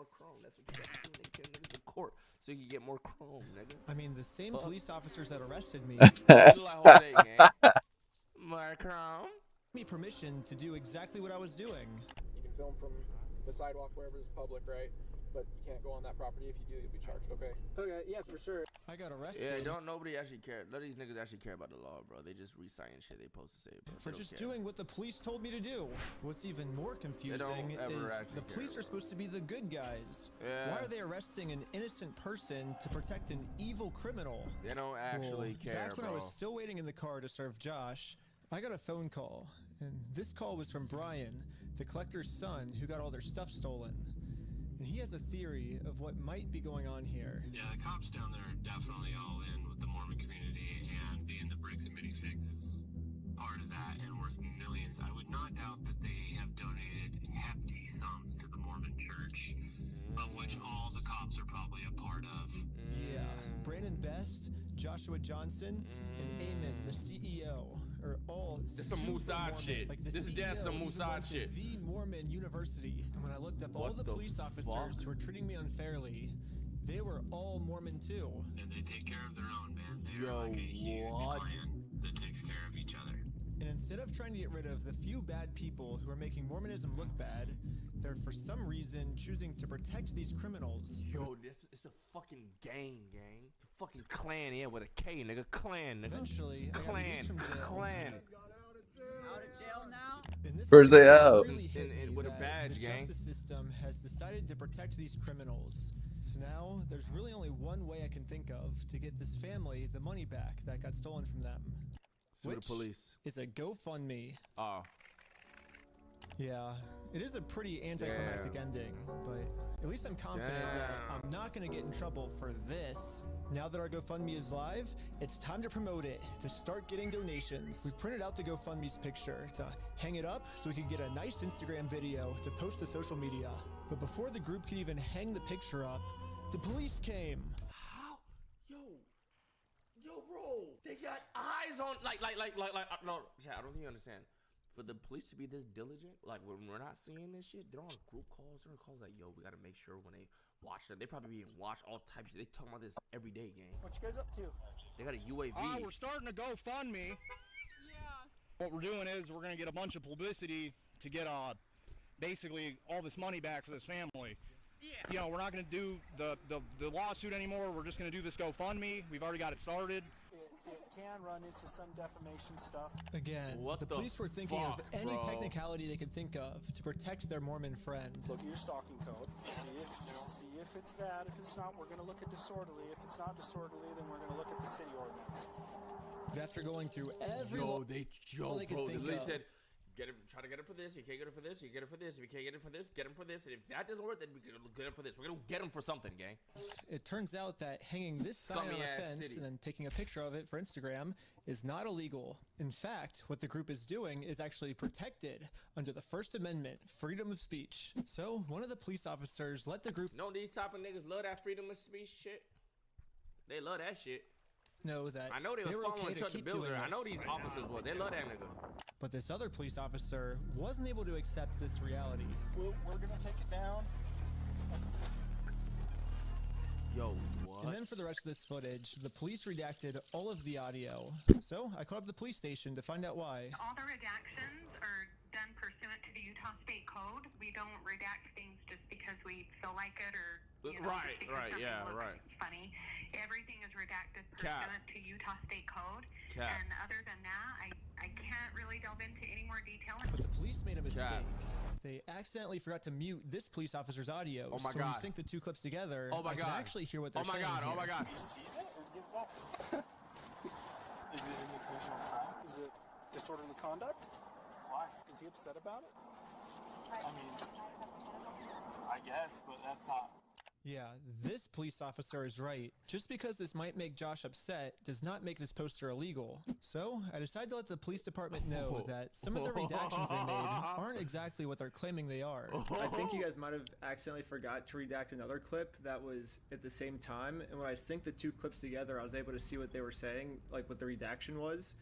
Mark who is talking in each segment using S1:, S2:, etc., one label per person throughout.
S1: more chrome. That's what you got to do. They take niggas to court so you can get more chrome, nigga.
S2: I mean, the same police officers that arrested me
S1: You like Jose, gang. More chrome.
S2: me permission to do exactly what I was doing.
S3: You can film from the sidewalk wherever it's public, right? But you can't go on that property. If you do, you'll be charged, okay? Okay, yeah, for sure.
S2: I got arrested.
S1: Yeah, nobody actually care. None of these niggas actually care about the law, bro. They just re-sign shit they supposed to say, bro.
S2: For just doing what the police told me to do. What's even more confusing is the police are supposed to be the good guys.
S1: Yeah.
S2: Why are they arresting an innocent person to protect an evil criminal?
S1: They don't actually care,
S2: back when I was still waiting in the car to serve Josh, I got a phone call. And this call was from Brian, the collector's son, who got all their stuff stolen. And he has a theory of what might be going on here.
S4: Yeah, the cops down there are definitely all in with the Mormon community, and being the bricks and minifigs is part of that and worth millions. I would not doubt that they have donated hefty sums to the Mormon church, of which all the cops are probably a part of.
S2: Yeah, Brandon Best, Joshua Johnson, and Eamon, the CEO, are all
S1: This some Mossad shit.
S2: Like
S1: this is dead some Mossad shit.
S2: The Mormon University. And when I looked up all the police officers who were treating me unfairly, they were all Mormon too.
S4: And they take care of their own, man. They're like a huge clan that takes care of each other.
S2: And instead of trying to get rid of the few bad people who are making Mormonism look bad, they're for some reason choosing to protect these criminals.
S1: Yo, this is a fucking gang. It's a fucking clan, yeah, with a K, nigga. Clan, nigga.
S2: Eventually,
S1: clan.
S5: Out of jail now?
S6: Where's they out?
S1: With a badge,
S2: the
S1: gang.
S2: justice system has decided to protect these criminals. So now, there's really only one way I can think of to get this family the money back that got stolen from them.
S1: Sue the police.
S2: Is a GoFundMe.
S1: Oh.
S2: Yeah, it is a pretty anticlimactic ending, but at least I'm confident that I'm not going to get in trouble for this. Now that our GoFundMe is live, it's time to promote it, to start getting donations. We printed out the GoFundMe's picture to hang it up so we could get a nice Instagram video to post to social media. But before the group could even hang the picture up, the police came.
S1: How? Yo, bro, they got eyes on, no, Chad, I don't think you understand. For the police to be this diligent, like when we're not seeing this shit, they're on group calls. They're on calls like, yo, we gotta make sure when they watch them, they probably being watched all types of, they talking about this every day, gang.
S7: What you guys up to?
S1: They got a UAV.
S8: We're starting to GoFundMe. Yeah. What we're doing is we're gonna get a bunch of publicity to get basically all this money back for this family. Yeah. You know, we're not gonna do the lawsuit anymore. We're just gonna do this GoFundMe. We've already got it started.
S7: It can run into some defamation stuff.
S2: Again, the police were thinking of any technicality they could think of to protect their Mormon friend.
S7: Look at your stalking code. See if it's that. If it's not, we're going to look at disorderly. If it's not disorderly, then we're going to look at the city ordinance.
S2: But after going through every
S1: they said, try to get him for this. You can't get him for this. You get him for this. If you can't get him for this, get him for this. And if that doesn't work, then we can get him for this. We're gonna get him for something, gang.
S2: It turns out that hanging this sign on a fence and then taking a picture of it for Instagram is not illegal. In fact, what the group is doing is actually protected under the First Amendment, freedom of speech. So one of the police officers let the group
S1: know these type of niggas love that freedom of speech shit. They love that shit.
S2: Know that
S1: I know they was following Chuck the Builder. I know these officers was. They love that nigga.
S2: But this other police officer wasn't able to accept this reality.
S7: We're gonna take it down.
S1: Yo, what?
S2: And then for the rest of this footage, the police redacted all of the audio. So I called up the police station to find out why.
S9: All the redactions are done pursuant to the Utah State Code. We don't redact things just because we feel like it or
S1: right,
S9: funny. Everything is redacted pursuant to Utah State Code. And other than that, I can't really delve into any more detail.
S2: But the police made a mistake. They accidentally forgot to mute this police officer's audio.
S1: Oh my
S2: so
S1: God.
S2: when you sync the two clips together, I can actually hear what they're saying.
S1: Oh my God.
S7: He sees it or gives up? Is it an occasional crime? Is it disorderly conduct? Why? Is he upset about it? I mean, I guess, but that's not.
S2: Yeah, this police officer is right. Just because this might make Josh upset does not make this poster illegal. So I decided to let the police department know that some of the redactions they made aren't exactly what they're claiming they are.
S10: I think you guys might have accidentally forgot to redact another clip that was at the same time. And when I synced the two clips together, I was able to see what they were saying, like what the redaction was.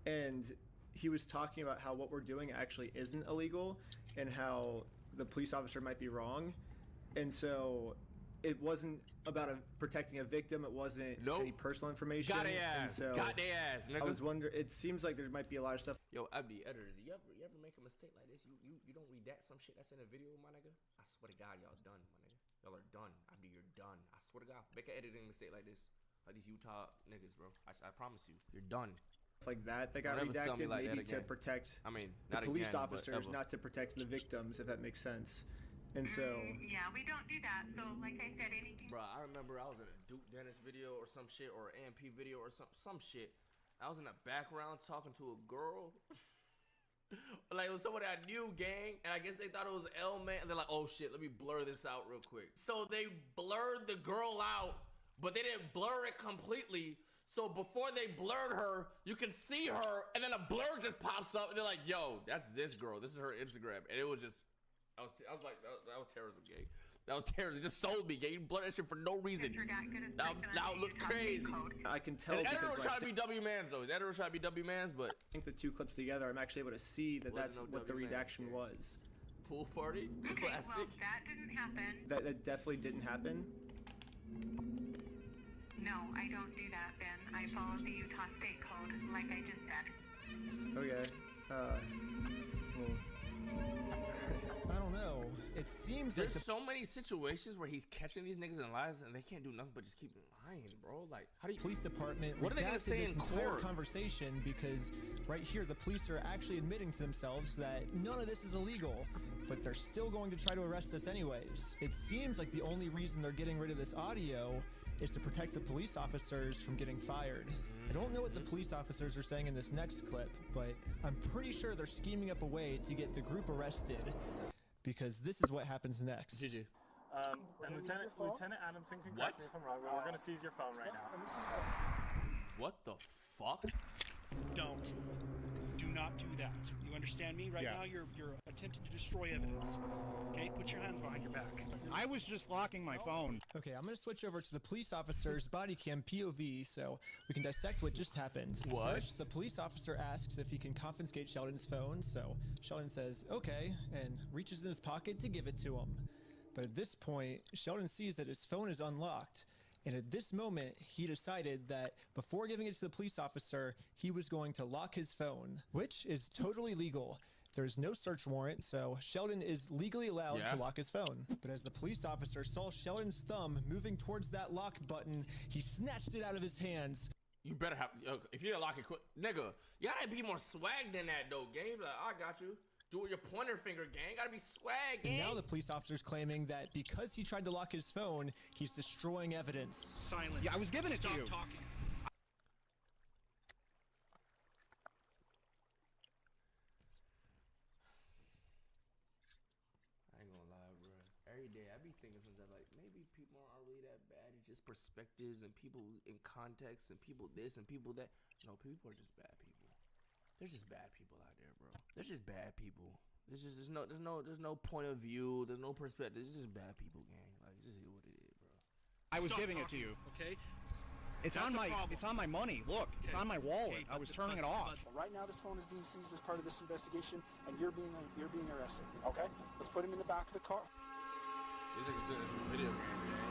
S10: And he was talking about how what we're doing actually isn't illegal and how the police officer might be wrong. and so it wasn't about protecting a victim. It wasn't any personal information.
S1: Got their ass.
S10: So
S1: Got their ass, nigga.
S10: I was wondering. It seems like there might be a lot of stuff.
S1: Yo, Abdi, editors, you ever make a mistake like this? You don't redact some shit that's in a video, my nigga? I swear to God, y'all done, my nigga. Y'all are done. Abdi, you're done. I swear to God, make an editing mistake like this. Like these Utah niggas, bro. I promise you, you're done.
S10: Like that got redacted
S1: like
S10: maybe to protect the police officers, not to protect the victims, if that makes sense. And so
S9: yeah, we don't do that. So like I said, anything.
S1: Bro, I remember I was in a Duke Dennis video or some shit, or an AMP video or some shit. I was in the background talking to a girl. Like it was somebody I knew, gang, and I guess they thought it was L man. And they're like, "Oh shit, let me blur this out real quick." So they blurred the girl out, but they didn't blur it completely. So before they blurred her, you can see her, and then a blur just pops up, and they're like, "Yo, that's this girl. This is her Instagram." And it was just, I was like, that was terrorism, gang. That was terrorism. It just sold me, gang. You blurred that shit for no reason. Now it look crazy.
S10: I can tell.
S1: His editor was trying to be W Mans though. His editor was trying to be W Mans, but
S10: I think the two clips together, I'm actually able to see that that's what the redaction was.
S1: Pool party, classic.
S9: Well, that didn't happen.
S10: That definitely didn't happen.
S9: No, I don't do that, Ben. I follow the Utah State Code, like I just said.
S10: Okay.
S2: I don't know. It seems
S1: there's
S2: like
S1: so many situations where he's catching these niggas in lies and they can't do nothing but just keep lying, bro. Like, how do you?
S2: Police department.
S1: What are they gonna say
S2: this
S1: in
S2: entire
S1: court?
S2: Conversation because right here the police are actually admitting to themselves that none of this is illegal, but they're still going to try to arrest us anyways. It seems like the only reason they're getting rid of this audio is to protect the police officers from getting fired. I don't know what the police officers are saying in this next clip, but I'm pretty sure they're scheming up a way to get the group arrested, because this is what happens next.
S1: GG.
S7: And Lieutenant Adamson can correct me if I'm wrong, but we're going to seize your phone right now.
S1: What the fuck?
S5: Don't. Do not do that. You understand me? Right now you're attempting to destroy evidence. Okay? Put your hands behind your back.
S8: I was just locking my phone.
S2: Okay, I'm gonna switch over to the police officer's body cam POV so we can dissect what just happened.
S1: What?
S2: First, the police officer asks if he can confiscate Sheldon's phone, so Sheldon says, okay, and reaches in his pocket to give it to him. But at this point, Sheldon sees that his phone is unlocked. And at this moment, he decided that before giving it to the police officer, he was going to lock his phone, which is totally legal. There's no search warrant, so Sheldon is legally allowed to lock his phone. But as the police officer saw Sheldon's thumb moving towards that lock button, he snatched it out of his hands.
S1: You better have, if you're gonna lock it quick, nigga, you gotta be more swag than that though, gang. Like, I got you. Do it with your pointer finger, gang. Gotta be swag, gang.
S2: And now the police officer's claiming that because he tried to lock his phone, he's destroying evidence.
S5: Silence.
S8: Yeah, I was giving it to you.
S5: Stop talking.
S1: I ain't gonna lie, bro. Every day I be thinking sometimes like maybe people aren't really that bad. It's just perspectives and people in context and people this and people that. No, people are just bad people. There's just bad people out there, bro. There's just bad people. There's no point of view. There's no perspective. It's just bad people, gang. Like, just is what it is, bro.
S8: I was giving it to you.
S5: Okay.
S8: It's on my money. Look, it's on my wallet. I was turning it off.
S7: Right now, this phone is being seized as part of this investigation, and you're being arrested. Okay, let's put him in the back of the car.
S1: These niggas doing this video game, gang.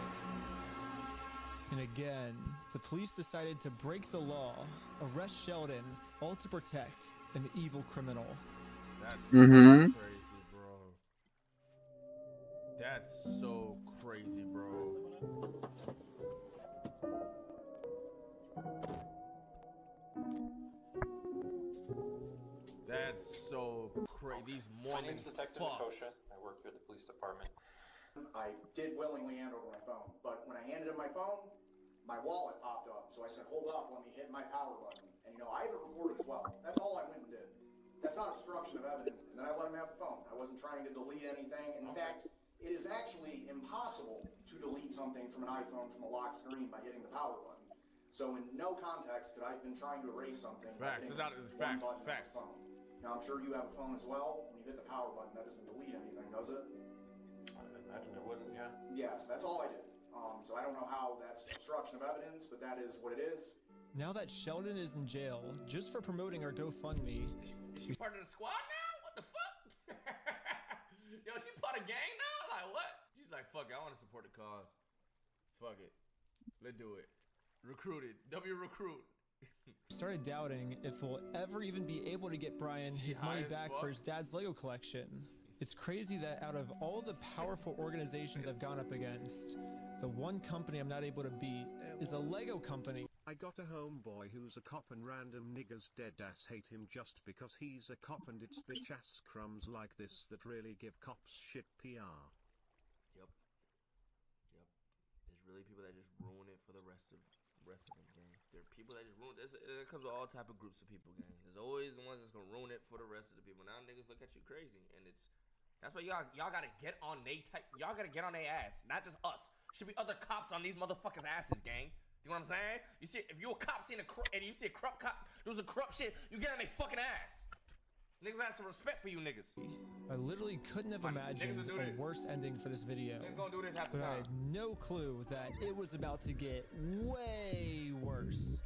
S2: And again, the police decided to break the law, arrest Sheldon, all to protect an evil criminal.
S1: That's so crazy, bro. That's so crazy, bro. That's so crazy. These Mormon
S6: My name's Detective Nakosha. I work here at the police department.
S11: I did willingly hand over my phone, but when I handed him my phone, my wallet popped up. So I said, hold up, let me hit my power button. And I have it recorded as well. That's all I went and did. That's not obstruction of evidence. And then I let him have the phone. I wasn't trying to delete anything. In fact, it is actually impossible to delete something from an iPhone from a locked screen by hitting the power button. So in no context could I have been trying to erase something.
S1: Facts. It's not facts.
S11: Now I'm sure you have a phone as well. When you hit the power button, that doesn't delete anything, does it?
S6: I imagine it wouldn't, yeah.
S11: Yes, that's all I did. So I don't know how that's obstruction of evidence, but that is what it is.
S2: Now that Sheldon is in jail, just for promoting our GoFundMe.
S1: Is she part of the squad now? What the fuck? Yo, she part of gang now? Like, what? She's like, fuck it, I want to support the cause. Fuck it. Let's do it. Recruited. W recruit.
S2: Started doubting if we'll ever even be able to get Brian his money back for his dad's Lego collection. It's crazy that out of all the powerful organizations I've gone up against, the one company I'm not able to beat is a Lego company.
S12: I got a homeboy who's a cop and random niggas deadass hate him just because he's a cop, and it's bitch ass crumbs like this that really give cops shit PR.
S1: Yep. There's really people that just ruin it for the rest of them, gang. There are people that just ruin it. It comes with all type of groups of people, gang. There's always the ones that's gonna ruin it for the rest of the people. Now niggas look at you crazy, and that's why y'all gotta get on y'all gotta get on their ass, not just us. Should be other cops on these motherfuckers' asses, gang. You know what I'm saying? You see, if you a cop seeing and you see a corrupt cop doing some corrupt shit, you get on their fucking ass. Niggas have some respect for you niggas.
S2: I literally couldn't have imagined a worse ending for this video.
S1: Niggas gonna do this half the
S2: but
S1: time.
S2: I had no clue that it was about to get way worse.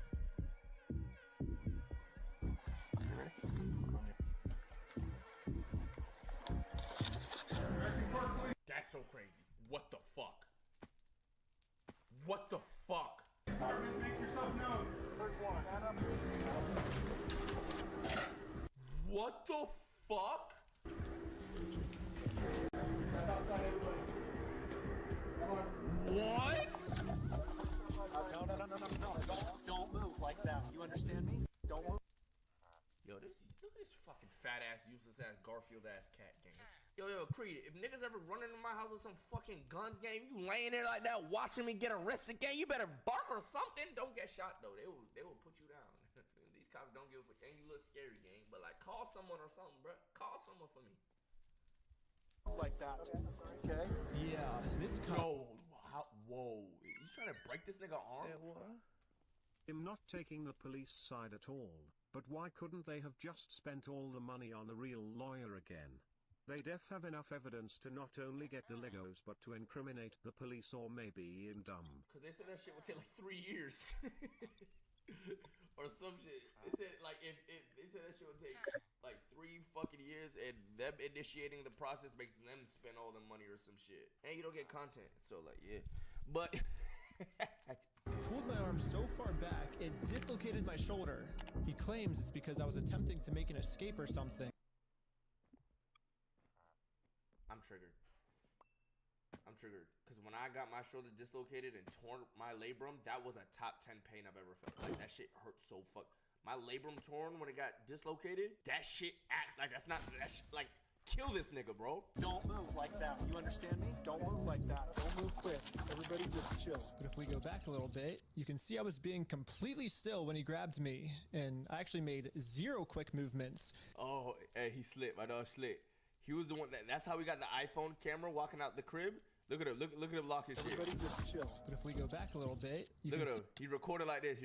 S1: That's so crazy. What the fuck? What the fuck?
S7: Make yourself known. Search warrant. Stand up.
S1: What the fuck?
S3: Step outside, everybody. Come on.
S1: What?
S11: No. Don't move like that. You understand me? Don't move.
S1: Yo, look at this fucking fat ass, useless ass, Garfield ass cat game. Yo, Creed, if niggas ever run into my house with some fucking guns game, you laying there like that watching me get arrested game, you better bark or something. Don't get shot though. They will put you down. These cops don't give a fuck. And you look scary, gang. But like, call someone or something, bro. Call someone for me.
S11: Like that. Okay?
S2: Yeah, this cop.
S1: Whoa. You trying to break this nigga arm?
S12: I'm not taking the police side at all, but why couldn't they have just spent all the money on a real lawyer again? They def have enough evidence to not only get the Legos but to incriminate the police, or maybe I'm dumb.
S1: Cause they said that shit would take like 3 years. Or some shit. They said like if they said that shit would take like 3 fucking years, and them initiating the process makes them spend all the money or some shit. And you don't get content. So like yeah. But
S2: pulled my arm so far back it dislocated my shoulder. He claims it's because I was attempting to make an escape or something.
S1: I'm triggered. Because when I got my shoulder dislocated and torn my labrum, that was a top 10 pain I've ever felt. Like, that shit hurt so fuck. My labrum torn when it got dislocated, that shit act like that's not, like, kill this nigga, bro.
S11: Don't move like that. You understand me? Don't move like that. Don't move quick. Everybody just chill.
S2: But if we go back a little bit, you can see I was being completely still when he grabbed me, and I actually made 0 quick movements.
S1: Oh, hey, he slipped. My dog slipped. He was the one that's how we got the iPhone camera walking out the crib. Look at him. Look at him lock his shit.
S11: Everybody just chill.
S2: But if we go back a little bit,
S1: look at him. He recorded like this.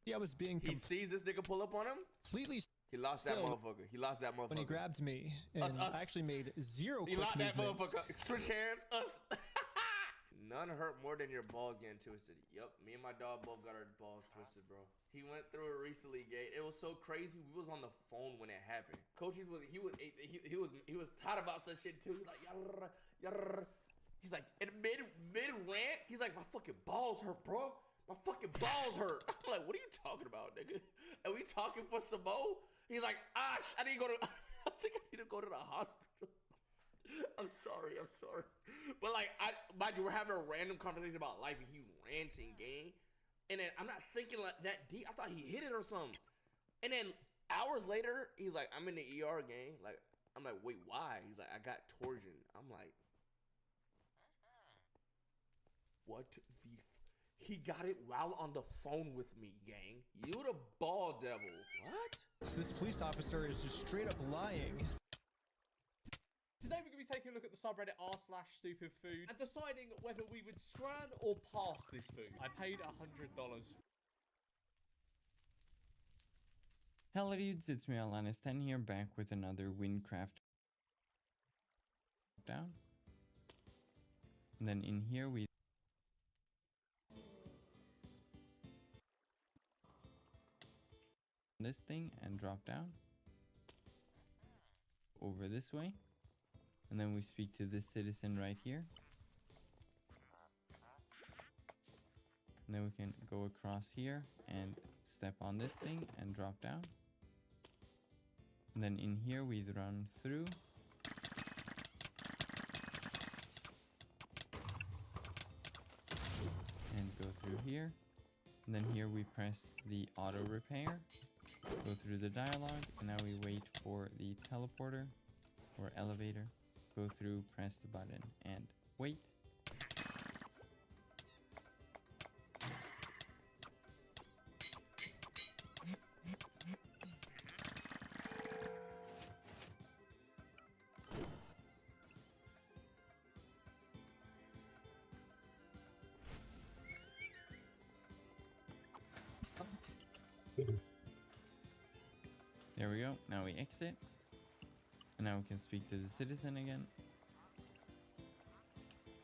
S2: Yeah, I was being.
S1: He sees this nigga pull up on him.
S2: Completely.
S1: He lost that motherfucker.
S2: When he grabbed me, and I actually made 0 quick movements.
S1: He lost that motherfucker. Switch hands. Us. None hurt more than your balls getting twisted. Yup, me and my dog both got our balls twisted, bro. He went through it recently, Gate. It was so crazy. We was on the phone when it happened. Coach, he was tired about such shit too. He's like, yarr, yarr. He's like, in mid rant, he's like, my fucking balls hurt, bro. My fucking balls hurt. I'm like, what are you talking about, nigga? Are we talking for some more? He's like, I need to go to. I think I need to go to the hospital. I'm sorry. But like, mind you, we're having a random conversation about life and he ranting, gang. And then I'm not thinking like that deep. I thought he hit it or something. And then hours later, he's like, I'm in the ER, gang. Like, I'm like, wait, why? He's like, I got torsion. I'm like, what the he got it while on the phone with me, gang. You the ball devil. What?
S2: So this police officer is just straight up lying.
S13: Today we're going to be taking a look at the subreddit r/stupidfood and deciding whether we would scran or pass this food. I paid $100.
S14: Hello dudes, it's me Alanis10 here, back with another wynncraft down. And then in here we this thing and drop down over this way. and then we speak to this citizen right here. And then we can go across here and step on this thing and drop down. And then in here we run through. And go through here. And then here we press the auto repair. Go through the dialogue, and now we wait for the teleporter or elevator. Go through, press the button, and wait. There we go. Now we exit. And now we can speak to the citizen again.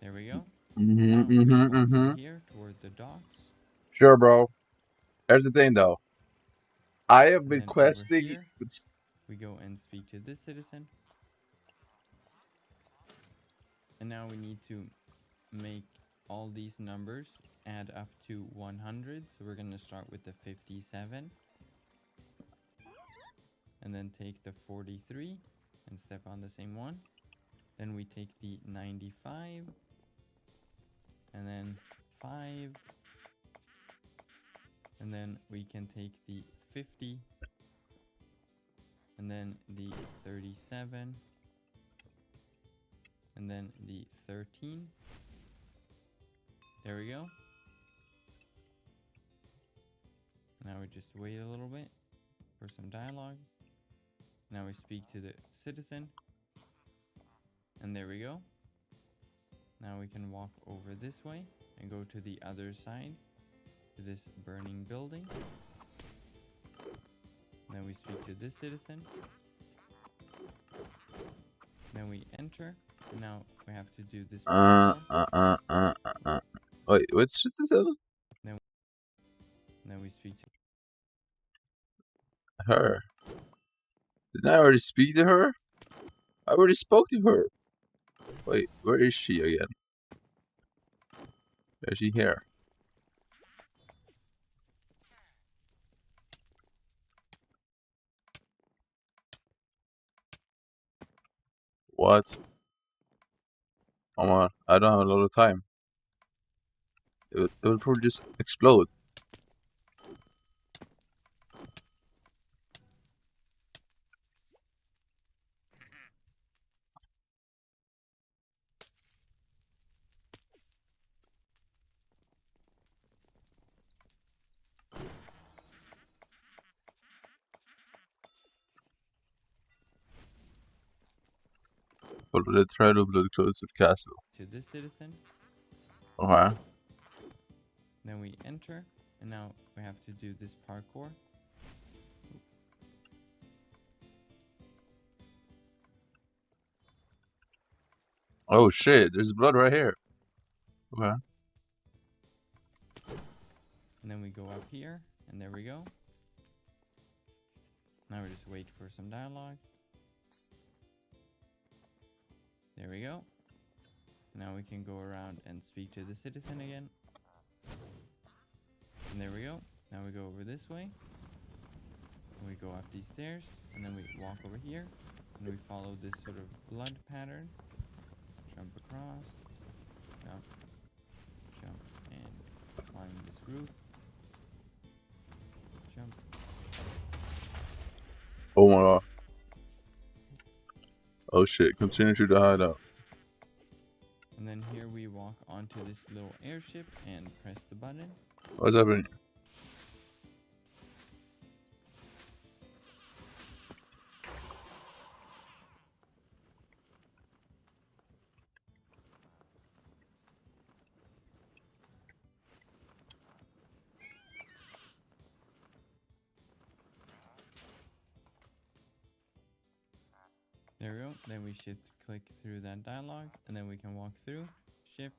S14: There we go. Now we walk over here toward the docks.
S15: Sure, bro. Here's the thing, though. I have been questing.
S14: Here, we go and speak to this citizen. And now we need to make all these numbers add up to 100. So we're going to start with the 57. And then take the 43 and step on the same one. Then we take the 95. And then 5. And then we can take the 50. And then the 37. And then the 13. There we go. Now we just wait a little bit for some dialogue. Now we speak to the citizen. And there we go. Now we can walk over this way and go to the other side, to this burning building. Then we speak to this citizen. Then we enter. And now we have to do this.
S15: Wait, what's citizen?
S14: Then we speak to
S15: her. Didn't I already speak to her? I already spoke to her. Wait, where is she again? Is she here? What? Come on, I don't have a lot of time. It will probably just explode. Follow the thread of blood close to the castle.
S14: To this citizen.
S15: Okay.
S14: Then we enter, and now we have to do this parkour.
S15: Oh shit, there's blood right here. Okay.
S14: And then we go up here, and there we go. Now we just wait for some dialogue. There we go. Now we can go around and speak to the citizen again. And there we go. Now we go over this way. And we go up these stairs. And then we walk over here. And we follow this sort of blood pattern. Jump across. Jump. Jump. And climb this roof. Jump.
S15: Oh my god. Oh shit, continue to the hideout.
S14: And then here we walk onto this little airship and press the button.
S15: What's happening?
S14: There we go. Then we shift click through that dialogue, and then we can walk through, shift,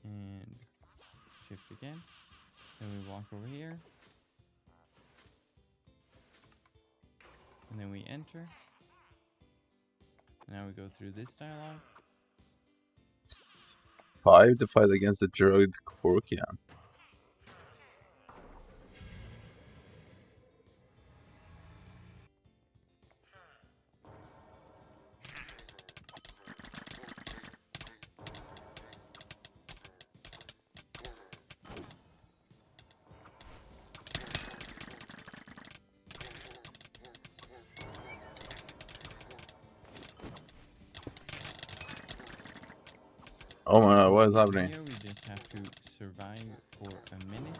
S14: and shift again. Then we walk over here, and then we enter. Now we go through this dialogue.
S15: 5 to fight against the drugged Korkian. Oh my god, what is happening?
S14: Here we just have to survive for a minute.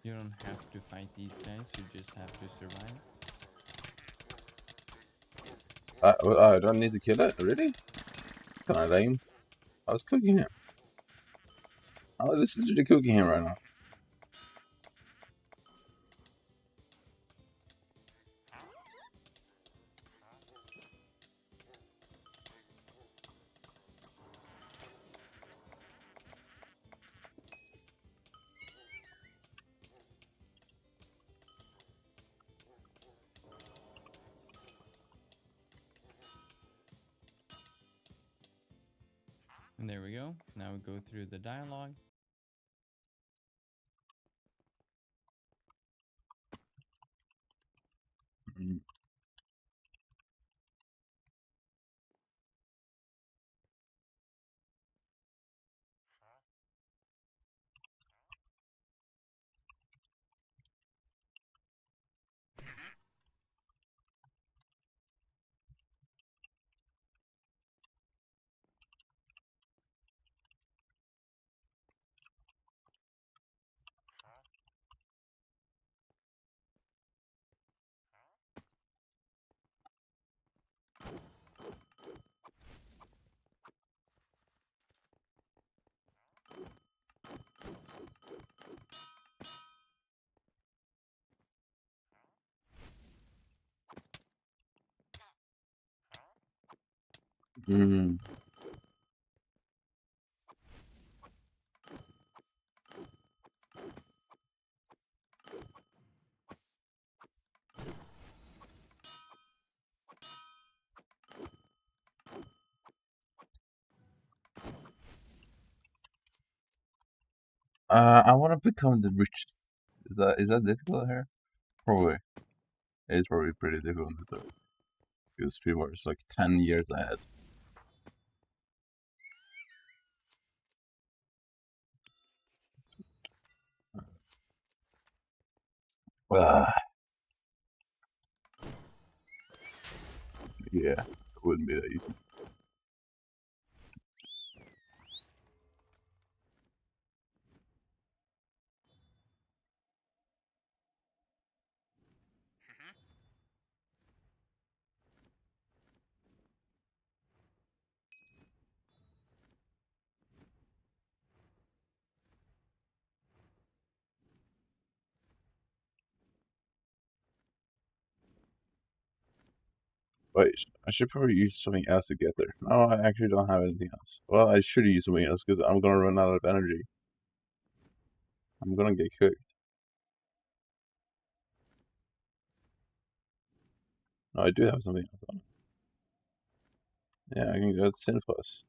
S14: You don't have to fight these guys, you just have to survive.
S15: I don't need to kill it? Really? It's kinda lame. I was cooking him. I was literally cooking him right now.
S14: And there we go. Now we go through the dialogue. I want to become the richest. Is that difficult here? Probably. It's probably pretty difficult because people are like 10 years ahead. Yeah, it wouldn't be that easy. Wait, I should probably use something else to get there. No, I actually don't have anything else. Well, I should use something else because I'm gonna run out of energy. I'm gonna get cooked. No, I do have something else on. Yeah, I can go to Synflux.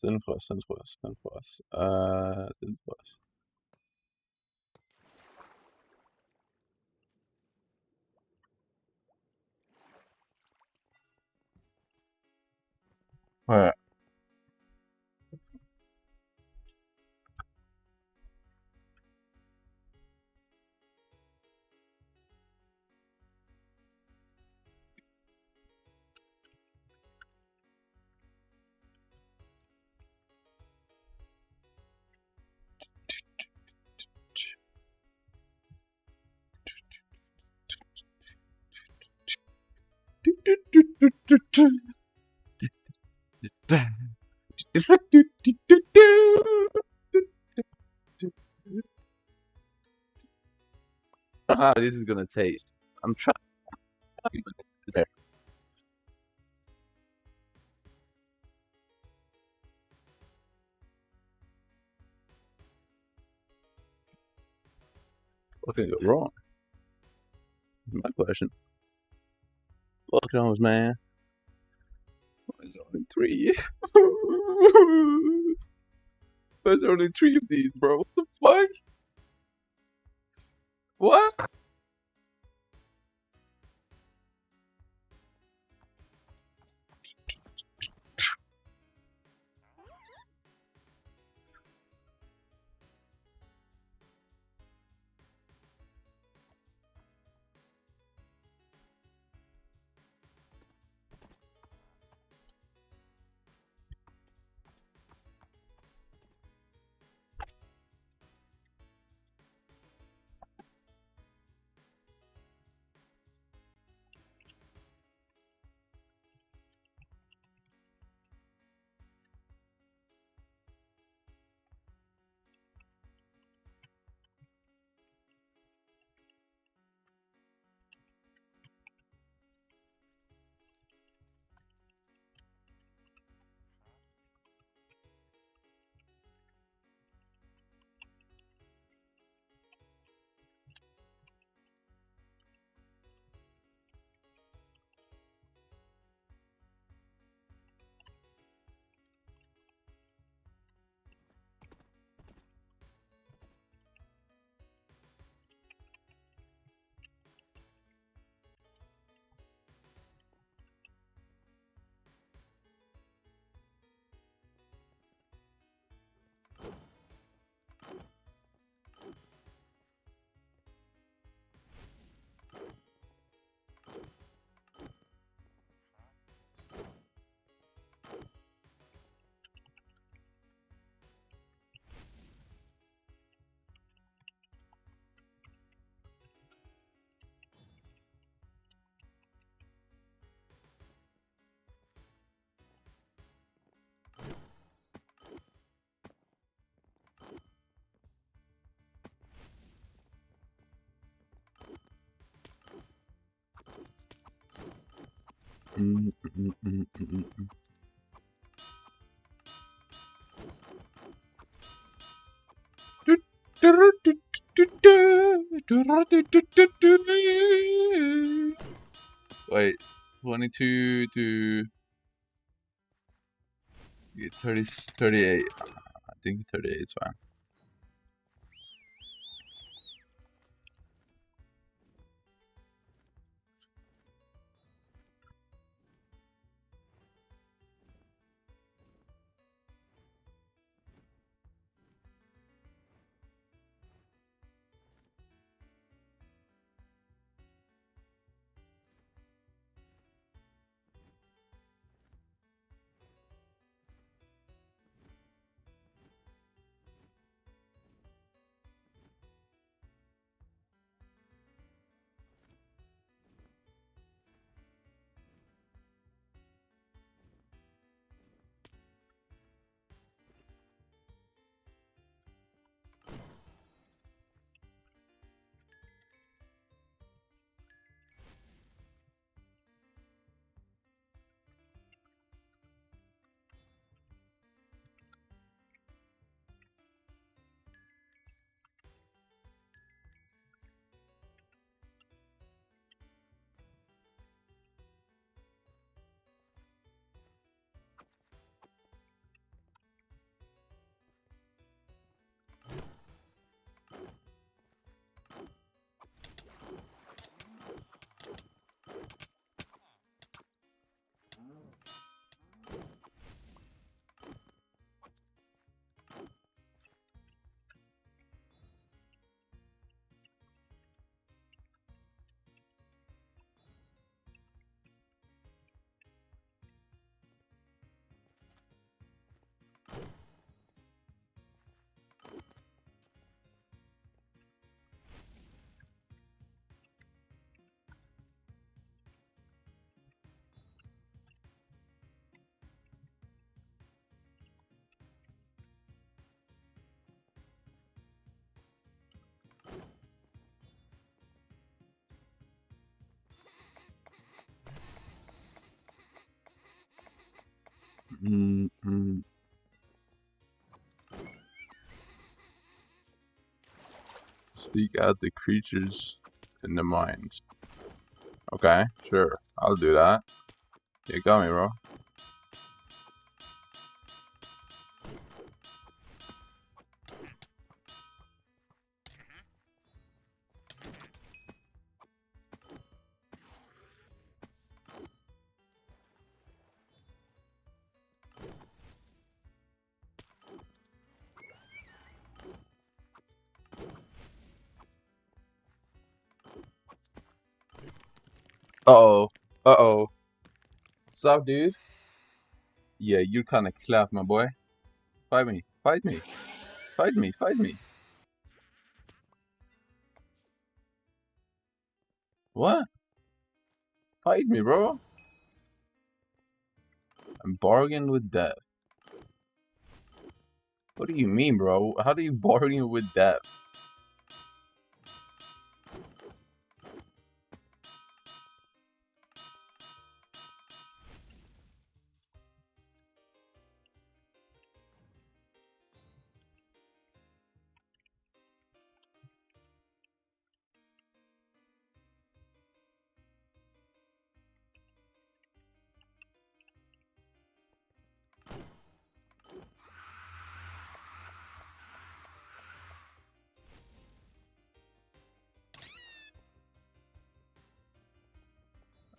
S14: Synflux. Where? How this is gonna taste. I'm trying.
S15: What can go wrong? My question. Fuck knows, man. There's only 3. There's only 3 of these, bro. What the fuck? What? Wait, 22 to 30, 38. I think 38 is fine. Speak out the creatures in the mines. Okay, sure. I'll do that. You got me, bro. Uh-oh. Uh-oh. What's up, dude? Yeah, you kind of clapped, my boy. Fight me. Fight me. Fight me. Fight me. What? Fight me, bro. I'm bargaining with death. What do you mean, bro? How do you bargain with death?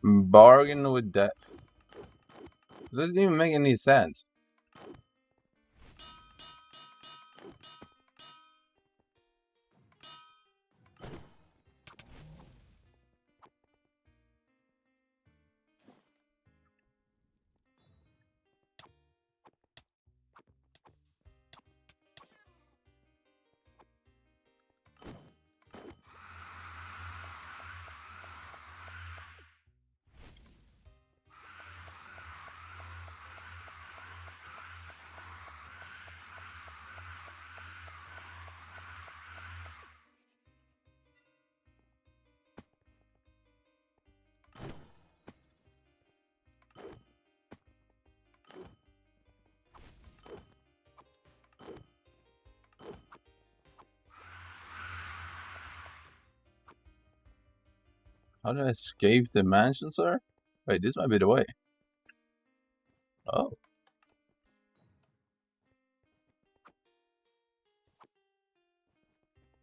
S15: Bargain with death. It doesn't even make any sense. How did I escape the mansion, sir? Wait, this might be the way. Oh.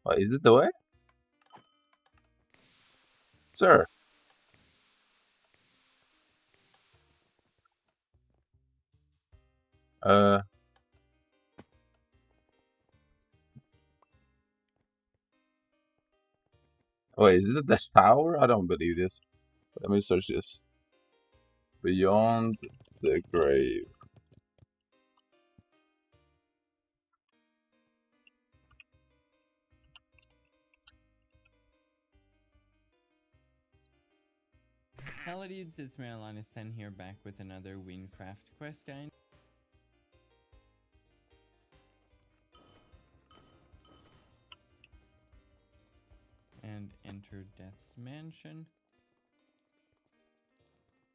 S15: Wait, is it the way? Sir. Wait, is it the tower? I don't believe this. Let me search this. Beyond the grave.
S14: Hello dudes, it's Marilanis10 here, back with another wynncraft quest guide. And enter Death's Mansion.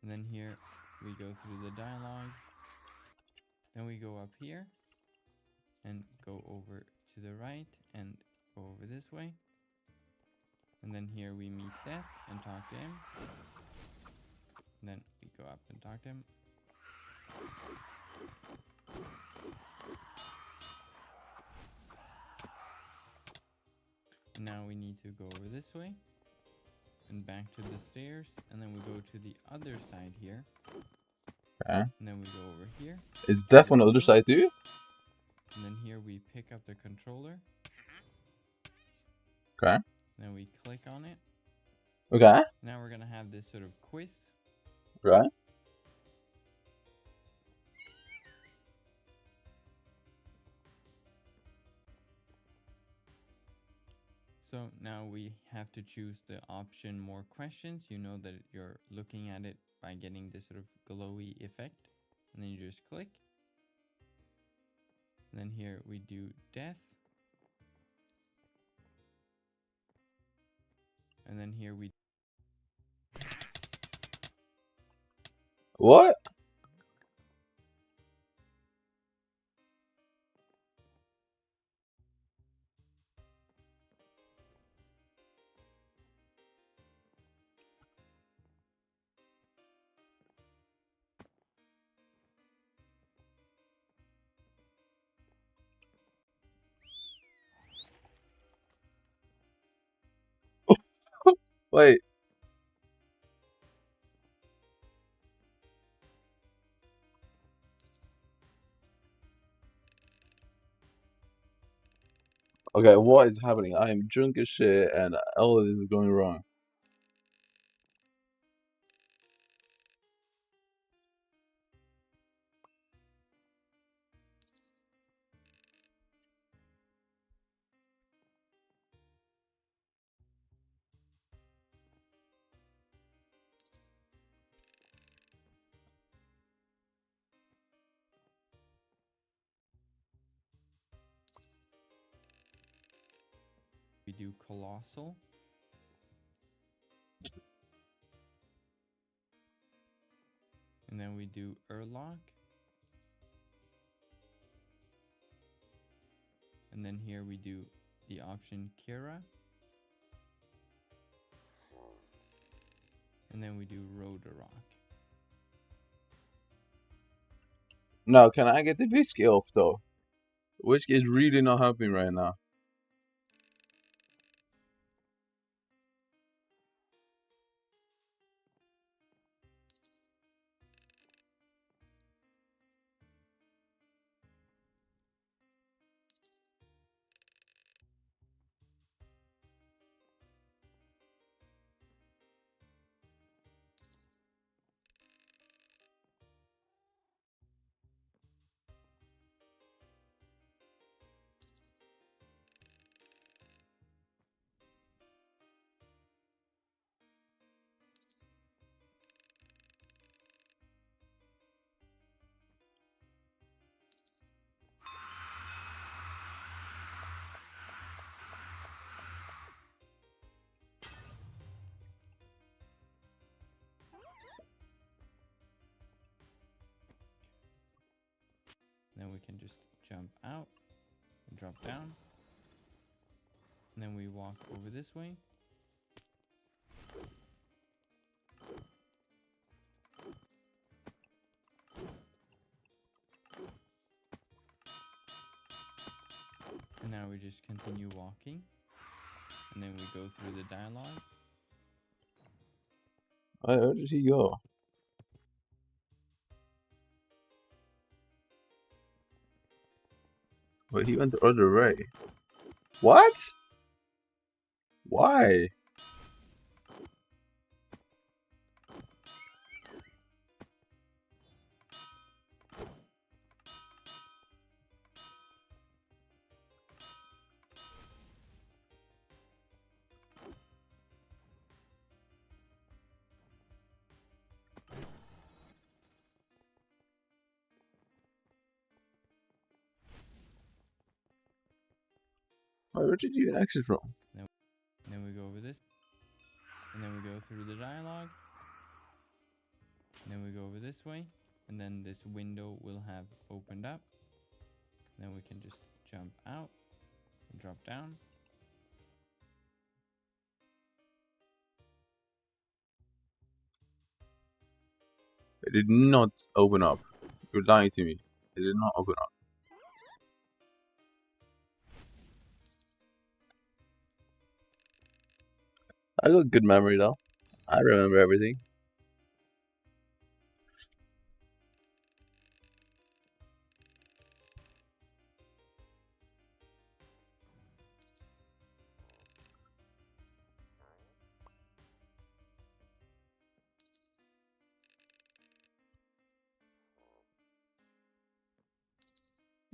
S14: And then here we go through the dialogue. Then we go up here and go over to the right and go over this way. And then here we meet Death and talk to him. And then we go up and talk to him. Now we need to go over this way and back to the stairs, and then we go to the other side here.
S15: Okay.
S14: And then we go over here.
S15: Is Death on the other side too?
S14: And then here we pick up the controller.
S15: Okay.
S14: Then we click on it.
S15: Okay.
S14: Now we're gonna have this sort of quiz.
S15: Right.
S14: So now we have to choose the option more questions. You know that you're looking at it by getting this sort of glowy effect. And then you just click. And then here we do death. And then here we...
S15: What? Wait. Okay, what is happening? I am drunk as shit and all of this is going wrong.
S14: We do Colossal. And then we do Urlock. And then here we do the option Kira. And then we do Rodarock.
S15: Now, can I get the whiskey off though? Whiskey is really not helping right now.
S14: Then we can just jump out and drop down. And then we walk over this way. And now we just continue walking. And then we go through the dialogue.
S15: Where did he go? Wait, he went the other way. What? Why? Where did you exit from?
S14: And then we go over this. And then we go through the dialogue. And then we go over this way. And then this window will have opened up. And then we can just jump out and drop down.
S15: It did not open up. You're lying to me. It did not open up. I got good memory though. I remember everything.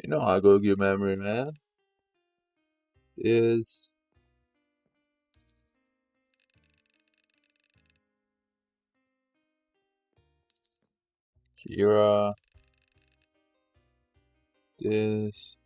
S15: You know I got good memory, man. Is Kira. This.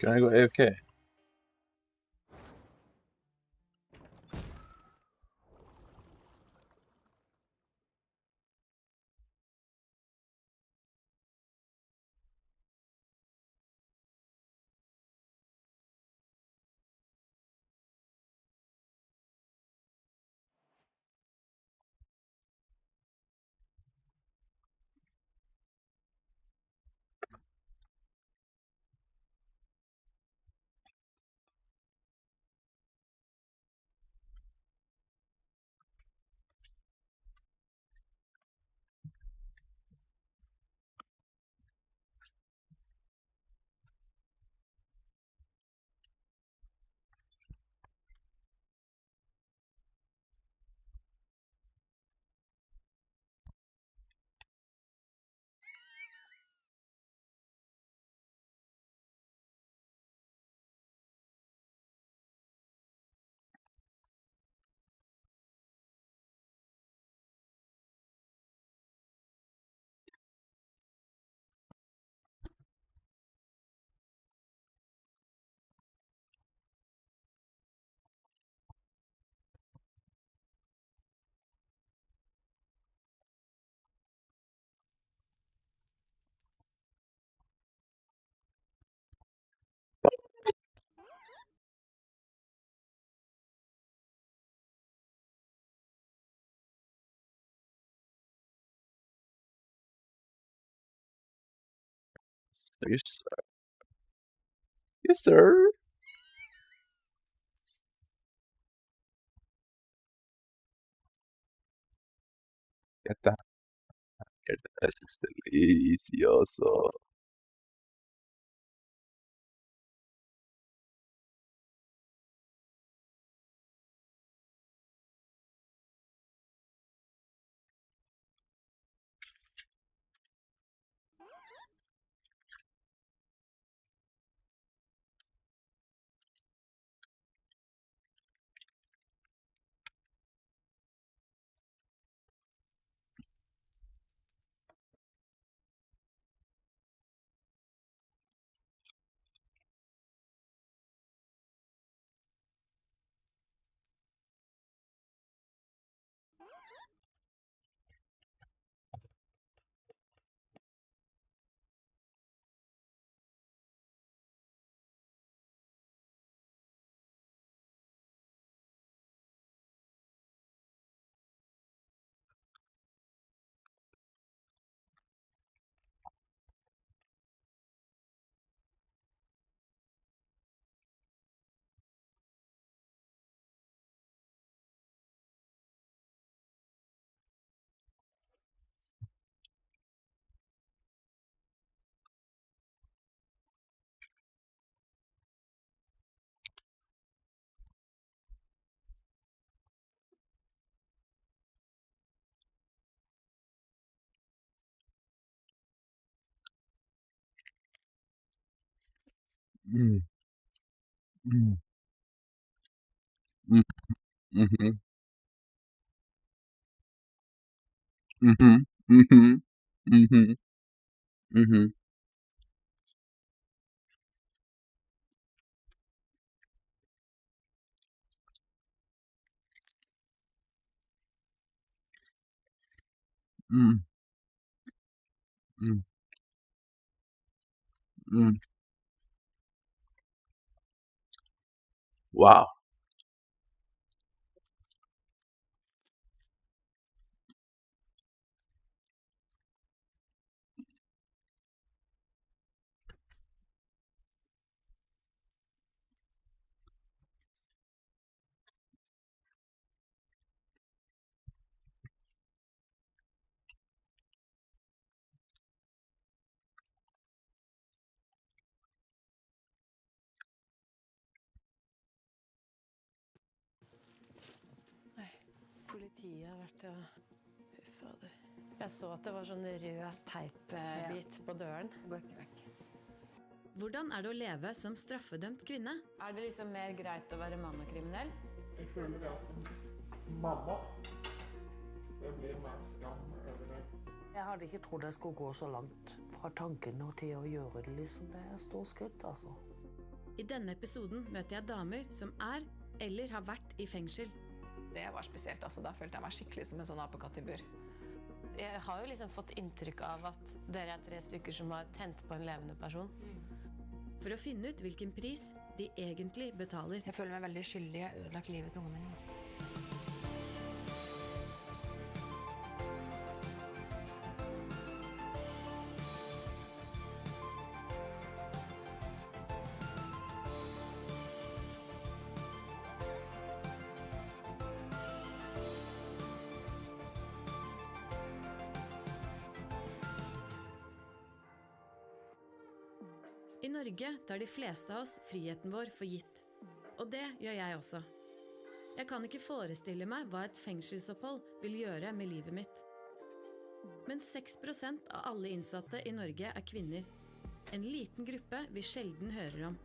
S15: Can I go AFK? Yes, sir. Yes, sir. Está es delicioso. Mm. Mm. Mm. Mhm. Mhm. Mhm. Mhm. Mhm. Mm. Mm. Mm. Wow.
S16: Politiet har vært Fy fader. Jeg så at det var sånn rød teipbit på døren. Går ikke vekk.
S17: Hvordan er det å leve som straffedømt kvinne?
S16: Er det liksom mer greit å være mann og kriminell?
S18: Jeg føler det at mamma, det blir mer skam over det.
S19: Jeg hadde ikke trodd jeg skulle gå så langt fra tanken og til å gjøre det liksom. Det er et stort skritt, altså.
S17: I denne episoden møter jeg damer som eller har vært I fengsel.
S19: Det var spesielt, altså. Da følte jeg meg skikkelig som en sånn apekatt I bur.
S16: Jeg har jo liksom fått inntrykk av at dere 3 stykker som har tent på en levende person.
S17: For å finne ut hvilken pris de egentlig betaler.
S19: Jeg føler meg veldig skyldig, jeg har ødelagt livet til ungene mine.
S17: I Norge tar de fleste av oss friheten vår for gitt. Og det gjør jeg også. Jeg kan ikke forestille meg hva et fengselsopphold vil gjøre med livet mitt. Men 6% av alle innsatte I Norge kvinner. En liten gruppe vi sjelden hører om.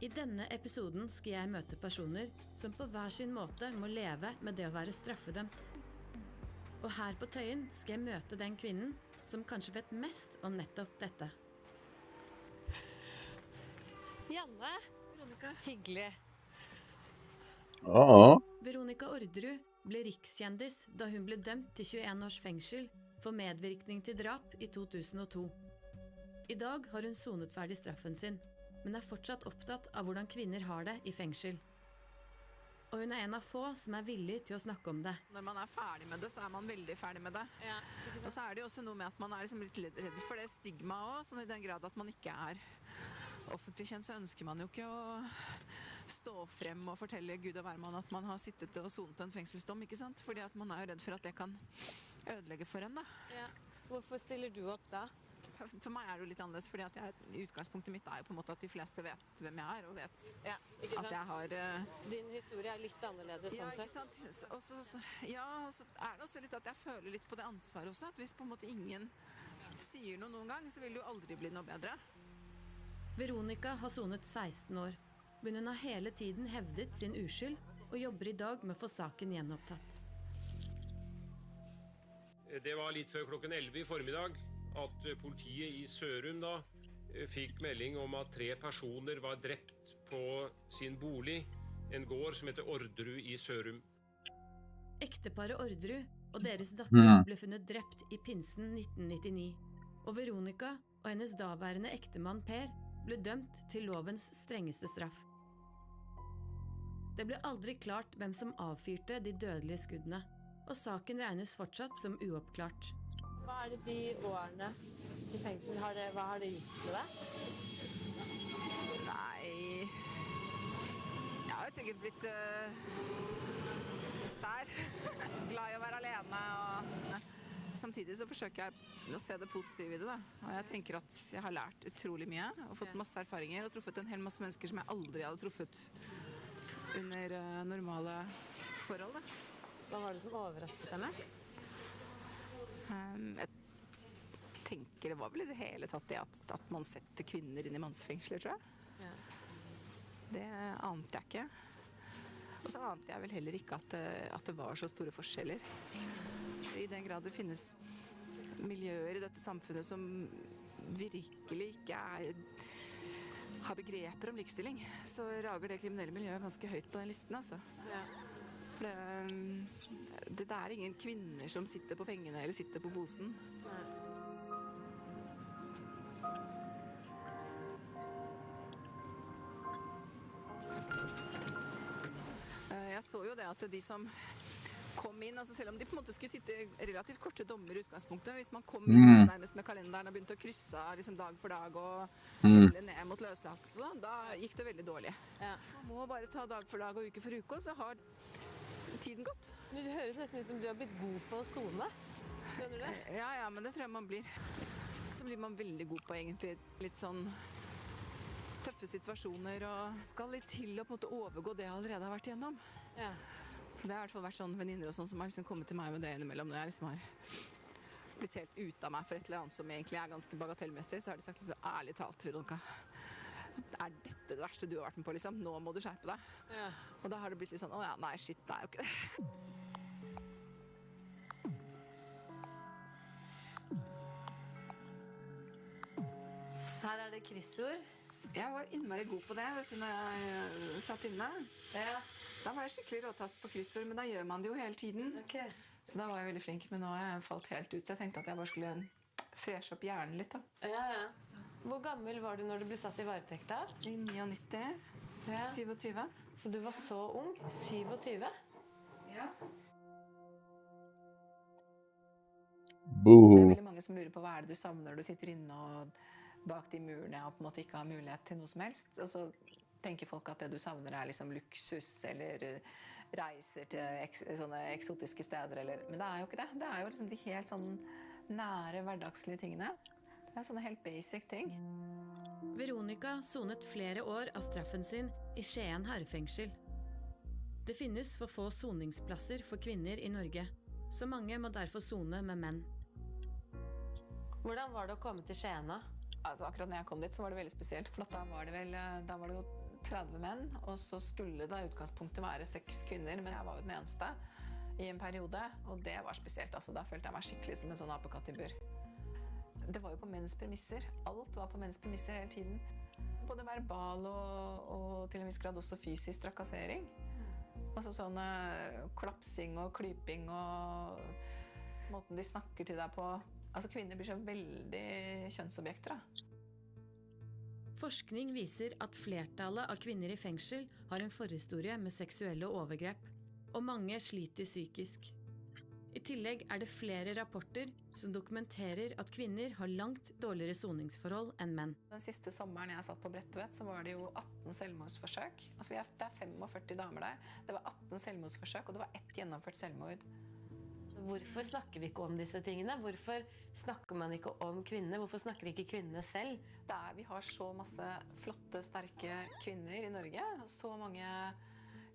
S17: I denne episoden skal jeg møte personer som på hver sin måte må leve med det å være straffedømt. Og her på Tøyen skal jeg møte den kvinnen som kanskje vet mest om nettopp dette.
S16: Janne, Veronica. Hyggelig.
S17: Veronica Orderud ble rikskjendis da hun ble dømt til 21 års fengsel for medvirkning til drap I 2002. I dag har hun sonet ferdig straffen sin, men fortsatt opptatt av hvordan kvinner har det I fengsel. Og hun en av få som villig til å snakke om det.
S19: Når man ferdig med det, så man veldig ferdig med det. Ja. Og så det jo også noe med at man liksom litt redd for det stigmaet også, sånn I den grad at man ikke offentlig kjent, så ønsker man jo ikke å stå frem og fortelle Gud og hvermann at man har sittet og sonet en fengselsdom, ikke sant? Fordi at man jo redd for at det kan ødelegge for en, da.
S16: Ja. Hvorfor stiller du opp da?
S19: For meg det jo litt annerledes, fordi at utgangspunktet mitt jo på en måte at de fleste vet hvem jeg og vet at jeg har...
S16: Din historie litt annerledes, sånn sett.
S19: Ja, ikke sant? Og så det også litt at jeg føler litt på det ansvaret også, at hvis på en måte ingen sier noen gang, så vil det jo aldri bli noe bedre.
S17: Veronica har sonet 16 år, men hun har hele tiden hevdet sin uskyld og jobber I dag med å få saken gjenopptatt.
S20: Det var litt før klokken 11 I formiddag at politiet I Sørum da fikk melding om at 3 personer var drept på sin bolig, en gård som heter Orderud I Sørum.
S17: Ekteparet Orderud og deres datter ble funnet drept I pinsen 1999, og Veronica og hennes daværende ektemann Per ble dømt til lovens strengeste straff. Det ble aldri klart hvem som avfyrte de dødelige skuddene, og saken regnes fortsatt som uoppklart.
S16: Hva det de årene I fengsel, hva har det gjort med deg?
S19: Nei, jeg har jo sikkert blitt sær, glad I å være alene, og samtidig så forsøker jeg å se det positive I det da. Og jeg tenker at jeg har lært utrolig mye, og fått masse erfaringer, og truffet en hel masse mennesker som jeg aldri hadde truffet under normale forhold da.
S16: Hva var det som overrasket deg mest?
S19: Jeg tenker det var vel I det hele tatt det at man setter kvinner inn I mannsfengsler, tror jeg. Ja. Det ante jeg ikke. Og så ante jeg vel heller ikke at det var så store forskjeller. I den grad det finnes miljøer I dette samfunnet som virkelig ikke har begreper om likestilling, så rager det kriminelle miljøet ganske høyt på den listen, altså. Ja. For det ingen kvinner som sitter på pengene eller sitter på posen. Nei. Jeg så jo det at de som kom inn, altså selv om de på en måte skulle sitte relativt korte dommer I utgangspunktet, hvis man kom inn nærmest med kalenderen og begynte å krysse liksom dag for dag og følge ned mot løslatelse, da gikk det veldig dårlig. Ja. Man må bare ta dag for dag og uke for uke, og så har tiden gått.
S16: Men det høres nesten ut som du har blitt god på å sone. Skjønner du det?
S19: Ja, men det tror jeg man blir. Så blir man veldig god på egentlig litt sånn tøffe situasjoner, og skal litt til å på en måte overgå det jeg allerede har vært igjennom. Ja. Så det har I hvert fall vært sånn venninner og sånn som har liksom kommet til meg med det innimellom når jeg liksom har blitt helt ut av meg for et eller annet som egentlig ganske bagatellmessig, så har de sagt så ærlig talt, Veronica, dette det verste du har vært med på liksom? Nå må du skjerpe deg. Ja. Og da har det blitt litt sånn, ja, nei, shit, det jo ikke det.
S16: Her det kryssord.
S19: Jeg var innmari god på det, vet du, når jeg satt inne. Ja. Da var jeg skikkelig råtass på kryssord, men da gjør man det jo hele tiden. Okay. Så da var jeg veldig flink, men nå har jeg falt helt ut, så jeg tenkte at jeg bare skulle freshe opp hjernen litt da.
S16: Ja. Hvor gammel var du når du ble satt i varetekt da?
S19: I 99. Ja. 27.
S16: Så du var så ung? 27?
S19: Ja.
S15: Boho.
S19: Det veldig mange som lurer på hva det du savner når du sitter inne og bak de murene og på en måte ikke har mulighet til noe som helst. Og så tenker folk at det du savner liksom luksus eller reiser til sånne eksotiske steder. Men det jo ikke det. Det jo liksom de helt sånn nære, hverdagslige tingene. Det sånne helt basic ting.
S17: Veronica sonet flere år av straffen sin i Skien herrefengsel. Det finnes for få soningsplasser for kvinner i Norge, så mange må derfor sone med menn.
S16: Hvordan var det å komme til Skien da?
S19: Altså, akkurat når jeg kom dit så var det veldig spesielt, for da var det jo 30 menn, og så skulle det i utgangspunktet være 6 kvinner, men jeg var jo den eneste i en periode, og det var spesielt. Altså, da følte jeg meg skikkelig som en sånn apekatt i bur. Det var jo på menns premisser. Alt var på menns premisser hele tiden. Både verbal og til en viss grad også fysisk trakassering. Altså sånn klapsing og klyping og måten de snakker til deg på. Altså kvinner blir så veldig kjønnsobjekter da.
S17: Forskning viser at flertallet av kvinner i fengsel har en forhistorie med seksuelle overgrep, og mange sliter psykisk. I tillegg det flere rapporter som dokumenterer at kvinner har langt dårligere soningsforhold enn menn.
S19: Den siste sommeren jeg satt på Bredtvet, så var det jo 18 selvmordsforsøk. Altså det 45 damer der. Det var 18 selvmordsforsøk, og det var 1 gjennomført selvmord.
S16: Hvorfor snakker vi ikke om disse tingene? Hvorfor snakker man ikke om kvinner? Hvorfor snakker ikke kvinnene selv?
S19: Vi har så masse flotte, sterke kvinner i Norge. Så mange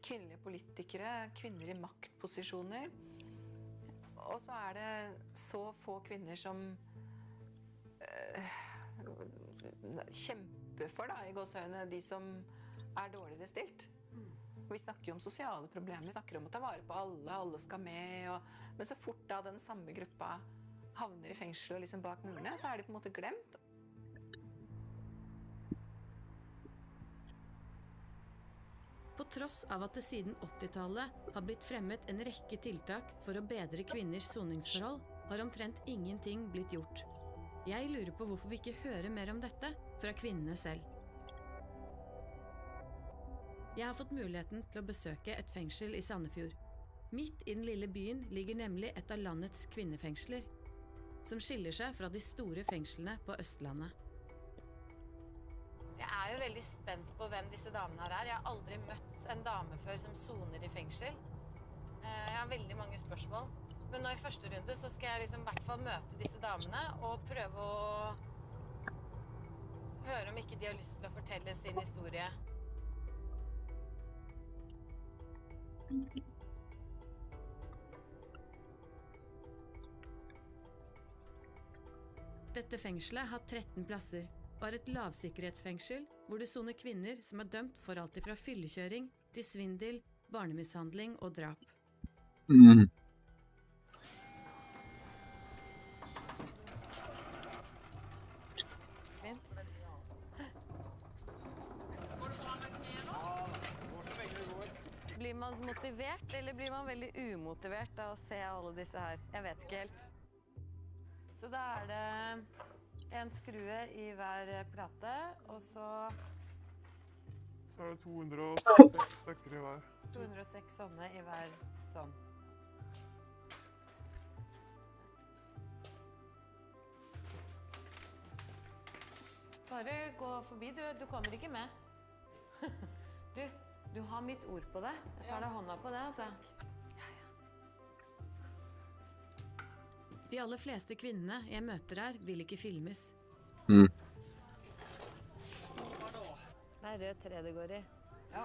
S19: kvinnelige politikere, kvinner i maktposisjoner. Og så det så få kvinner som kjemper for, i gåseøyne, de som dårligere stilt. Vi snakker jo om sosiale problemer, vi snakker om å ta vare på alle skal med, men så fort da den samme gruppa havner i fengsel og liksom bak murene, så de på en måte glemt.
S17: På tross av at det siden 80-tallet har blitt fremmet en rekke tiltak for å bedre kvinners soningsforhold, har omtrent ingenting blitt gjort. Jeg lurer på hvorfor vi ikke hører mer om dette fra kvinnene selv. Jeg har fått muligheten til å besøke et fengsel i Sandefjord. Midt i den lille byen ligger nemlig et av landets kvinnefengsler, som skiller seg fra de store fengslene på Østlandet.
S16: Jeg jo veldig spent på hvem disse damene her Jeg har aldri møtt en dame før som soner i fengsel. Jeg har veldig mange spørsmål. Men nå i første runde så skal jeg liksom i hvert fall møte disse damene og prøve å høre om ikke de har lyst til å fortelle sin historie.
S17: Dette fengselet har 13 plasser, og et lavsikkerhetsfengsel hvor det soner kvinner som dømt for alt fra fyllekjøring til svindel, barnemishandling og drap.
S16: Blir man motivert, eller blir man veldig umotivert av å se alle disse her? Jeg vet ikke helt. Så da det en skrue i hver plate, og så
S18: det 206 stykker i hver.
S16: 206 sånne i hver sånn. Bare gå forbi, du kommer ikke med. Du har mitt ord på det. Jeg tar deg hånda på det, altså.
S17: De aller fleste kvinnene jeg møter her vil ikke filmes.
S16: Det rød tre det går i. Ja.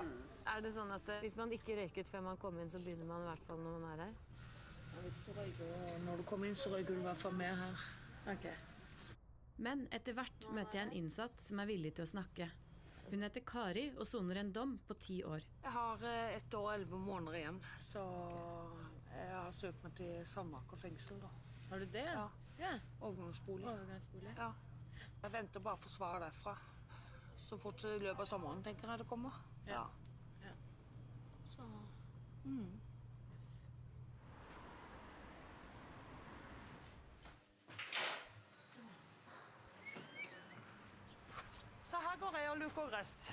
S16: Det sånn at hvis man ikke røyket før man kom inn, så begynner man i hvert fall når man her?
S21: Ja, hvis du røyker, når du kommer inn, så røyker du i hvert fall mer her.
S16: Ok.
S17: Men etter hvert møter jeg en innsatt som villig til å snakke. Hun heter Kari og soner en dom på 10 år.
S21: Jeg har 1 år og 11 måneder igjen, så jeg har søkt meg til Sandmark fengsel da.
S16: Har du det?
S21: Ja. Overgangsbolig.
S16: Overgangsbolig?
S21: Ja. Jeg venter bare på svar derfra. så fort så I løpet av sommeren, tenker jeg det kommer. Ja. Så, Så her går jeg og luker gress.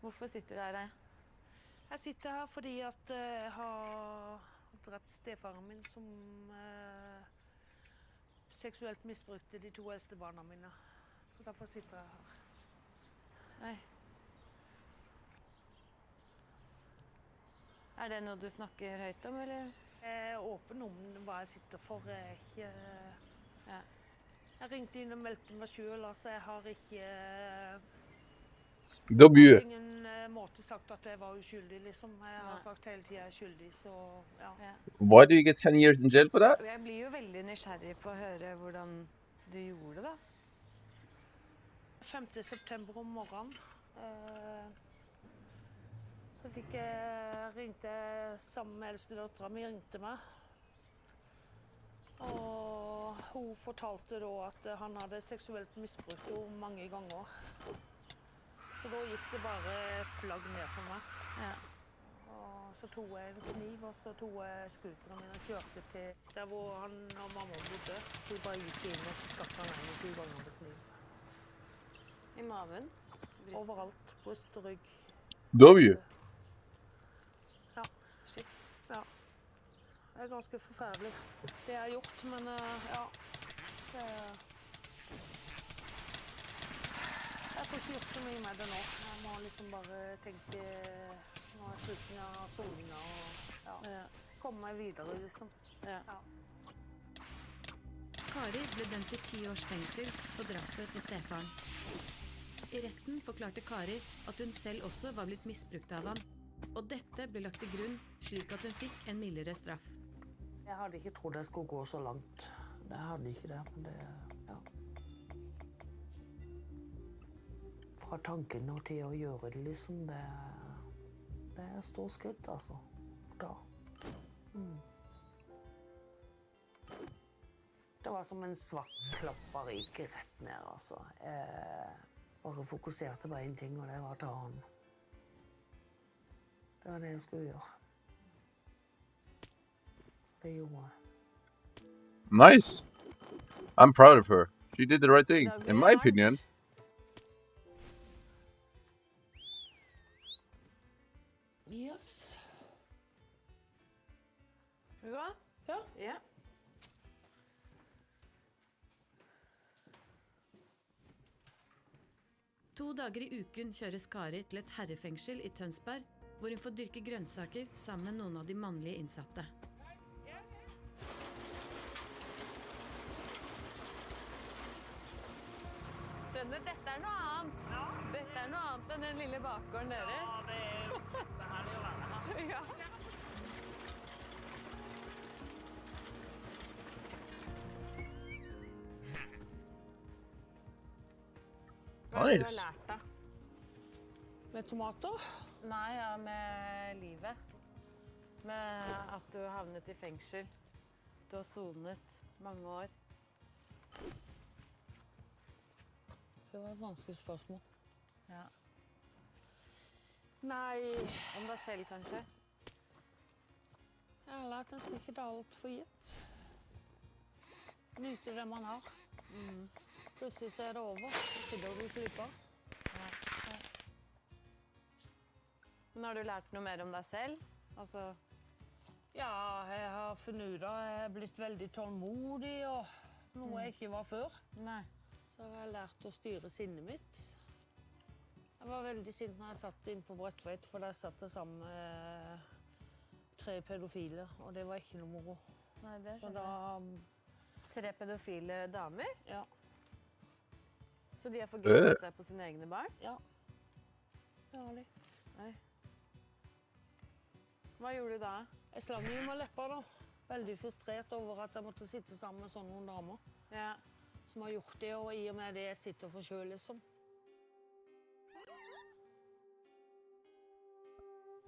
S16: Hvorfor sitter du her?
S21: Jeg sitter her fordi at jeg har drept stefaren min som seksuelt misbrukte de 2 eldste barna mine. Så derfor sitter jeg her.
S16: Nei. Det noe du snakker høyt om, eller?
S21: Jeg åpen om hva jeg sitter for. Jeg ringte inn og meldte meg selv, altså jeg har ikke... Jeg har ingen måte sagt at jeg var uskyldig, liksom. Jeg har sagt hele tiden jeg er skyldig, så ja.
S15: Why do you get 10 years in jail for that?
S16: Jeg blir jo veldig nysgjerrig på å høre hvordan du gjorde det, da.
S21: 5. september om morgenen. Så ringte sammen med eldste datteren min, ringte meg. Og hun fortalte da at han hadde seksuelt misbrukt henne mange ganger. Så da gikk det bare flagg ned for meg. Og så tog jeg en kniv, og så tog jeg skuteren min og kjørte til der hvor han og mamma bodde. Så jeg bare gikk inn, og så stakk han 21 ganger med kniv.
S16: I maven?
S21: Overalt. Bryst og rygg.
S15: W.
S21: Ja.
S16: Shit.
S21: Ja. Det ganske forferdelig. Det jeg har gjort, men ja. Jeg får ikke gjort så mye med det nå. Jeg må liksom bare tenke nå er slutten av soninga og komme meg videre, liksom.
S17: Kari ble dømt til 10 års fengsel for drapet på stefaren. I retten forklarte Kari at hun selv også var blitt misbrukt av ham, og dette ble lagt til grunn slik at hun fikk en mildere straff.
S21: Jeg hadde ikke trodd jeg skulle gå så langt. Jeg hadde ikke det, men det, Fra tanken og til å gjøre det, liksom, det er stort skritt, altså. Da. Det var som en svart klapp bare gikk rett ned, altså. Jeg bare fokuserte på en ting, og det var å ta han. Det var det jeg skulle gjøre. Det gjorde jeg.
S15: Nice. I'm proud of her. She did the right thing, in my opinion.
S21: Yes.
S16: Vil du gå? Ja.
S17: To dager i uken kjøres Kari til et herrefengsel i Tønsberg, hvor hun får dyrke grønnsaker sammen med noen av de mannlige innsatte.
S16: Skjønner, dette er noe annet. Dette er noe annet enn den lille bakgården deres.
S21: Ja, det er herlig å være her.
S16: Ja. Hva har du lært da?
S21: Med tomater?
S16: Nei, med livet. Med at du har havnet i fengsel. Du har sonet mange år.
S21: Det var et vanskelig spørsmål.
S16: Ja.
S21: Nei...
S16: Om deg selv, kanskje?
S21: Jeg har lært at jeg skal ikke ta alt for gitt. Nyte det man har. Plutselig så er det over. Så sitter du klypa.
S16: Men har du lært noe mer om deg selv? Altså...
S21: Ja, jeg har funnet ut av jeg er blitt veldig tålmodig, og noe jeg ikke var før.
S16: Nei.
S21: Så har jeg lært å styre sinnet mitt. Jeg var veldig sint når jeg satt inn på Bredtveit, for der satt jeg sammen med 3 pedofile, og det var ikke noe moro.
S16: Nei, det
S21: så
S16: da... 3 pedofile damer?
S21: Ja.
S16: Så de har forgrepet seg på sine egne barn?
S21: Ja. Det har de.
S16: Nei. Hva gjorde du da?
S21: Jeg slang i meg leppa da. Veldig frustrert over at jeg måtte sitte sammen med sånne noen damer.
S16: Ja.
S21: Som har gjort det, og i og med det jeg sitter for selv, liksom.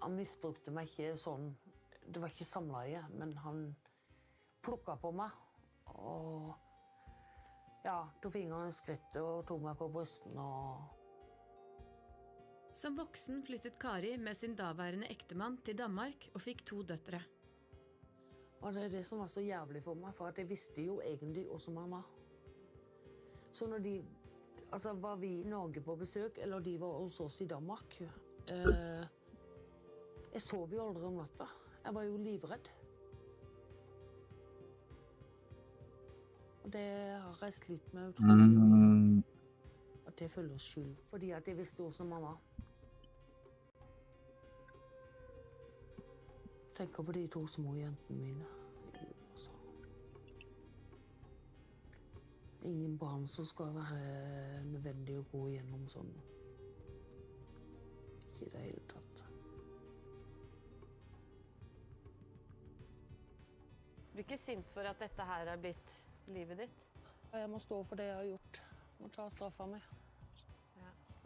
S21: Han misbrukte meg ikke sånn, det var ikke samleie, men han plukket på meg Og ja, tok fingeren i skrittet og tok meg på brysten og...
S17: Som voksen flyttet Kari med sin daværende ektemann til Danmark og fikk 2 døtre.
S21: Og det er det som var så jævlig for meg, for at jeg visste jo egentlig hvordan man var. Så når de, altså var vi i Norge på besøk, eller de var hos oss i Danmark, jeg sov jo aldri om natta. Jeg var jo livredd. Og det har jeg slitt med utrolig mye. At jeg føler skyld, fordi at jeg visste hvordan man var. Tenker på de 2 små jentene mine. Ingen barn som skal være nødvendig å gå igjennom sånn. Ikke i det hele tatt.
S16: Du er ikke sint for at dette her er blitt livet ditt?
S21: Jeg må stå for det jeg har gjort. Jeg må ta straffa mi.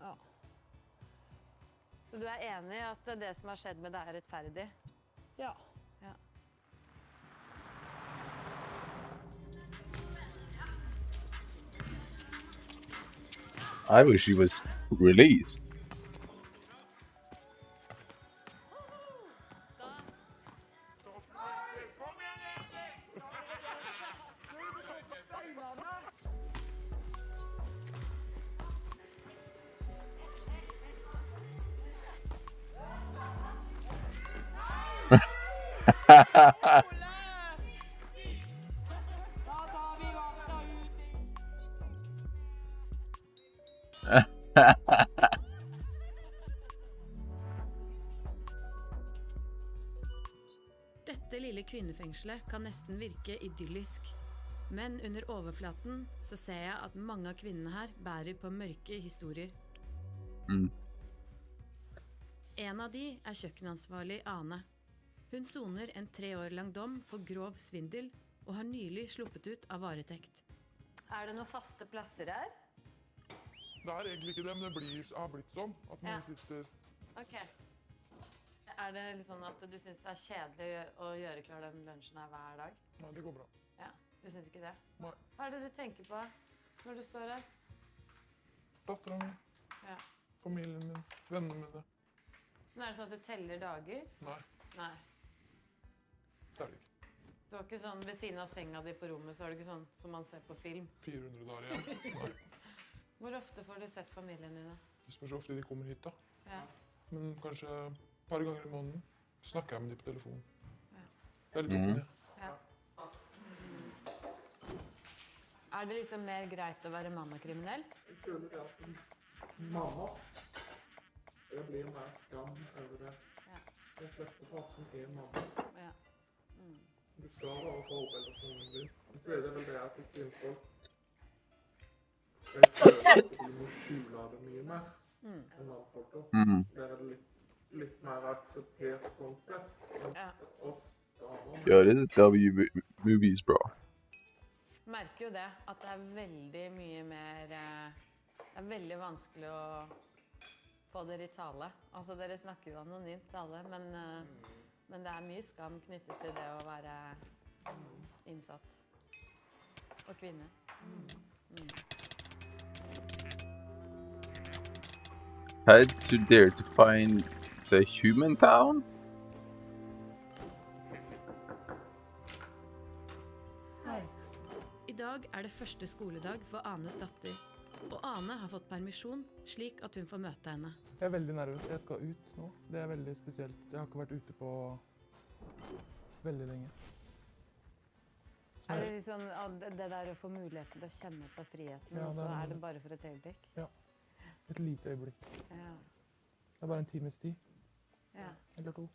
S21: Ja.
S16: Så du er enig i at det som har skjedd med deg er rettferdig?
S21: Ja.
S15: I wish she was released.
S17: Dette lille kvinnefengselet kan nesten virke idyllisk. Men under overflaten så ser jeg at mange av kvinnene her bærer på mørke historier. En av de er kjøkkenansvarlig Ane. Hun soner en 3 år lang dom for grov svindel og har nylig sluppet ut av varetekt.
S16: Er det noen faste plasser her?
S18: Det er egentlig ikke det, men det har blitt sånn at noen sitter...
S16: Ok. Er det litt sånn at du synes det er kjedelig å gjøre klar den lunsjen her hver dag?
S18: Nei, det går bra.
S16: Ja, du synes ikke det?
S18: Nei.
S16: Hva er det du tenker på når du står her?
S18: Datteren min,
S16: Ja.
S18: familien min, vennene mine.
S16: Men er det sånn at du teller dager?
S18: Nei,
S16: Nei.
S18: det er det ikke.
S16: Du har ikke sånn ved siden av senga di på rommet, så er det ikke sånn som man ser på film?
S18: 400 dager igjen. Nei.
S16: Hvor ofte får du sett familien dine?
S18: Det spørs hvor ofte de kommer hit da.
S16: Ja.
S18: Men kanskje et par ganger i måneden snakker jeg med dem på telefon.
S16: Ja.
S18: Det er litt opp og ned.
S16: Ja. Er det liksom mer greit å være mammakriminell?
S18: Jeg føler det at mamma, det blir mer skam over det.
S16: Ja.
S18: De fleste partene er mamma.
S16: Ja.
S18: Du skal være forberedt på ungen din. Men så er det vel det at kvinnfolk, jeg føler at de må skjule det mye mer enn mannfolk. Der er det litt mer akseptert sånn sett. Men oss damer...
S15: Yo, this is W movies, bro.
S16: Merker jo det, at det er veldig mye mer... Det er veldig vanskelig å få dere i tale. Altså, dere snakker jo anonymt alle, men det er mye skam knyttet til det å være innsatt og kvinne.
S15: Head to there to find the human town?
S17: I dag er det første skoledag for Anes datter. Og Ane har fått permisjon, slik at hun får møte henne.
S18: Jeg er veldig nervøs. Jeg skal ut nå. Det er veldig spesielt. Jeg har ikke vært ute på veldig lenge.
S16: Er det liksom det der å få muligheten til å kjenne på friheten, og så er det bare for et øyeblikk?
S18: Ja. Et lite øyeblikk.
S16: Ja.
S18: Det er bare en times tid.
S16: Ja.
S18: Eller 2.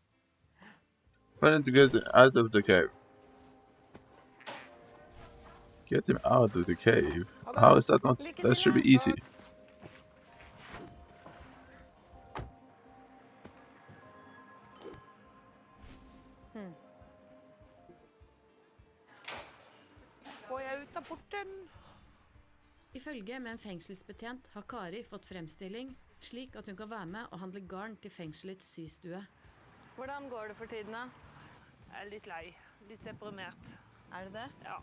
S15: Why don't you get out of the cave? Get him out of the cave? How is that not... That should be easy.
S21: Går jeg ut av porten?
S17: Ifølge med en fengselsbetjent har Kari fått fremstilling, slik at hun kan være med og handle garn til fengselets systue.
S16: Hvordan går det for tiden da?
S21: Jeg er litt lei. Litt deprimert.
S16: Er det det?
S21: Ja.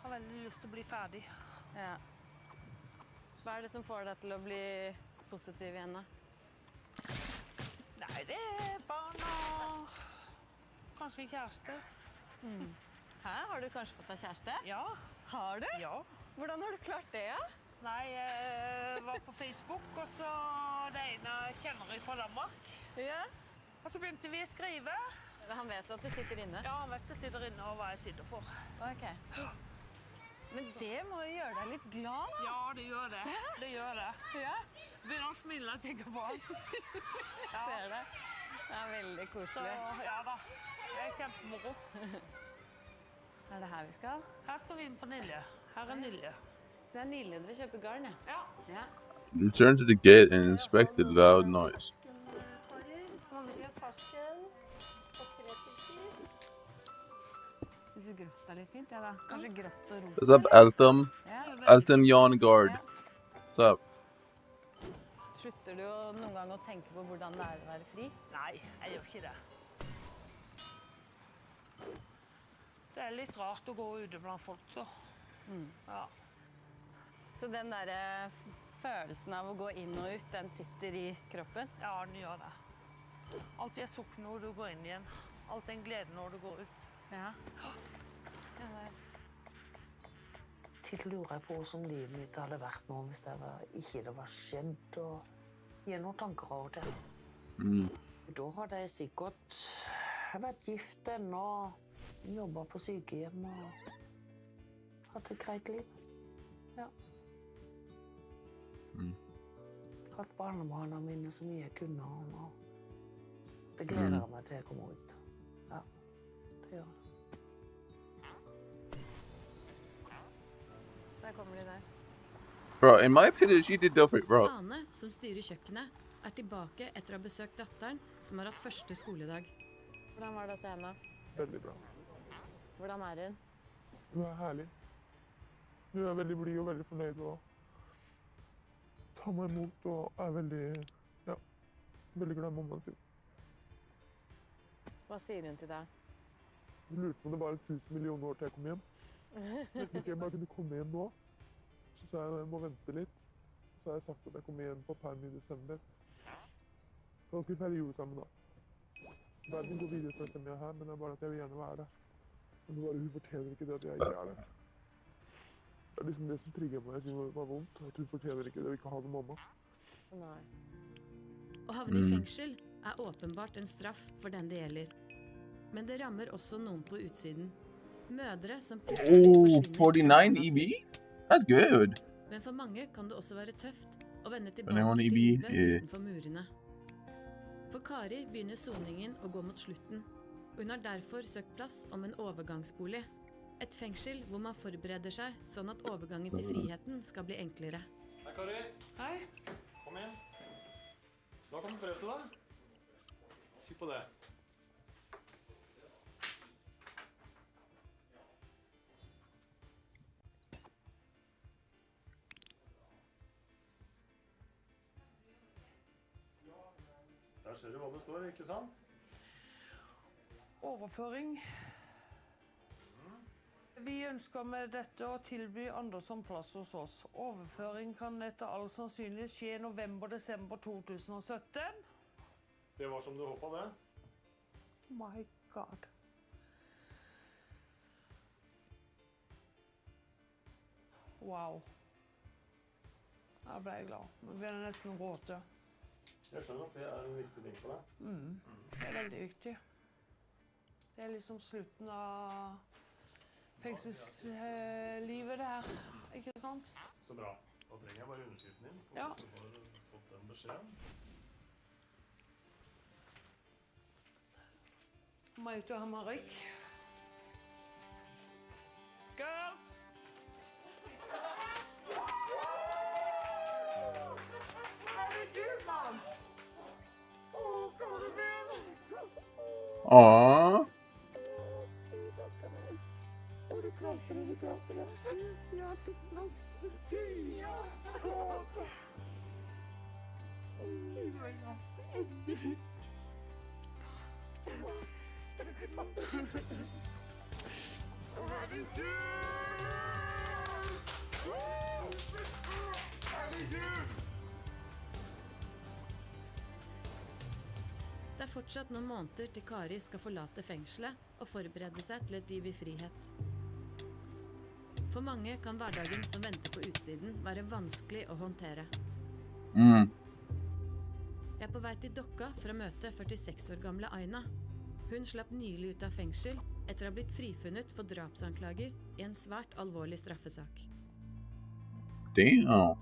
S21: Har veldig lyst til å bli ferdig.
S16: Ja. Hva det som får deg til å bli positiv igjen da?
S21: Nei, det barn og kanskje kjæreste.
S16: Hæ? Har du kanskje fått deg kjæreste?
S21: Ja.
S16: Har du?
S21: Ja.
S16: Hvordan har du klart det, ja?
S21: Nei, jeg var på Facebook, og så det ene kjenner jeg fra Danmark.
S16: Ja.
S21: Og så begynte vi å skrive.
S16: Han vet at du sitter inne?
S21: Ja, han vet at jeg sitter inne og hva jeg sitter for.
S16: Ok. Men det må jo gjøre deg litt glad, da?
S21: Ja, det gjør det. Det gjør det.
S16: Ja.
S21: Begynner å smile når jeg tenker på han.
S16: Ja. Ser det. Det er veldig koselig.
S21: Så, ja da. Det er kjempemoro.
S16: Det her vi skal?
S21: Her skal vi inn på Nilje. Her Nilje.
S16: Så Nilje dere kjøper garn,
S21: ja?
S16: Ja.
S15: Return to the gate and inspect the loud noise.
S16: Synes du grått litt fint, ja da? Kanskje grått og rosa?
S15: What's up, Altum? Altum Jan Guard. What's up?
S16: Slutter du noen gang å tenke på hvordan det å være fri?
S21: Nei, jeg gjør ikke det. Det er litt rart å gå ute blant folk, så. Ja.
S16: Så den der følelsen av å gå inn og ut, den sitter i kroppen?
S21: Ja, den gjør det. Alt er sukk når du går inn igjen. Alt er en glede når du går ut.
S16: Ja.
S21: Til lurer jeg på hvordan livet mitt hadde vært nå hvis ikke det var skjedd, og gi noen tanker over det. Da hadde jeg sikkert vært gift ennå, jobbet på sykehjem og hatt et greit liv. Ja. Hatt barnebarna mine så mye jeg kunne, og det gleder jeg meg til jeg kommer ut. Ja, det gjør jeg.
S16: Der kommer de der.
S15: Bro, in my opinion, she did dope, bro.
S17: Ane, som styrer kjøkkenet, tilbake etter å ha besøkt datteren, som har hatt første skoledag.
S16: Hvordan var det å se henne?
S18: Veldig bra.
S16: Hvordan er hun?
S18: Hun er herlig. Hun er veldig blid og veldig fornøyd og tar meg imot og er veldig, ja, veldig glad i mammaen sin.
S16: Hva sier hun til deg?
S18: Hun lurte på om det var 1000 millioner år til jeg kom hjem. Jeg ikke jeg bare kunne komme hjem nå. Så sa jeg må vente litt. Så har jeg sagt at jeg kommer hjem på perm i desember. Da skal vi feire jul sammen da. Verden går videre for jeg er her, men det er bare at jeg vil gjerne være der. Men hun fortjener ikke det at jeg ikke er der. Det er liksom det som trigger meg, jeg synes det var vondt. At hun fortjener ikke det å ikke ha noen mamma.
S16: Nei.
S17: Å havne i fengsel åpenbart en straff for den det gjelder. Men det rammer også noen på utsiden. Mødre som
S15: Oh, 49 EB? That's good.
S17: Men for mange kan det også være tøft å vende tilbake
S15: 21
S17: til
S15: EB,
S17: livet utenfor murene. For Kari begynner soningen å gå mot slutten. Hun har derfor søkt plass om en overgangsbolig. Et fengsel hvor man forbereder seg sånn at overgangen til friheten skal bli enklere.
S8: Hei, Kari.
S21: Hei.
S8: Kom igjen. Da kommer brev til deg. Si på det. Der ser du hva det står, ikke sant?
S21: Overføring. Vi ønsker med dette å tilby Andersson plass hos oss. Overføring kan etter all sannsynlighet skje i november-desember 2017.
S8: Det var som du håpet det.
S21: My God. Wow. Da ble jeg glad. Nå begynner jeg nesten å gråte.
S8: Jeg skjønner at det er en viktig ting for deg.
S21: Det er veldig viktig. Det er liksom slutten av fengselslivet det her, ikke sant?
S8: Så bra. Da trenger jeg bare underskriften din.
S21: Ja.
S8: Så har du fått den beskjeden.
S21: Må jeg ut og ha med røyk? Girls! Herregud, mann! Åh, kåre min!
S15: Aww.
S21: Du klapper det. Jeg fikk plass. Ja. Herregud!
S17: fortsatt noen måneder til Kari skal forlate fengselet og forberede seg til et liv i frihet. For mange kan hverdagen som venter på utsiden være vanskelig å håndtere. Jeg er på vei til Dokka for å møte 46 år gamle Aina. Hun slapp nylig ut av fengsel etter å ha blitt frifunnet for drapsanklager i en svært alvorlig straffesak.
S15: Damn.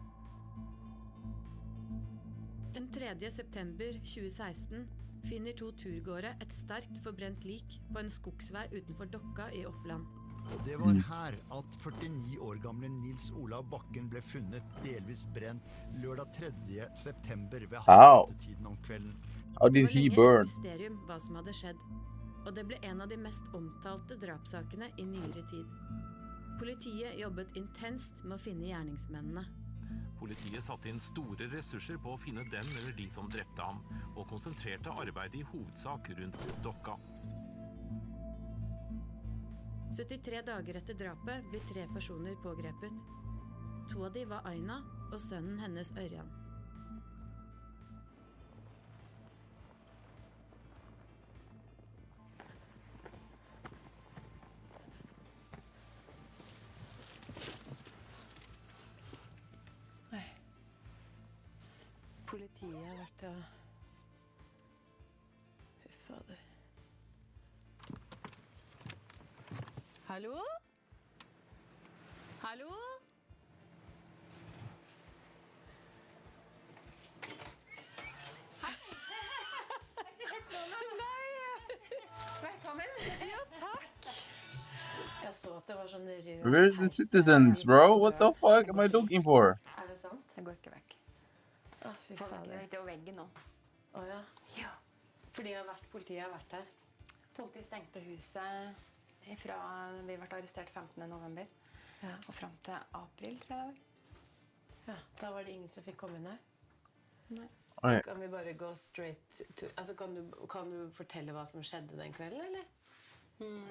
S17: Den 3. september 2016 finner 2 turgåere et sterkt forbrent lik på en skogsvei utenfor Dokka i Oppland.
S4: Det var her at 49 år gamle Nils Olav Bakken ble funnet delvis brent lørdag 3. september ved halv-8-tiden om kvelden.
S15: How did he burn?
S17: Mysterium hva som hadde skjedd, og det ble en av de mest omtalte drapssakene i nyere tid. Politiet jobbet intenst med å finne gjerningsmennene.
S22: Politiet satte inn store ressurser på å finne den eller de som drepte ham, og konsentrerte arbeidet i hovedsak rundt Dokka.
S17: 73 dager etter drapet blir 3 personer pågrepet. 2 av de var Aina og sønnen hennes Ørjan. Politiet har vært og... Fy fader. Hallo? Hallo? Hei! Nei! Velkommen. Ja, takk. Jeg så at det var sånn rød...
S15: Where's the citizens, bro? What the fuck am I looking for?
S17: Det sant?
S23: Det går ikke vekk.
S17: Fy
S23: Folk
S17: fader.
S23: er til veggen nå.
S17: Åja.
S23: Ja.
S17: Fordi politiet har vært her.
S23: Politiet stengte huset fra vi ble arrestert 15. november og frem til april, tror jeg.
S17: Ja, da var det ingen som fikk komme inn her.
S23: Nei.
S15: Oi.
S17: Kan vi bare gå straight to... Altså, kan du fortelle hva som skjedde den kvelden, eller?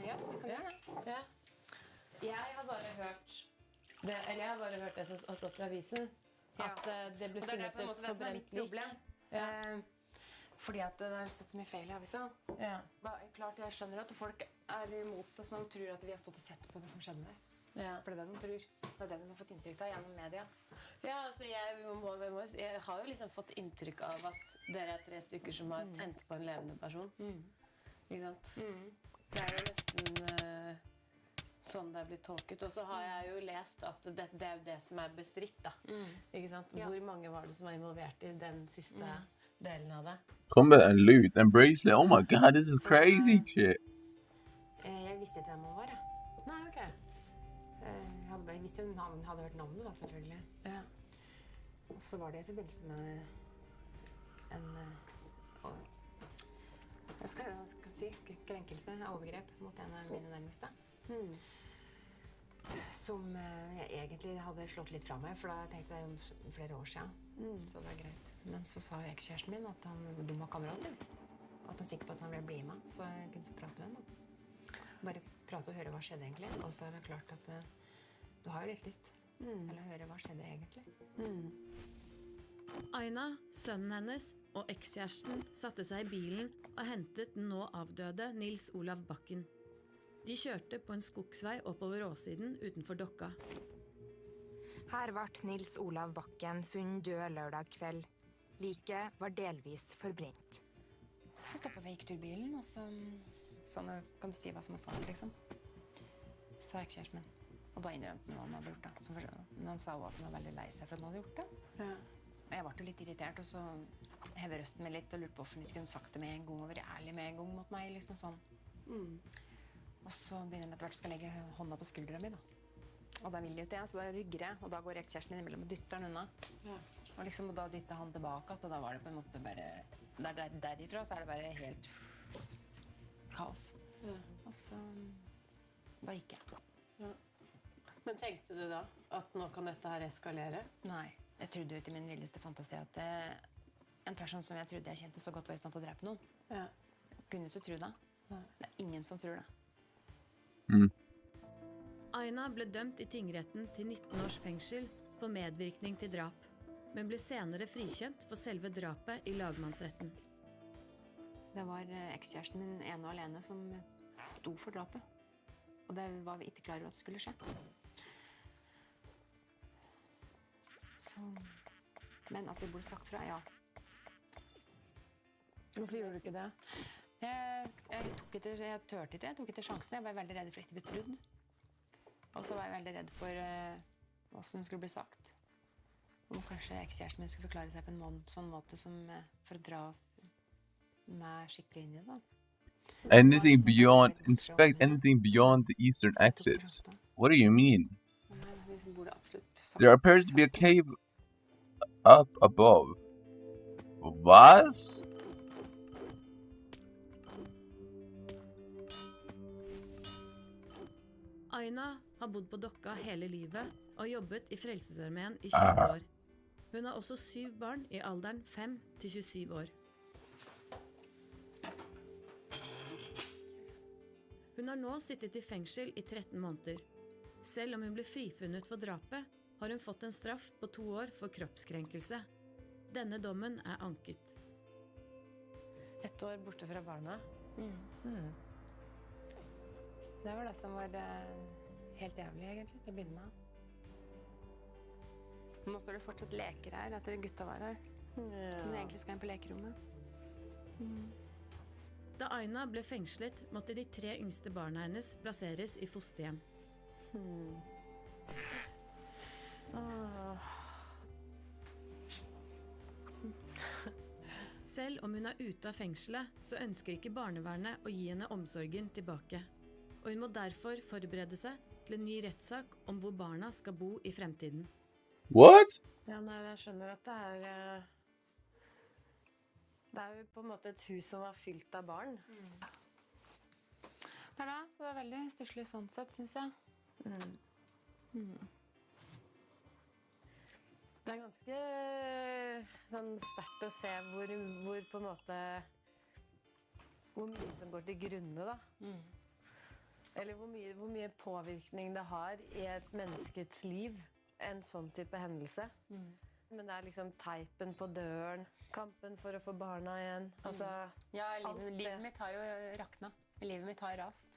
S23: Ja, vi kan gjøre det.
S17: Ja. Jeg har bare hørt det, eller jeg har bare hørt det som har stått i avisen, at det ble funnet et forbrent lik.
S23: Fordi at det har stått så mye feil i avisa.
S17: Ja.
S23: Da er klart jeg skjønner at folk er imot oss når de tror at vi har stått og sett på det som skjedde der.
S17: Ja.
S23: For det er det de tror. Det er det de har fått inntrykk av gjennom media.
S17: Ja, altså jeg har jo liksom fått inntrykk av at dere er 3 stykker som har tent på en levende person. Ikke sant? Det er jo nesten sånn det er blitt tolket. Og så har jeg jo lest at det er jo det som er bestridt, da. Ikke sant?
S23: Ja.
S17: Hvor mange var det som var involvert i den siste delen av det?
S15: Combat and loot and bracelet. Oh my god, this is crazy shit.
S23: Jeg visste ikke hvem han var, jeg.
S17: Nei, ok.
S23: Jeg hadde bare visst han hadde hørt navnet, da, selvfølgelig.
S17: Ja.
S23: Og så var det i forbindelse med en jeg skal si krenkelse, overgrep mot en av mine nærmeste. Som jeg egentlig hadde slått litt fra meg, for da tenkte jeg om flere år siden. Så det var greit. Men så sa jo ekskjæresten min at de var kamerater. At han er sikker på at han ville bli med, så jeg kunne få prate med henne. Bare prate og høre hva skjedde egentlig. Og så er det klart at du har jo litt lyst til å høre hva skjedde egentlig.
S17: Aina, sønnen hennes og ekskjæresten satte seg i bilen og hentet den nå avdøde Nils Olav Bakken. De kjørte på en skogsvei oppover åssiden utenfor Dokka.
S24: Her ble Nils Olav Bakken funnet død lørdag kveld. Liket var delvis forbrent.
S23: Så stoppet vi, gikk til bilen, og så sa han, kan du si hva som er sant, liksom? Sa ekskjæresten min. Og da innrømte han hva han hadde gjort det. Men han sa også at han var veldig lei seg for at han hadde gjort det.
S17: Ja.
S23: Og jeg ble litt irritert, og så hevet røsten meg litt og lurte på hvorfor han ikke kunne sagt det med en gang og vært ærlig med en gang mot meg, liksom sånn. Og så begynner han etter hvert skal legge hånda på skuldra mi, da. Og da vil jeg ikke, så da rygger jeg, og da går ekskjæresten min imellom og dytter han unna.
S17: Ja.
S23: Og liksom, og da dytter han tilbake, og da var det på en måte bare, derifra så er det bare helt kaos.
S17: Ja.
S23: Og så, da gikk jeg.
S17: Ja. Men tenkte du da at nå kan dette her eskalere?
S23: Nei, jeg trodde jo til min villeste fantasi at en person som jeg trodde jeg kjente så godt var i stand til å drepe noen.
S17: Ja.
S23: Kunne ikke tro det. Det er ingen som tror det.
S17: Aina ble dømt i tingretten til 19 års fengsel for medvirkning til drap, men ble senere frikjent for selve drapet i lagmannsretten.
S23: Det var ekskjæresten min ene og alene som sto for drapet. Og det var vi ikke klar over at skulle skje. Så... Men at vi burde sagt fra, ja.
S16: Hvorfor gjorde du ikke det?
S23: Jeg tørte ikke, jeg tok ikke sjansen. Jeg var veldig redd for ikke å bli trudd. Og så var jeg veldig redd for hvordan hun skulle bli sagt. Om kanskje ekskjæresten min skulle forklare seg på en sånn måte som for å dra meg skikkelig inn i det.
S15: Inspect anything beyond the eastern exits. What do you mean? There appears to be a cave up above. What?
S17: Aina har bodd på Dokka hele livet og jobbet i Frelsesarmeen i 20 år. Hun har også 7 barn i alderen 5 til 27 år. Hun har nå sittet i fengsel i 13 måneder. Selv om hun ble frifunnet for drapet, har hun fått en straff på 2 år for kroppskrenkelse. Denne dommen er anket.
S16: 1 år borte fra barna.
S23: Det var det som var helt jævlig, egentlig, til å begynne med. Nå står det fortsatt leker her, etter gutta var her. Men egentlig skal jeg på lekerommet.
S17: Da Aina ble fengslet, måtte de 3 yngste barna hennes plasseres i fosterhjem. Selv om hun er ute av fengselet, så ønsker ikke barnevernet å gi henne omsorgen tilbake. Og hun må derfor forberede seg til en ny rettssak om hvor barna skal bo i fremtiden.
S15: What?
S16: Ja, nei, jeg skjønner at det er jo på en måte et hus som var fylt av barn.
S23: Det er det, så det er veldig stusslig sånn sett, synes jeg.
S16: Det er ganske sånn sterkt å se hvor på en måte hvor mye som går til grunne, da. Eller hvor mye påvirkning det har i et menneskets liv, en sånn type hendelse. Men det er liksom teipen på døren, kampen for å få barna igjen. Altså,
S23: ja, livet mitt har jo rakna. Livet mitt har rast.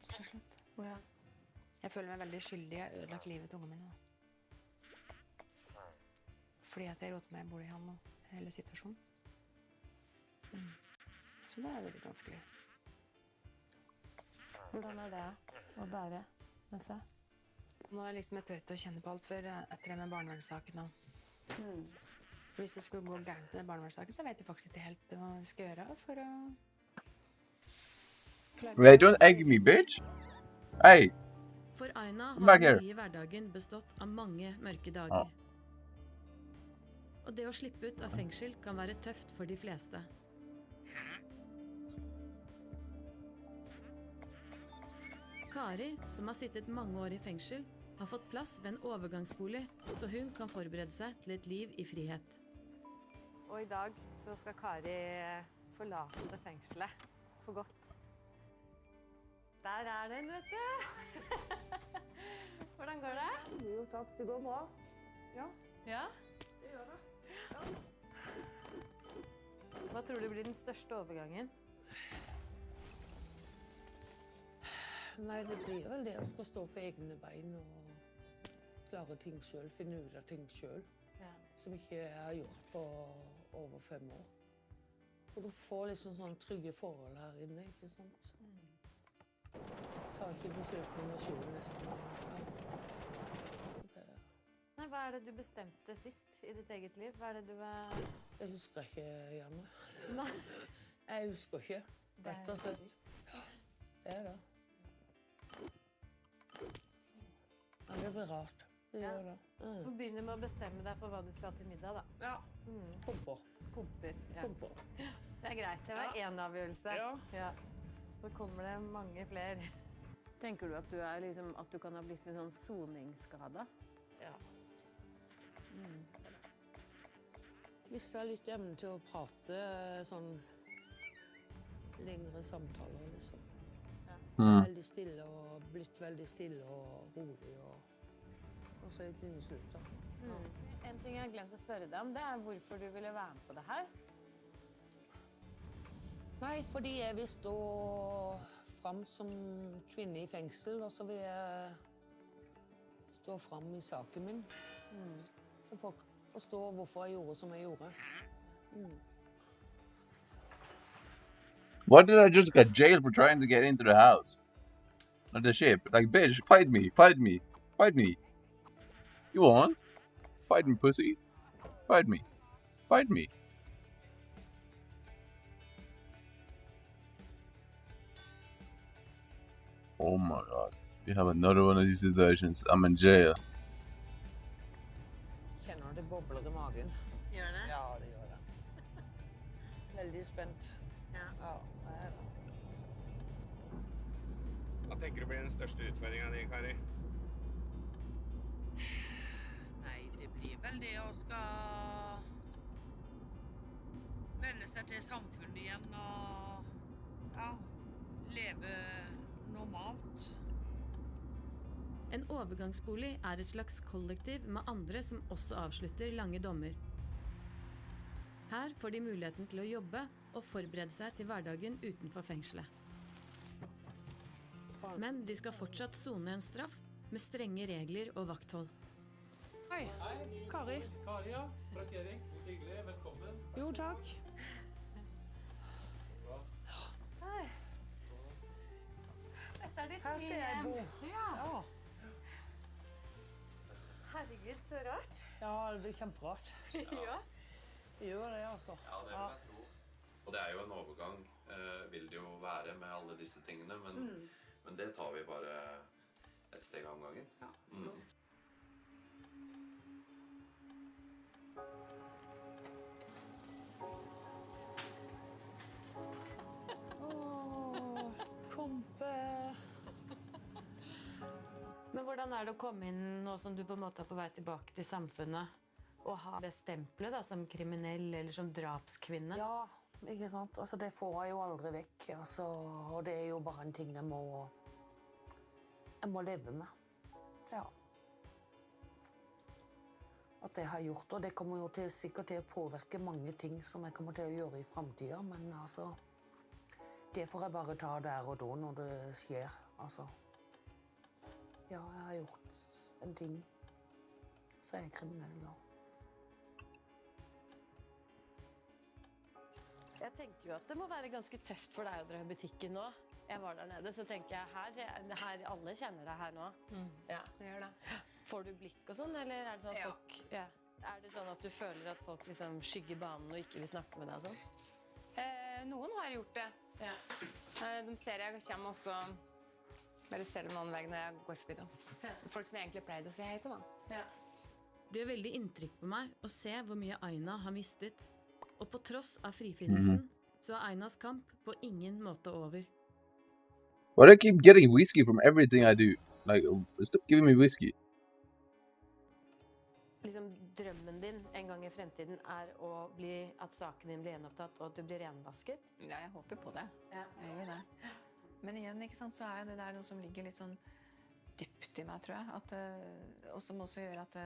S23: Til slutt.
S16: Ja.
S23: Jeg føler meg veldig skyldig. Jeg har ødelagt livet til ungene mine. Fordi at jeg rådte meg bort i han og hele situasjonen. Så det er veldig vanskelig.
S16: Hvordan er det å bære med seg?
S23: Nå er liksom jeg tøyt å kjenne på alt for etter det med barnevernssaken nå. For hvis det skulle gå gærent med barnevernssaken, så vet jeg faktisk ikke helt hva jeg skal gjøre for å...
S15: Wait, don't egg me, bitch! Hey!
S17: For Aina har den nye hverdagen bestått av mange mørke dager. Og det å slippe ut av fengsel kan være tøft for de fleste. Kari, som har sittet mange år i fengsel, har fått plass ved en overgangsbolig, så hun kan forberede seg til et liv i frihet.
S16: Og i dag så skal Kari forlate fengselet for godt. Der er den, vet du! Hvordan går det?
S21: Jo, takk. Det går bra. Ja.
S16: Ja?
S21: Det gjør det. Ja.
S16: Hva tror du blir den største overgangen?
S21: Nei, det blir vel det å skal stå på egne bein og klare ting selv, finne ut av ting selv, som ikke jeg har gjort på over 5 år. For du får liksom sånne trygge forhold her inne, ikke sant? Ta ikke beslutninger selv nesten.
S16: Nei, hva er det du bestemte sist i ditt eget liv? Hva er det du var...
S21: Jeg husker ikke, Janne.
S16: Nei.
S21: Jeg husker ikke, rett og slett. Det er det. Ja, det blir rart. Det gjør det.
S16: Du får begynne med å bestemme deg for hva du skal til middag, da.
S21: Ja. Pumper.
S16: Pumper, ja.
S21: Pumper.
S16: Det er greit. Det var en avgjørelse. Ja. Så kommer det mange flere. Tenker du at du er liksom, at du kan ha blitt en sånn soningsskada?
S21: Ja. Hvis det er litt evne til å prate sånn lengre samtaler, liksom. Veldig stille og blitt veldig stille og rolig og kanskje litt innesluttet.
S16: En ting jeg har glemt å spørre deg om, det er hvorfor du ville være med på det her.
S21: Nei, fordi jeg vil stå fram som kvinne i fengsel, og så vil jeg stå fram i saken min. Så folk forstår hvorfor jeg gjorde som jeg gjorde.
S15: Why did I just get jailed for trying to get into the house? Or the ship? Like, bitch, fight me, fight me, fight me. You want? Fight me, pussy. Fight me. Fight me. Oh my god. We have another one of these situations. I'm in jail.
S21: Kjenner det bobler i magen.
S16: Gjør det?
S21: Ja, det gjør det. Veldig spent.
S16: Ja.
S20: Hva tenker du blir den største utfordringen din, Kari?
S21: Nei, det blir vel det å skal venne seg til samfunnet igjen og ja, leve normalt.
S17: En overgangsbolig er et slags kollektiv med andre som også avslutter lange dommer. Her får de muligheten til å jobbe og forberede seg til hverdagen utenfor fengselet. Men de skal fortsatt sone en straff med strenge regler og vakthold.
S21: Hei, Kari.
S13: Kari, ja. Frakkering. Hyggelig. Velkommen.
S21: Jo, takk.
S16: Hei. Dette er ditt
S21: Her skal jeg bo.
S16: Ja. Herregud, så rart.
S21: Ja, det blir kjemperart.
S16: Ja.
S21: Det gjør det, altså.
S5: Ja, det vil jeg tro. Og det er jo en overgang, vil det jo være med alle disse tingene, men det tar vi bare et steg av gangen.
S21: Ja. Kompe.
S17: Men hvordan er det å komme inn nå som du på en måte er på vei tilbake til samfunnet, og ha det stempelet da, som kriminell eller som drapskvinne?
S21: Ja, ikke sant? Altså, det får jeg jo aldri vekk, altså, og det er jo bare en ting jeg må leve med. Ja. At det har gjort, og det kommer jo sikkert til å påvirke mange ting som jeg kommer til å gjøre i fremtiden, men altså, det får jeg bare ta der og da når det skjer, altså. Ja, jeg har gjort en ting, så er jeg kriminell, ja.
S17: Jeg tenker jo at det må være ganske tøft for deg å dra i butikken nå. Jeg var der nede, så tenker jeg, her alle kjenner deg her nå. Ja.
S19: Det gjør det.
S17: Får du blikk og sånn, eller er det sånn at
S19: Ja.
S17: folk... Ja. Er det sånn at du føler at folk liksom skygger banen og ikke vil snakke med deg og sånn?
S19: Noen har gjort det.
S17: Ja.
S19: De ser jeg kommer også, bare ser dem annen vei når jeg går forbi dem. Folk som jeg egentlig pleide å si hei til da.
S17: Ja. Det gjør veldig inntrykk på meg å se hvor mye Aina har mistet. Og på tross av frifinnelsen, så er Ainas kamp på ingen måte over.
S15: Why do I keep getting whiskey from everything I do? Like, stop giving me whiskey.
S17: Liksom, drømmen din en gang i fremtiden er at saken din blir gjenopptatt, og at du blir renvasket?
S19: Ja, jeg håper på det.
S17: Ja.
S19: Jeg gjør det. Men igjen, ikke sant, så er det der noe som ligger litt sånn dypt i meg, tror jeg. Og som også gjør at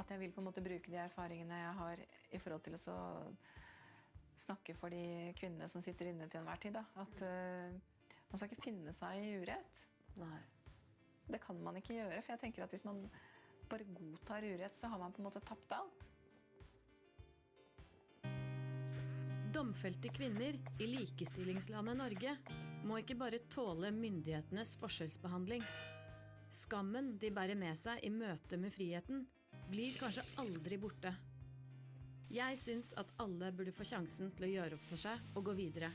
S19: jeg vil på en måte bruke de erfaringene jeg har i forhold til å snakke for de kvinnene som sitter inne til enhver tid. Da. At man skal ikke finne seg i urett.
S17: Nei.
S19: Det kan man ikke gjøre, for jeg tenker at hvis man bare godtar urett, så har man på en måte tapt alt.
S17: Domfelte kvinner i likestillingslandet Norge må ikke bare tåle myndighetenes forskjellsbehandling. Skammen de bærer med seg i møte med friheten blir kanskje aldri borte. Jeg synes at alle burde få sjansen til å gjøre opp for seg og gå videre.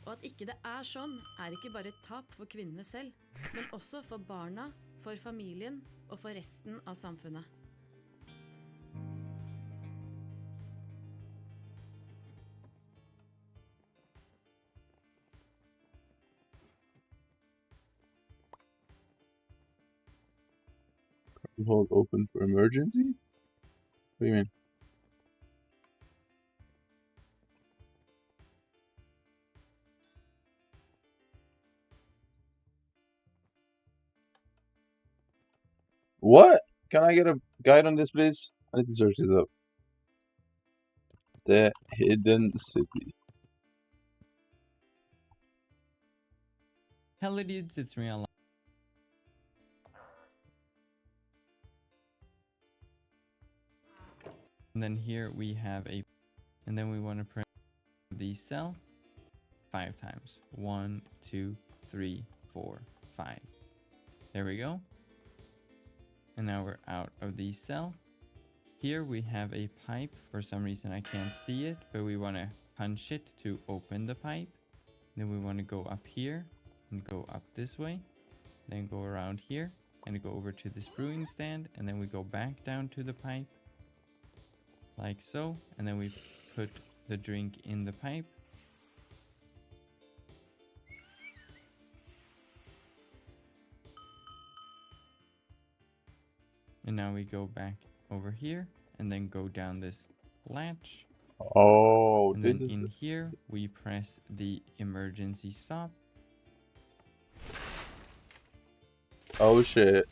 S17: Og at ikke det er sånn, er ikke bare et tap for kvinnene selv, men også for barna, for familien og for resten av samfunnet.
S15: Hold open for emergency? What do you mean? What? Can I get a guide on this, please? I need to search this up. The Hidden City.
S14: Hello dudes, it's me online. And then here we have and then we want to press the cell 5 times. 1, 2, 3, 4, 5. There we go. And now we're out of the cell. Here we have a pipe. For some reason I can't see it, but we want to punch it to open the pipe. Then we want to go up here and go up this way. Then go around here and go over to this brewing stand. And then we go back down to the pipe. Like so. And then we put the drink in the pipe. And now we go back over here and then go down this latch.
S15: Oh,
S14: and
S15: this
S14: then
S15: is
S14: in here we press the emergency stop.
S15: Oh shit.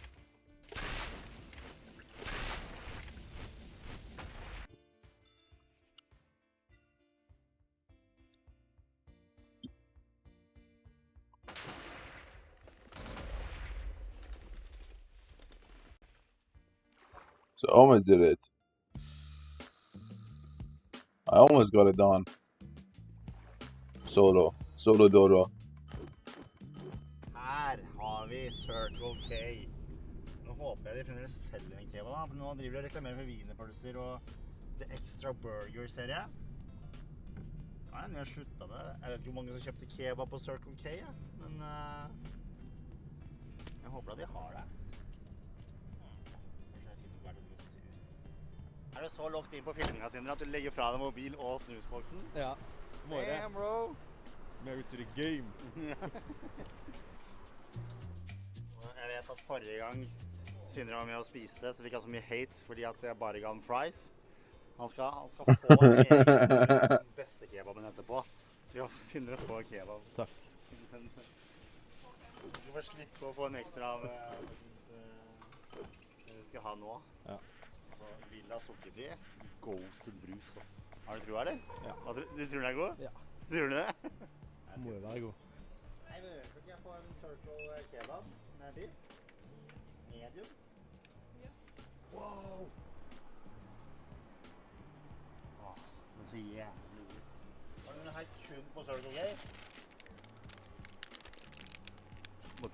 S15: So I almost did it. I almost got it done. Solo dodo.
S4: Her har vi Circle K. Nå håper jeg de fremdeles selger en kebab, da, for nå driver de og reklamerer for wienerpølser og The Extra Burger serie. Nei, jeg har sluttet med det. Jeg vet ikke hvor mange som kjøpte kebab på Circle K, ja. Men jeg håper at de har det. Er du så lagt inn på filminga sine at du legger fra deg mobil og snusboksen?
S6: Ja, må det.
S4: Damn, bro!
S6: Married to the game.
S4: Jeg vet at forrige gang Sindre var med og spiste, så fikk han så mye hate fordi at jeg bare ga han fries. Han skal få den beste kebaben etterpå. Så ja, Sindre får kebab.
S6: Takk.
S4: Du får slippe å få en ekstra av vi skal ha nå.
S6: Ja.
S4: Så Villa sukkerfri, go til brus. Altså. Har du trua, eller?
S6: Ja.
S4: Du tror den er god?
S6: Ja.
S4: Tror du det?
S6: Må jo være god.
S4: Nei, men kan jeg få en circle kebab med biff? Medium? Ja. Wow! Åh, det ser jævlig ut. Har du den her kun på Circle K?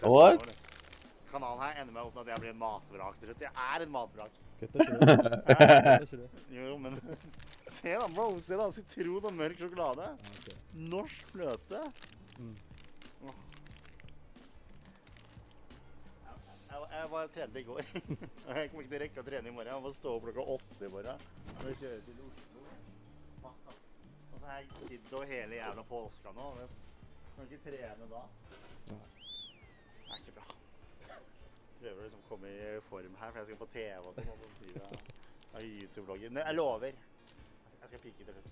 S15: What?
S4: Kanalen her ender med opp med at jeg blir en matvrak til slutt. Jeg er en matvrak.
S6: Køtter ikke det.
S4: Jo, men se da, bro. Se da, sitron og mørk sjokolade.
S6: Okay.
S4: Norsk fløte. Jeg var trent i går. Jeg kommer ikke til å rekke å trene i morgen. Jeg må stå opp klokka 8 i morgen. Og kjøre til Oslo. Og så har jeg gitt og hele jævla påska nå. Jeg kan ikke trene da. Det er ikke bra. Prøver liksom å komme i form her, for jeg skal på TV og sånn. Jeg er YouTube-blogger. Men jeg lover. Jeg skal pike til slutt.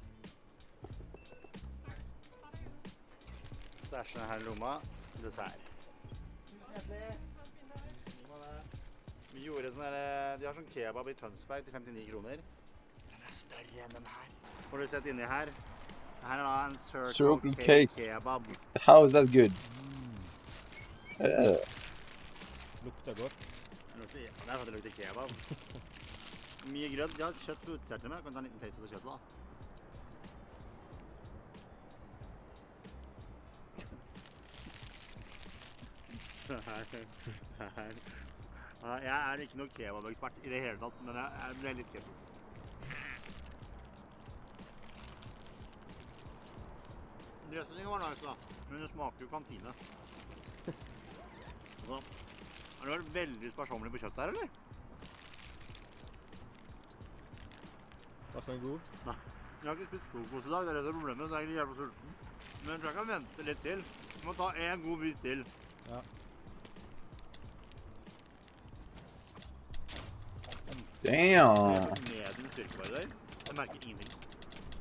S4: Stæsje denne lomma. Dessert. Vi gjorde sånn her, de har sånn kebab i Tønsberg til 59 kroner. Den er større enn den her. Får du sett inni her? Her er da en Circle K kebab.
S15: How is that good?
S6: Lukter godt.
S4: Det er for at det lukter kebab. Mye grønt. De har kjøtt på utsertet med. Jeg kan ta en liten taste av kjøttet da. Jeg er ikke noen kebab-ekspert i det hele tatt, men jeg ble litt skeptisk. Dressingen var nice da, men det smaker jo kantine. Så, har du vært veldig sparsommelig på kjøtt her, eller?
S6: Var sånn god?
S4: Nei, jeg har ikke spist frokost i dag, det er det som er problemet, så jeg er egentlig jævlig sulten. Men jeg tror jeg kan vente litt til. Jeg må ta en god bit til.
S6: Ja.
S15: Damn!
S4: Medium styrke på i dag. Jeg merker ingenting.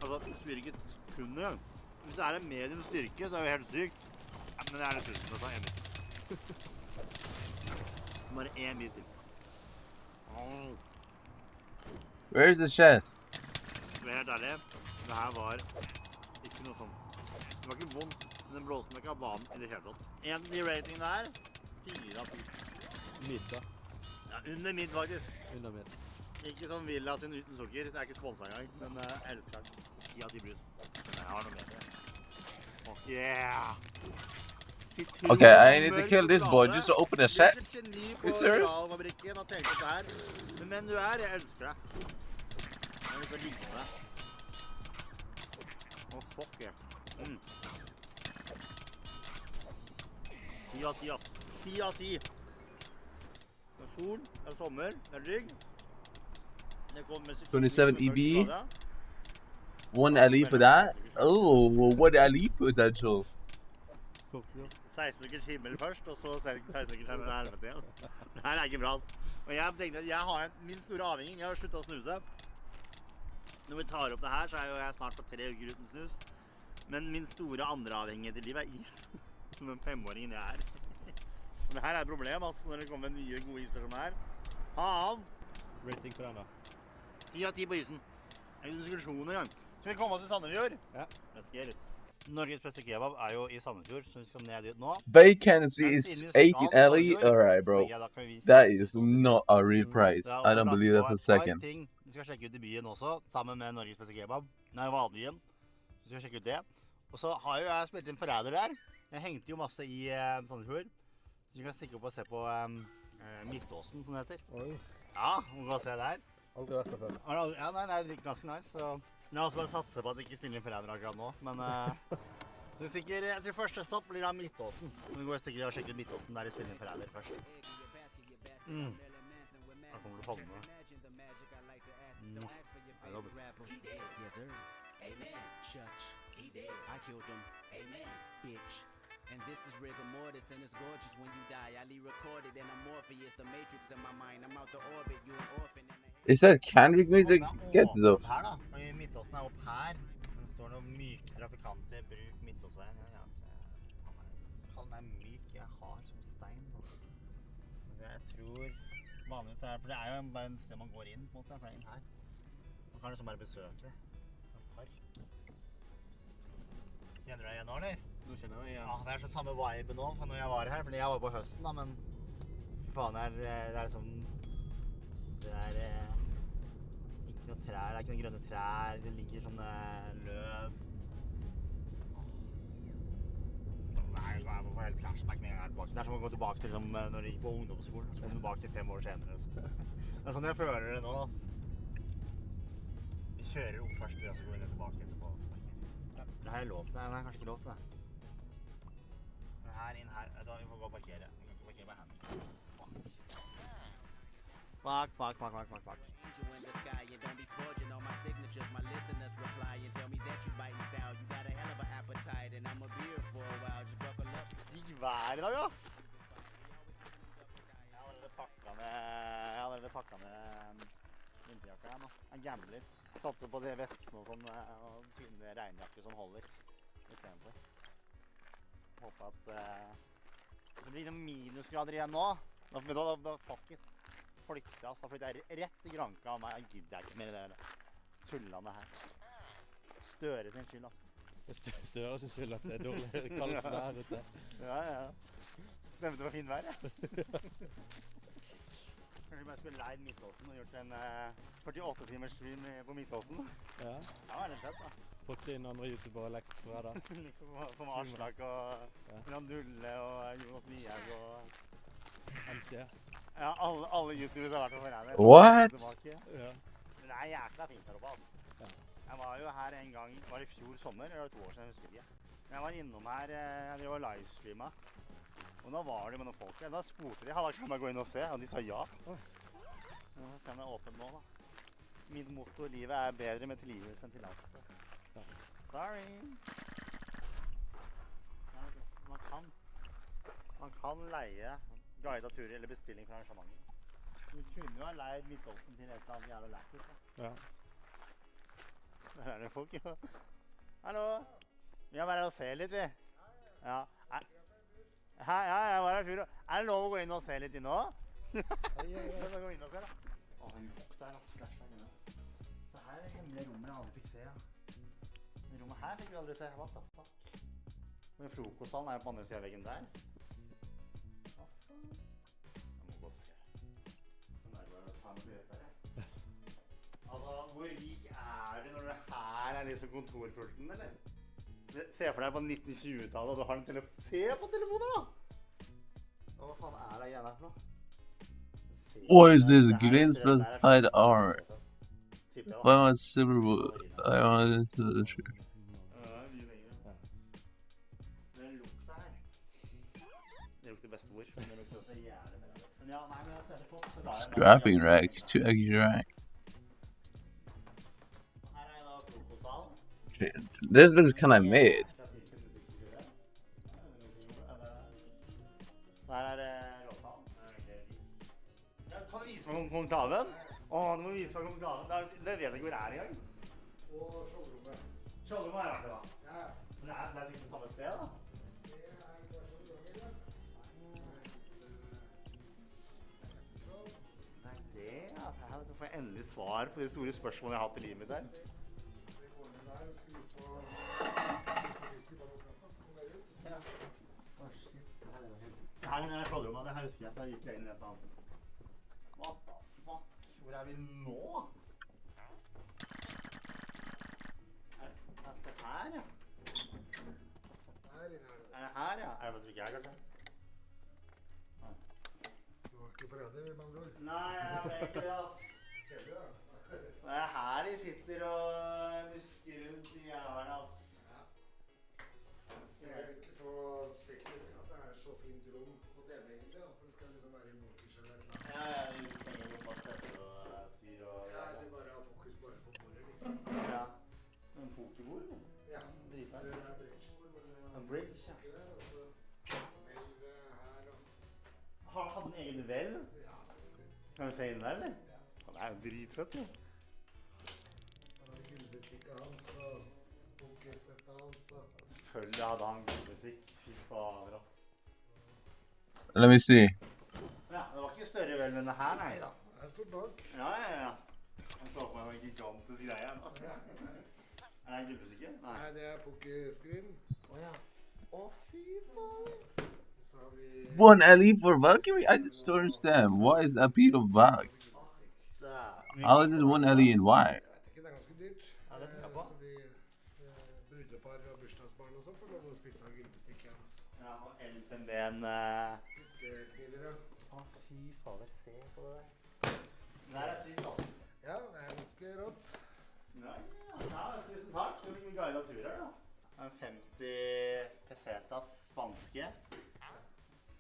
S4: Altså, det styrer ikke et sekund engang. Hvis det er en medium styrke, så er det helt sykt. Ja, men det er det sulten å ta en bit. Bare en bit til.
S15: Where's the chest?
S4: Det var helt ærlig. Det her var ikke noe sånn. Det var ikke vondt. Den blåste meg ikke av banen i det hele tatt. En av de ratingene her, 4 av 10.
S6: Midt da.
S4: Ja, under midt faktisk.
S6: Under midt.
S4: Ikke som Villa sin uten sukker, så jeg er ikke sponset engang, men jeg elsker den. 10 av 10 brus. Men jeg har noe med det. Fuck yeah!
S15: Okay, I need to kill this boy just to open a chest.
S4: Yes,
S15: sir.
S4: Fabrikken har tenkt ut det her. Men du er, jeg elsker deg. Jeg vil ikke ligge med deg. Åh, fuck yeah. 10 av 10, ass. 10 av 10. Det er sol, det er sommer, det er digg.
S15: 27 EB. 1 LE for that. Oh, what LE potential.
S4: 16 stykkers himmel først, og så 16 stykkers helvete igjen. Det her er ikke bra, altså. Og jeg tenkte at jeg har min store avhengig. Jeg har sluttet å snuse. Når vi tar opp det her, så er jo jeg snart på 3 uker uten snus. Men min store andre avhengighet i livet er is. Som den 5-åringen jeg er. Og det her er et problem, altså, når det kommer nye gode iser som her. Faen!
S6: Rating på den da?
S4: 10 av 10 på isen. En diskusjon en gang. Skal vi komme oss til Sandefjord?
S6: Ja.
S4: Let's get it. Norges beste kebab er jo i Sandefjord, så vi skal ned dit nå.
S15: Vacancy is 18 LE? Alright, bro. That is not a real price. I don't believe that for a second.
S4: Vi skal sjekke ut i byen også, sammen med Norges beste kebab. Nei, Valbyen. Vi skal sjekke ut det. Og så har jo jeg spilt inn Forræder der. Jeg hengte jo masse i Sandefjord. Så vi kan stikke opp og se på Midtåsen, som det heter.
S6: Oi.
S4: Ja, vi kan se der.
S6: Aldri vært der før.
S4: Ja, nei, det er ganske nice, så... Jeg har også bare satset på at jeg ikke spiller inn Forræder akkurat nå, men... Så jeg tror første stopp blir da Midtåsen. Vi går og stikker og sjekker Midtåsen der de spiller inn Forræder først. Da kommer du falle med. I love it.
S3: Yes, sir. Amen. Church. He dead. I killed him. Amen. Bitch. And this is rigor mortis, and it's gorgeous when you die. I recorded, and I'm Morpheus, the matrix in my mind. I'm out the orbit, you an orphan.
S15: Is that Kendrick music? Get this off.
S4: Her da, og Midtåsen er opp her. Den står noen myke trafikanter, bruk Midtåsveien. Ja, kall meg myk, jeg har som stein. Jeg tror vanligvis er, for det er jo bare en sted man går inn, på en måte, for det er inn her. Man kan liksom bare besøke det. En park. Kjenner du deg igjen nå, eller?
S6: Nå kjenner jeg igjen.
S4: Ja, det er så samme vibe nå, for når jeg var her, fordi jeg var på høsten da, men faen, det er liksom, det er ikke noe trær, det er ikke noen grønne trær, det ligger sånne løv. Nei, jeg får helt flashback med en gang her tilbake. Det er som å gå tilbake til når jeg gikk på ungdomsskolen, så kom jeg tilbake til 5 år senere. Det er sånn jeg føler det nå, ass. Vi kjører opp først, og så går vi ned tilbake etterpå. Det har jeg lov til. Nei, kanskje ikke lov til det. Men her, inn her, vi får gå og parkere. Vi kan ikke parkere på hendene. Fuck. Digg vær i dag, ass! Jeg har allerede pakka med vinterjakka her nå. Jeg gambler. Satser på det vesten og sånn, og tynne regnjakker som holder i stedet for. Håper at det blir noen minusgrader igjen nå. Da fuck it. Flykter, ass. Da flytter jeg rett til Granka av meg. Jeg gidder ikke mer i det tullene her. Støre sin skyld, ass.
S6: Støre sin skyld at det er dårlig kaldt vær ute.
S4: Ja. Stemte det var fint vær, ja. Kanskje vi bare skulle leid Midtåsen og gjort en 48-timers stream på Midtåsen.
S6: Ja.
S4: Det var litt fett, da.
S6: Fått inn andre YouTubere og lekt fra da.
S4: På Marslak og Randulle og Jonas Nyhaug og...
S6: MCS.
S4: Ja, alle YouTubers har vært på Forræder.
S15: What?
S4: Ja. Men det er jækla fint her oppe, altså. Jeg var jo her en gang, var det i fjor sommer, eller var det 2 år siden, jeg husker ikke. Men jeg var innom her, jeg drev og livestreamet. Og da var det med noen folk her. Da spurte de, kan jeg gå inn og se? Og de sa ja. Nå får vi se om det er åpent nå, da. Min motto i livet er bedre med tilgivelse enn tillatelse. Sorry. Man kan leie guidet turer eller bestilling fra arrangementer. Du kunne jo ha leid Midtåsen til et eller annet jævla lækkert, da.
S6: Ja.
S4: Der er det folk, ja. Hallo! Vi har bare å se litt, vi. Ja. Ja, jeg var her fyr. Er det lov å gå inn og se litt inn nå? Ja. Gå inn og se, da. Den bok der, altså. Flashback inne. Så her er det hemmelige rommet jeg aldri fikk se, ja. Det rommet her fikk vi aldri se. What the fuck? Men frokostsalen jo på andre siden av veggen der. Hva faen? Jeg må gå og se. Den bare ta med det der, Altså, hvor rik du når det her liksom kontorpulten, eller? Se for deg på 1920-tallet, og du har en telefon. Se på telefonen, da! Hva faen det greiene her for noe?
S15: What is this? Green plus hide R. Why am I silver? I want to shoot.
S4: Det lukter her. Det lukter bestemor, men det lukter også jævlig med det. Men ja, nei, men jeg ser det på.
S15: Scrapping rack, 2 extra rack.
S4: Her da frokostsalen.
S15: This looks kind of mid.
S4: Der råsalen. Kan du vise meg konklaven? Du må vise meg konklaven. Det vet jeg ikke hvor det engang. Og skjoldrommet. Skjoldrommet har jeg vært det, da. Ja. Men det sikkert det samme sted, da. Her får jeg endelig svar på de store spørsmålene jeg har hatt i livet mitt her. Her skjoldrommet, det her husker jeg at jeg gikk inn i et eller annet. What the fuck? Hvor vi nå? Se her, ja. Det her, ja? Det bare trykker jeg, kanskje?
S7: Du var ikke forræder, med andre ord?
S4: Nei, jeg ble ikke det, ass.
S7: Kjedelig, da.
S4: Det her de sitter og nusker rundt i jæverne, ass.
S7: Det ikke så sikkert at det så fint rom på TV, egentlig, da. For det skal liksom være en walkers eller noe.
S4: Ja, du trenger jo bare støtter og styr og...
S7: Ja, eller bare ha fokus bare på bordet, liksom.
S4: Ja. En pokerbord?
S7: Ja.
S4: Dritnice.
S7: Det bridgebord, men...
S4: En bridge, ja.
S7: Og så vel her og...
S4: Hadde den egen vel?
S7: Ja, selvfølgelig.
S4: Kan vi se inn der, eller? Ja. Det jo dritfett, jo.
S7: Han hadde gullbestikket hans og pokersettet hans og...
S4: Selvfølgelig hadde han gullmusikk. Fy fader, ass.
S15: Let me see.
S4: Ja, det var ikke større vel enn det her, nei da.
S7: Det stort nok.
S4: Ja. Jeg så på meg en gigantisk greie. Det gullmusikken?
S7: Nei, det pokerscreen.
S4: Åja. Fy fader.
S7: Så har vi...
S15: One LE for Valkyrie? I just don't understand. Why is that beat of Valk? How is it one LE and why?
S7: Jeg vet ikke, det ganske dyrt.
S4: Ja, det tenker jeg på.
S7: Så vi brudepar og bursdagsbarn og sånt får lov å spise av gullmusikken hans.
S4: Ja, og elfenben...
S7: Fiskekniver, ja.
S4: Fy fader, se på det der. Det her sykt, ass.
S7: Ja, det ganske rått.
S4: Ja, tusen takk. Du fikk min guide av tur her, da. En 50 pesetas spanske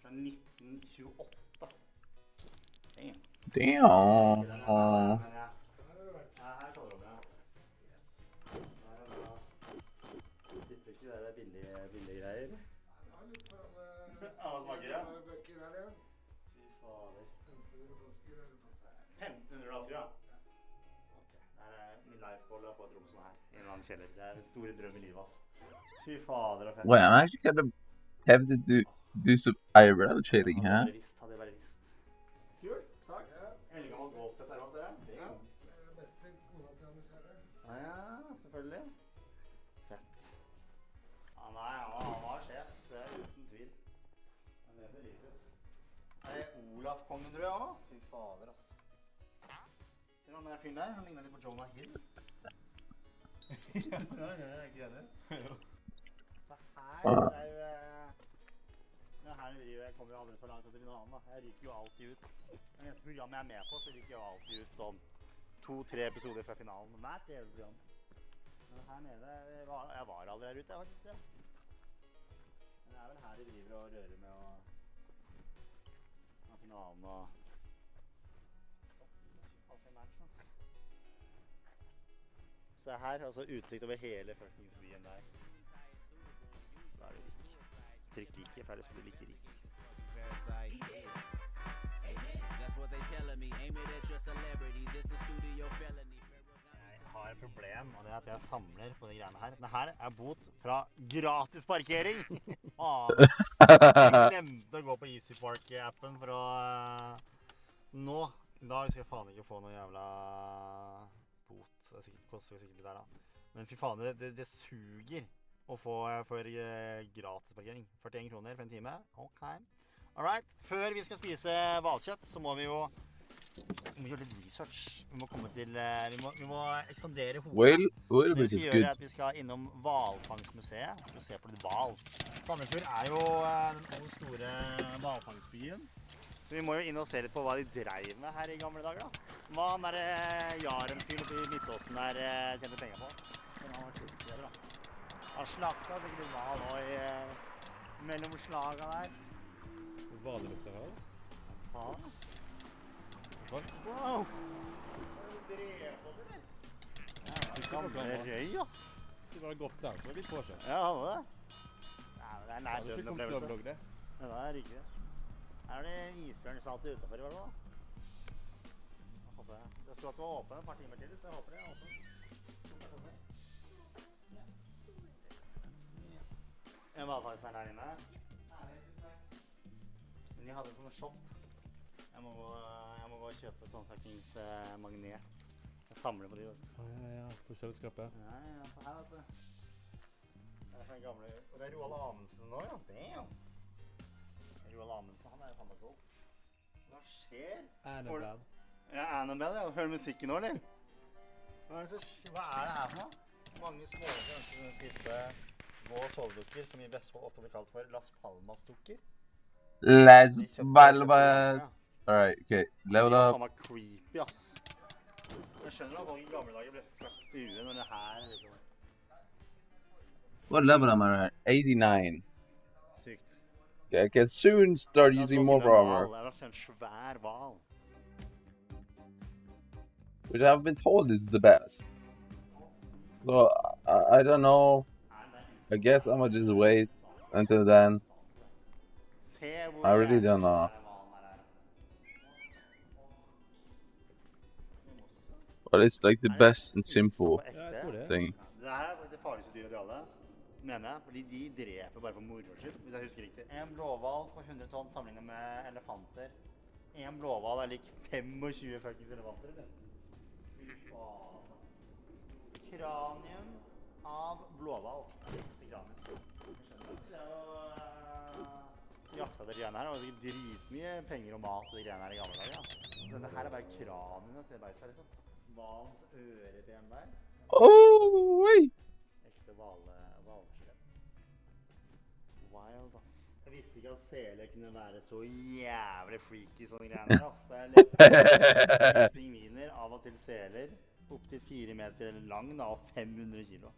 S4: fra 1928. Damn.
S15: Damn.
S4: Ja, her står det om, ja. Tipper ikke det billige greier.
S7: Ja, litt for alle...
S4: Alle smaker, ja.
S7: Bøker her, ja.
S4: Fy fader.
S7: 1500 flasker, eller hva det er.
S4: 1500 flasker, ja. Det min life goal å få et rom sånn her, i en eller annen kjeller. Det den store drøm i livet, ass. Fy fader, og fett.
S15: Wait, I'm actually kind of tempted to do some IRL trading, huh?
S4: Hadde jeg bare visst. Kult, takk. Eldgammel golfsett her også, ser jeg.
S7: Ja, det er best sin kona til Anders her.
S4: Ja, selvfølgelig. Fett. Ja, nei, han var sjef, det uten tvil. Han levde livet sitt. Det Olaf kongen, tror jeg, også? Fy fader, ass. Ser du han der fyren der? Han ligner litt på Jonah Hill. Ja, jeg er ikke enig. Jo. Det her jo... Det her jeg kommer jo aldri for langt etter finalen, da. Jeg ryker jo alltid ut. Det eneste programmet jeg er med på, så ryker jeg alltid ut sånn 2-3 episoder fra finalen. Hvert jævlig program. Men her nede, jeg var aldri her ute, faktisk. Ja. Men det vel her de driver og rører med og finalen og... Se her, altså utsikt over hele fuckings byen der. Da det rik. Trykk like, for ellers blir det ikke rik. Jeg har et problem, og det at jeg samler på de greiene her. Dette her bot fra gratis parkering! Faen! Jeg glemte å gå på Easy Park-appen for å... Nå, i dag skal jeg faen ikke få noe jævla... bot. Det koster jo sikkert litt der da. Men fy faen, det suger å få for gratis parkering. 41 kroner for en time. Ok. Alright. Før vi skal spise hvalkjøtt, så må vi jo gjøre litt research. Vi må komme til, vi må ekspandere hodet.
S15: Well,
S4: det vi skal gjøre at vi skal innom Hvalfangstmuseet og se på litt hval. Sandefjord jo den store hvalfangstbyen. Så vi må jo inn og se litt på hva de dreiv med her i gamle dager da. Hva han der Jaren-fyren oppe i Midtåsen der tjente penger på. Den har vært kult da. Han slakta sikkert litt hval og mellom slaga der.
S6: Hvalelukter her?
S4: Faen. Wow! Drev på det, eller? Ja, gamle røy, ass.
S6: Det var godt der, så var litt påkjørt.
S4: Ja, han var det. Ja, det en nær døden opplevelse.
S6: Det.
S4: Ja, det riktig. Her det isbjørnsalte utenfor i hvert fall. Jeg håper det. Det skulle ikke være åpen et par timer til, så jeg håper det er åpen. En hvalfangst der inne. Men de hadde en sånn shop. Jeg må gå og kjøpe et sånn fuckings magnet. Jeg samler på de, vet du.
S6: Ja, på kjøleskapet.
S4: Ja, for her, vet du. Det sånn gamle... Og det Roald Amundsen nå, ja. Damn! Roald Amundsen, han jo faen meg god. Hva skjer?
S6: Annabelle.
S4: Ja, Annabelle, ja. Hører musikken nå, eller? Hva det her for noe? Mange smålige ønsker å spise gå- og sovedukker, som i Vestfold ofte blir kalt for Las Palmas-dukker.
S15: Las Palmas! Alright, okay, level
S4: Det
S15: up.
S4: var faen meg creepy, ass. Jeg skjønner at folk i gamle dager ble klart i huet når det her liksom.
S15: What level am I at? 89.
S4: Sykt.
S15: Okay, I can soon start using more armor.
S4: Det var en svær hval.
S15: Which I've been told is the best. So, I don't know. I guess I'm gonna just wait until then. I really don't know. But it's like the best and simple thing.
S4: Det her er det farligste dyret av de alle, mener jeg, fordi de dreper bare for moro skyld, hvis jeg husker riktig. En blåhval på 100 tonn sammenlignet med elefanter. En blåhval lik 25 fuckings elefanter, eller? Kranium av blåhval. Det er jo jakta det greiene her, og det er dritmye penger og mat og de greiene her i gamle dager, ja. Denne her er bare kraniene til beis her, liksom. Hvalens ørebben der.
S15: Oh, wait!
S4: Ekte hvalskjelett. Wild, ass. Jeg visste ikke at seler kunne være så jævlig freaky sånne greiene, ass. Det er lett. Pingviner, av og til seler, opp til 4 meter lang, da, og 500 kilo.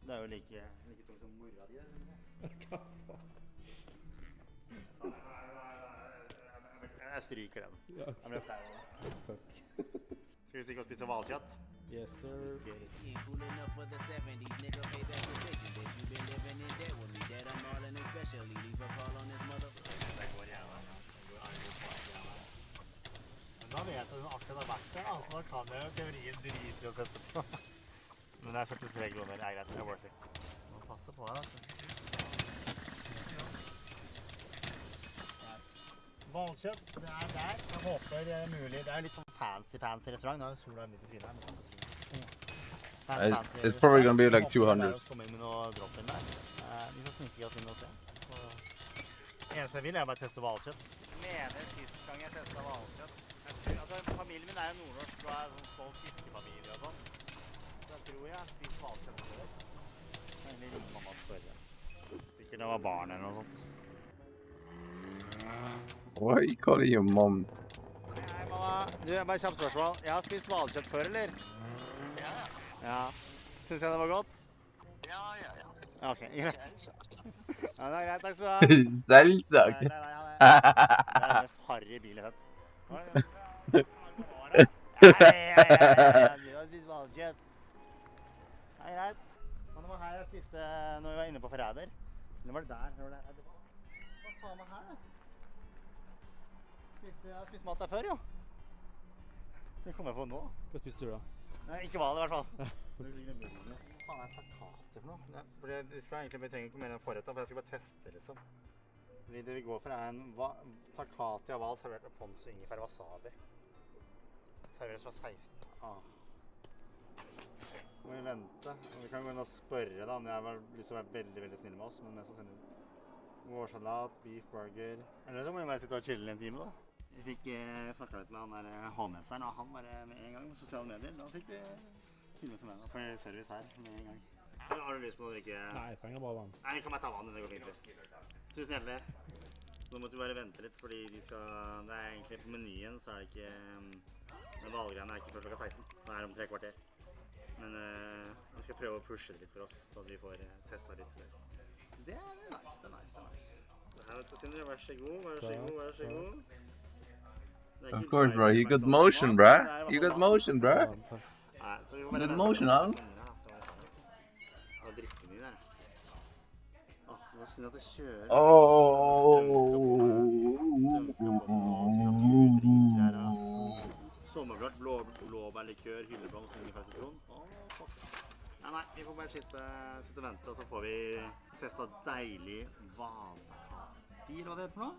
S4: Det er jo like tungt som mora di, det. Jeg stryker den. Jeg ble flau av det. Skal vi stikke og spise hvalkjøtt?
S6: Yes, sir.
S3: Cool enough for the 70s, nigga, pay back the vision that you been living in debt with me. That I'm all in especially, leave a call on this motherfucker.
S4: Det går jævla. Men da vet jeg at akkurat har vært der, altså da kan jeg jo teorien drite å sette på. Men det er 43 kroner, det er greit, det er worth it. Må passe på det, altså. Hvalkjøtt, det er der. Jeg håper det er mulig. Det er litt sånn fancy restaurant. Nå er sola midt i trynet her.
S15: It's probably gonna be like 200.
S4: Vi kommer inn med noe dropp inn der. Vi får snike oss inn og se. Eneste jeg vil er bare teste hvalkjøtt. Jeg mener sist gang jeg testet hvalkjøtt. Familien min er jo nordnorsk og er sånn stolt fiskefamilie og sånn. Så jeg tror jeg spiser hvalkjøtt før. Jeg vil ringe mamma og spørre. Sikkert det var barn eller noe sånt.
S15: Why are you calling your mom?
S4: Hei, mamma. Du, bare kjapt spørsmål. Jeg har spist hvalkjøtt før, eller? Ja. Synes jeg det var godt? Ja. Ok, greit. Ja, det er greit. Takk skal du ha.
S15: Selvsagt.
S4: Det er den mest harry bil jeg har sett. Du har spist hvalkjøtt. Det er greit. Men det var her jeg spiste når vi var inne på Forræder. Eller var det der? Hva faen er her, da? Jeg har spist mat der før, jo. Det kommer jeg på nå.
S6: Hva spiste du da?
S4: Nei, ikke hval i hvert fall. Hva faen er takater for noe? Fordi vi trenger ikke mer enn forrett, for jeg skal bare teste, liksom. Fordi det vi går for er en takati av hval servert med ponzu, ingefær og wasabi. Serveres fra 16. vente. Vi kan gå inn og spørre da, om jeg var lyst til å være veldig, veldig snill med oss, men mest sannsynlig. Vårsalat, beef burger. Eller så må vi bare sitte og chille en time da. Vi fikk snakket litt med han der hovmesteren, og han bare med en gang med sosiale medier. Da fikk vi finne oss med og få service her med en gang. Har du lyst på noe å drikke?
S6: Nei, jeg trenger bare vann.
S4: Nei, kan bare ta vann, det går fint. Tusen hjertelig. Så nå måtte vi bare vente litt, fordi de skal, det er egentlig på menyen, så er det ikke, den valggreiene er ikke før klokka 16, så er det om 3 kvarter. Men vi skal prøve å pushe det litt for oss, så at vi får testet litt før. Det er nice, det er nice, det er nice. Det her vet du, Sindre, vær så god, vær så god, vær så god.
S15: Of course, bro. You got motion, bro. You got motion, bro. You got motion, huh?
S4: Og drikken i der. Åh, det var synd at det kjører. Sommerblått, blåbærlikør, hylleblomst, ingefær, sitron. Fuck. Nei, vi får bare sitte og vente, og så får vi testet deilig hvalbærkake. Hva det heter for noe?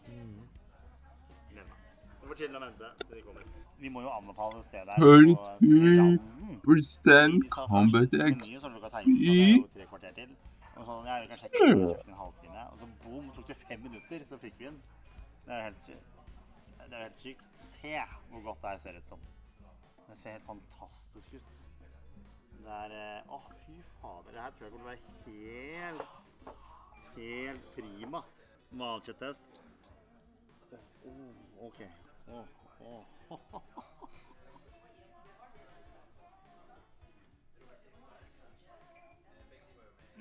S4: Glem det. Vi får chille og vente til de kommer. Vi må jo anbefale stedet her.
S15: 42% combat XP.
S4: Og så er det 3 kvarter til. Og så jeg kan sjekke en halvtime, og så boom, tok det 5 minutter, så fikk vi den. Det er helt sykt. Se hvor godt det her ser ut som. Det ser helt fantastisk ut. Det er, fy fader, det her tror jeg kommer til å være helt prima. Malkjøtttest. Ok.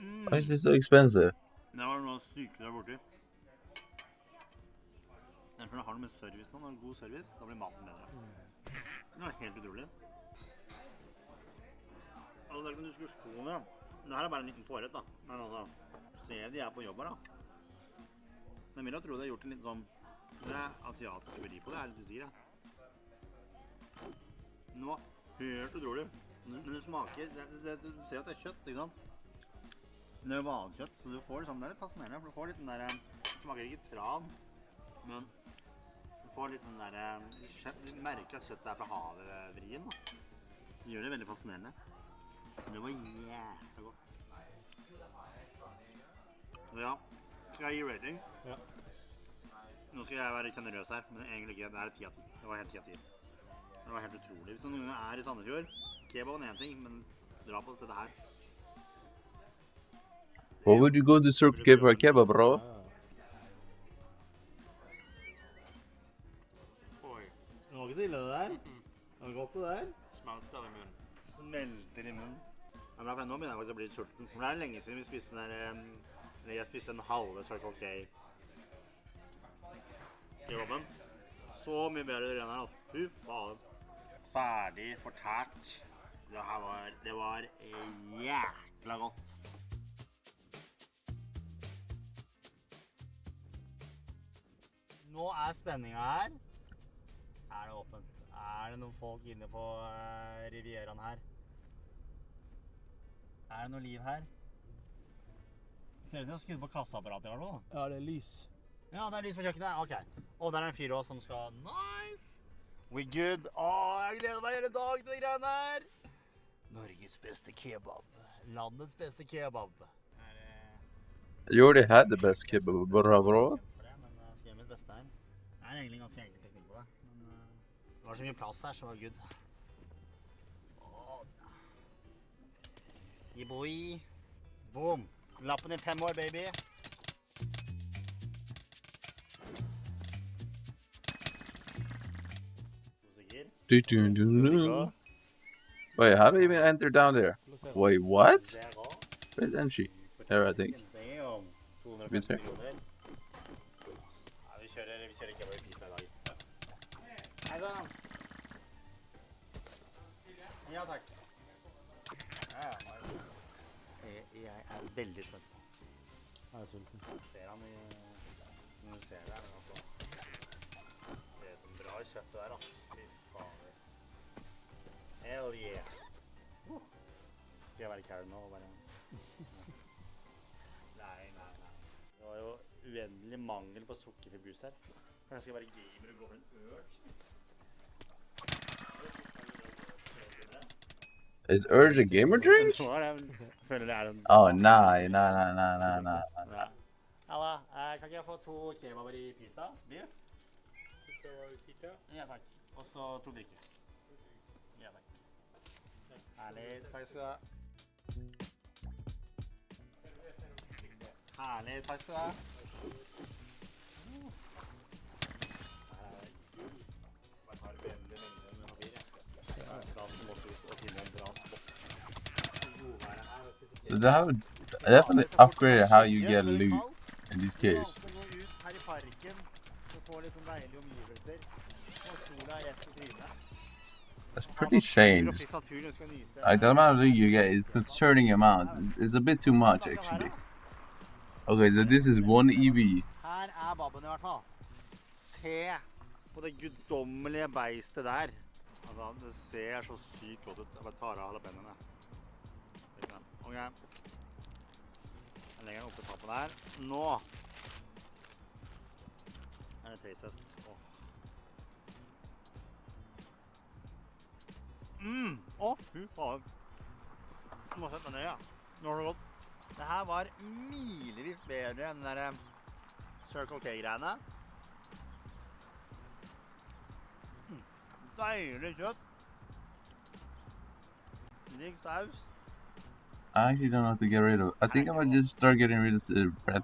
S15: Why is this so expensive?
S4: Det var noe sykelig der borte. Derfor har du med service nå, når du har god service, da blir maten bedre. Det er helt utrolig. Altså, det er ikke noen diskusjon, ja. Det her er bare en liten pårett da. Men altså, se de er på jobb her da. Jeg vil jo tro det har gjort en litt sånn asiatisk verdi på det, jeg er litt usikker, ja. Nå, helt utrolig. Men det smaker, du ser at det er kjøtt, ikke sant? Det er jo hvalkjøtt, så du får liksom, det er litt fascinerende, for du får litt den der, det smaker ikke tran, men du får litt den der, du merker at kjøttet er fra havet-vrien da. Det gjør det veldig fascinerende. Det var jævlig godt. Så ja, skal jeg gi rating? Ja. Nå skal jeg være generøs her, men egentlig ikke, det er 10 av 10. Det var helt 10 av 10. Det var helt utrolig. Hvis noen er i Sandefjord, kebaben er en ting, men dra på stedet her.
S15: Why would you go to Circle K for a kebab, bro?
S4: Oi. Det var ikke så ille det der. Det var godt det der.
S5: Smelter i munnen.
S4: Smelter i munnen. Ja, men nå begynner jeg faktisk å bli litt sulten. For det er lenge siden vi spiste den der, jeg spiste en halve Circle K. Kebaben. Så mye bedre det renner, altså. Fy faen. Ferdig, fortært. Det var jækla godt. Nå er spenningen her. Er det åpent? Er det noen folk inne på Rivieraen her? Er det noe liv her? Ser ut som jeg har skudd på kasseapparatet i hvert fall.
S6: Ja, det er lys.
S4: Ja, det er lys på kjøkkenet. Ok. Og der er en fyr også som skal... Nice! We good. Jeg gleder meg hele dag til de greiene her. Norges beste kebab. Landets beste kebab.
S15: You already had the best kebab, bro.
S4: Men jeg skal gjøre mitt beste her. Det er egentlig ganske enkel teknikk på det. Men det var så mye plass her, så var det good. Sånn. Boy. Boom. Lappen i 5 år, baby.
S15: Wait, how do you even enter down there? Wait, what? Where's entry? There, I think. Good there.
S4: Vi kjører kebab i pizza i dag. Hei da. Ja, takk. Jeg er veldig spent.
S6: Jeg er sulten.
S4: Ser han i... Når du ser det, men altså... Ser ut som bra kjøtt det der, altså. Fy fader. Hell yeah. Skal jeg være Karen nå og bare... Nei. Det var jo uendelig mangel på sukkerforbrus her. Kanskje jeg skal være gamer og gå for en øl?
S15: Is Urge a gamer drink?
S4: Jeg tror det. Føler det en...
S15: Oh, nei.
S4: Halla, kan ikke jeg få 2 kebaber i pita? Biff? Ja, takk. Og så 2 drikker. Ja, takk. Herlig, takk skal du ha. Herlig, takk skal du ha. Jeg tar veldig mengde med papir, jeg. Da skal vi også ut og finne en bra spot.
S15: So they have definitely upgraded how you get loot in these caves.
S4: Gå ut her i parken og få litt sånn deilige omgivelser. Og sola er rett i trynet.
S15: That's pretty changed. Like the amount of loot you get is concerning amount. It's a bit too much actually. Okay, so this is 1 EV.
S4: Her babben i hvert fall. Se på det guddommelige beistet der. Altså, det ser så sykt godt ut. Jeg bare tar av jalapeñoene. Ok. Jeg legger den opp i tappen her. Nå er det taste test. Fy faen. Du må sette meg ned, ja. Nå har det gått. Det her var milevis bedre enn den der Circle K-greiene. Deilig kjøtt. Digg saus.
S15: I actually don't know what to get rid of. I think I might just start getting rid of the bread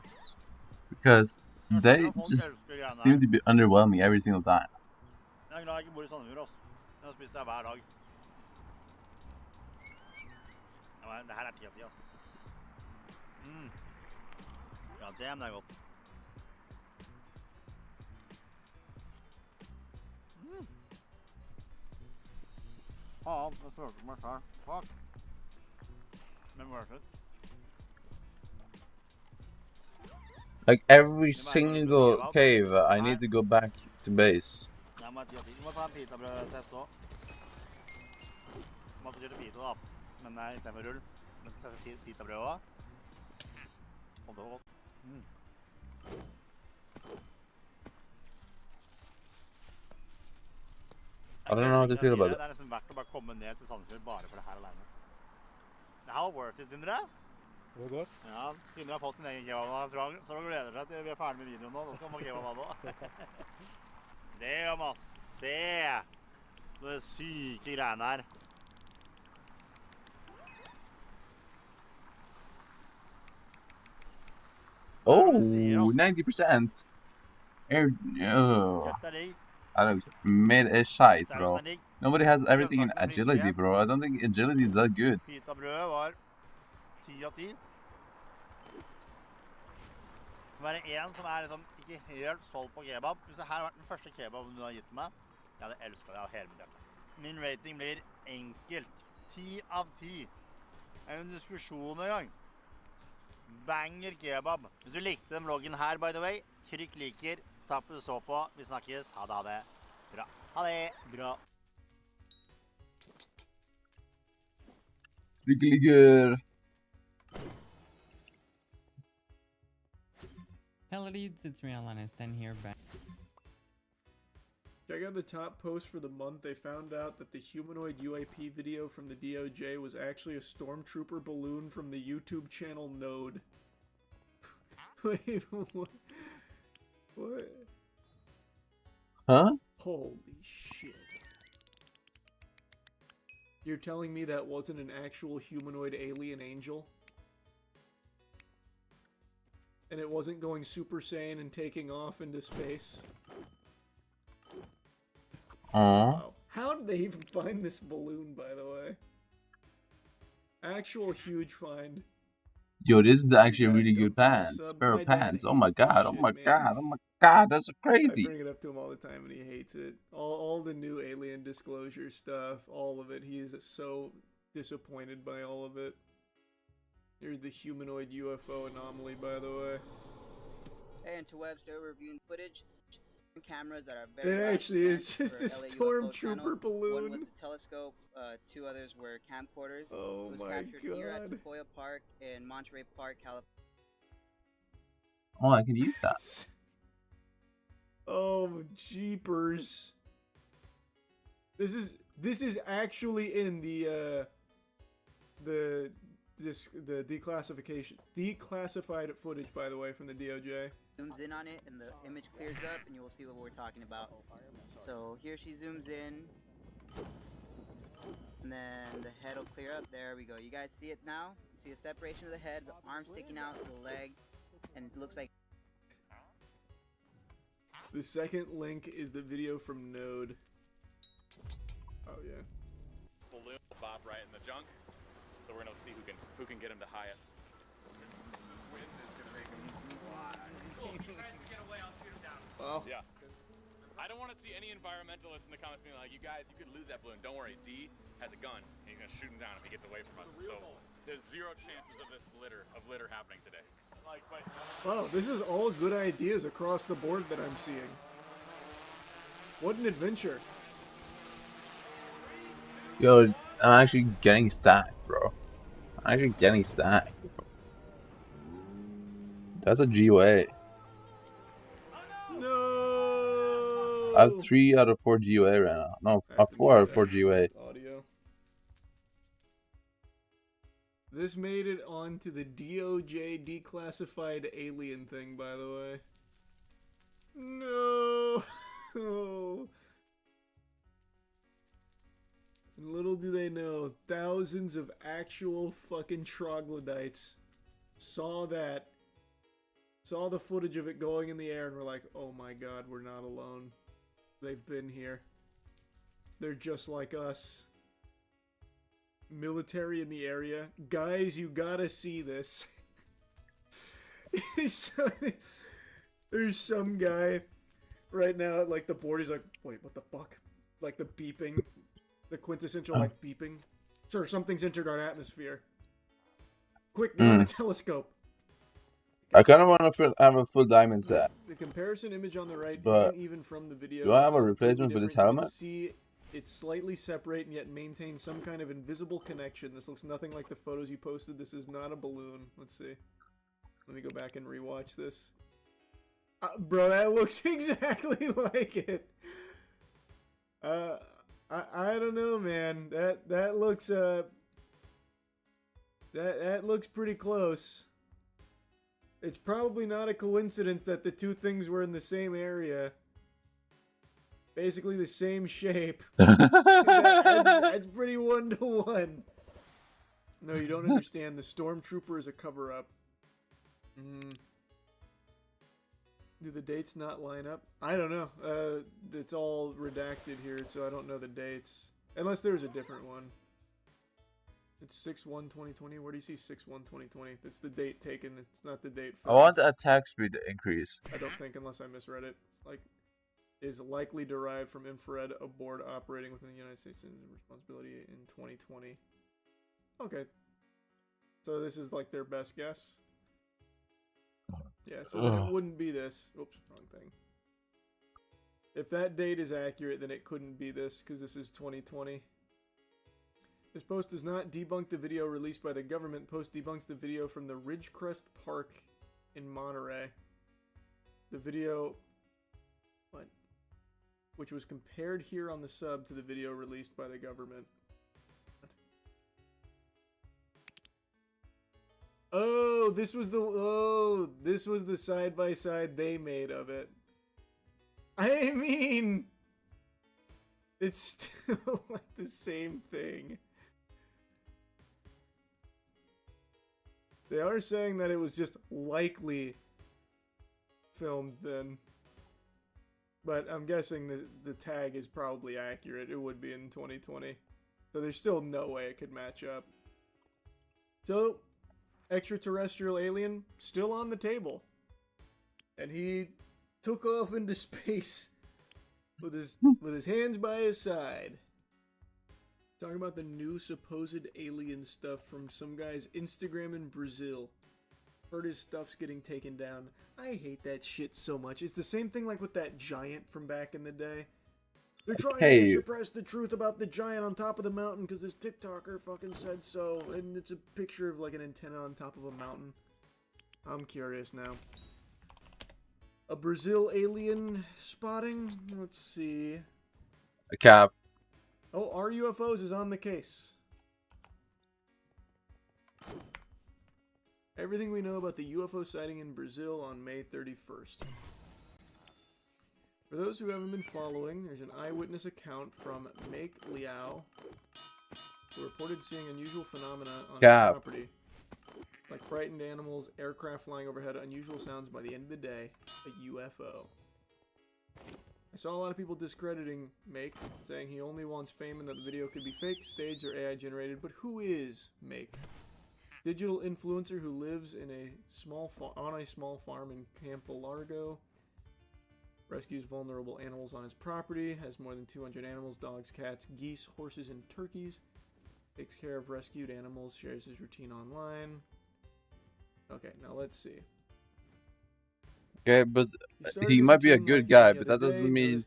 S15: because they just seem to be underwhelming every single time.
S4: Jeg er glad jeg ikke bor i Sandefjord, altså. Jeg har spist det hver dag. Ja, det her er 10 av 10, altså. Ja, det er godt. Faen, jeg følte meg selv. Fuck. Men worth it.
S15: Like every single cave, I need to go back to base.
S4: Jeg må ta en pitabrød-test også. Jeg måtte kjøre pita da, men i stedet for rull. Men teste pitabrød også. Og det var godt.
S15: I don't know how to feel about it.
S4: Det er nesten verdt å bare komme ned til Sandefjord bare for det her alene. Det her var worth it, Sindre.
S6: Det var godt.
S4: Ja, Sindre har fått sin egen kebab, så han gleder seg til vi er ferdig med videoen nå. Nå skal han få kebab også. Det er masse. Se! Det syke greiene her.
S15: Oh, 90%. I don't made a shite, bro. Nobody has everything in agility, bro. I don't think agility is that good.
S4: Pitabrød var 10 av 10. Det var en som liksom ikke helt solgt på kebab. Hvis det her har vært den første kebaben du har gitt meg, jeg hadde elsket det av hele mitt hjerte. Min rating blir enkelt. 10 av 10. En diskusjon en gang. Banger kebab. Hvis du likte den vloggen her, by the way, trykk liker. Takk for at du så på. Vi snakkes. Ha det. Bra. Ha det. Bra.
S15: Lykke.
S14: Hello dudes, it's me Alan S10 here back.
S9: Check out the top post for the month. They found out that the humanoid UAP video from the DOJ was actually a stormtrooper balloon from the YouTube channel Node. Wait, what? What?
S15: Huh?
S9: Holy shit. You're telling me that wasn't an actual humanoid alien angel? And it wasn't going Super Saiyan and taking off into space? Wow. How did they even find this balloon, by the way? Actual huge find.
S15: Yo, this is actually a really good pants. Pair of pants. Oh my god, oh my god, oh my god, that's crazy.
S9: I bring it up to him all the time and he hates it. All the new alien disclosure stuff, all of it. He is so disappointed by all of it. Here's the humanoid UFO anomaly, by the way.
S10: Hey, interwebs, they're reviewing footage. Cameras that are very
S9: It actually is just a stormtrooper balloon.
S10: One was a telescope, 2 others were camcorders.
S9: Oh
S10: it was
S9: my
S10: captured here at
S9: God.
S10: Sequoia Park in Monterey Park, California.
S15: Oh, I can use that.
S9: Oh, jeepers. This is actually in the the declassified footage, by the way, from the DOJ.
S10: Zooms in on it, and the image clears up, and you will see what we're talking about. So here she zooms in, and then the head will clear up. There we go. You guys see it now? You see the separation of the head, the arm sticking out, the leg, and it looks like...
S9: The second link is the video from Node. Oh yeah.
S1: Balloon will bop right in the junk, so we're gonna see who can get him the highest. Wind is gonna make him fly. Cool. If he tries to get away, I'll shoot him down.
S9: Wow.
S1: Yeah. I don't want to see any environmentalists in the comments being like, "You guys, you could lose that balloon. Don't worry. D has a gun, and he's gonna shoot him down if he gets away from us." So there's zero chances of this litter happening today. Like, but.
S9: Wow, this is all good ideas across the board that I'm seeing. What an adventure.
S15: Yo, I'm actually getting stacked, bro. I'm actually getting stacked. That's a GOA.
S9: No.
S15: I have 3 out of 4 GOA right now. No, 4 out of 4 GOA.
S9: Audio. This made it onto the DOJ declassified alien thing, by the way. No. And little do they know, thousands of actual fucking troglodytes saw that, saw the footage of it going in the air, and were like, oh my god, we're not alone. They've been here. They're just like us. Military in the area. Guys, you gotta see this. There's some guy right now at like the board, he's like, wait, what the fuck? Like the beeping. The quintessential like beeping. Sir, something's entered our atmosphere. Quick, get on the telescope.
S15: I kind of want to have a full diamond set.
S9: The comparison image on the right
S15: But
S9: isn't even from the video.
S15: do I have
S9: This
S15: a
S9: is
S15: replacement for
S9: completely
S15: this
S9: different. You
S15: helmet?
S9: can see it slightly separate and yet maintain some kind of invisible connection. This looks nothing like the photos you posted. This is not a balloon. Let's see. Let me go back and rewatch this. Bro, that looks exactly like it. I don't know, man. That looks that looks pretty close. It's probably not a coincidence that the two things were in the same area. Basically the same shape. That's pretty 1-to-1. No, you don't understand. The Stormtrooper is a cover-up. Do the dates not line up? I don't know. It's all redacted here, so I don't know the dates. Unless there's a different one. It's 6/1/2020. Where do you see 6/1/2020? That's the date taken. It's not the date.
S15: I want the attack speed to increase.
S9: I don't think, unless I misread it. Like, is likely derived from infrared aboard operating within the United States and responsibility in 2020. Okay. So this is like their best guess. Yeah, so then it wouldn't be this. Oops, wrong thing. If that date is accurate, then it couldn't be this, because this is 2020. This post does not debunk the video released by the government. Post debunks the video from the Ridgecrest Park in Monterey. The video... What? Which was compared here on the sub to the video released by the government. Oh, this was the side-by-side they made of it. I mean, it's still like the same thing. They are saying that it was just likely filmed then. But I'm guessing the tag is probably accurate. It would be in 2020. So there's still no way it could match up. So... extraterrestrial alien still on the table, and he took off into space with his hands by his side. Talking about the new supposed alien stuff from some guy's Instagram in Brazil. Heard his stuff's getting taken down. I hate that shit so much. It's the same thing like with that giant from back in the day. They're trying to suppress the truth about the giant on top of the mountain because this TikToker fucking said so. And it's a picture of like an antenna on top of a mountain. I'm curious now. A Brazil alien spotting? Let's see.
S15: A cap.
S9: Oh, our UFOs is on the case. Everything we know about the UFO sighting in Brazil on May 31st. For those who haven't been following, there's an eyewitness account from Make Liao, who reported seeing unusual phenomena on his property. Like frightened animals, aircraft flying overhead, unusual sounds. By the end of the day, a UFO. I saw a lot of people discrediting Make, saying he only wants fame and that the video could be fake, staged, or AI generated. But who is Make? Digital influencer who lives in a small farm in Campo Largo. Rescues vulnerable animals on his property. Has more than 200 animals, dogs, cats, geese, horses, and turkeys. Takes care of rescued animals. Shares his routine online. Okay, now let's see.
S15: Okay, but he might be a good guy, but that doesn't mean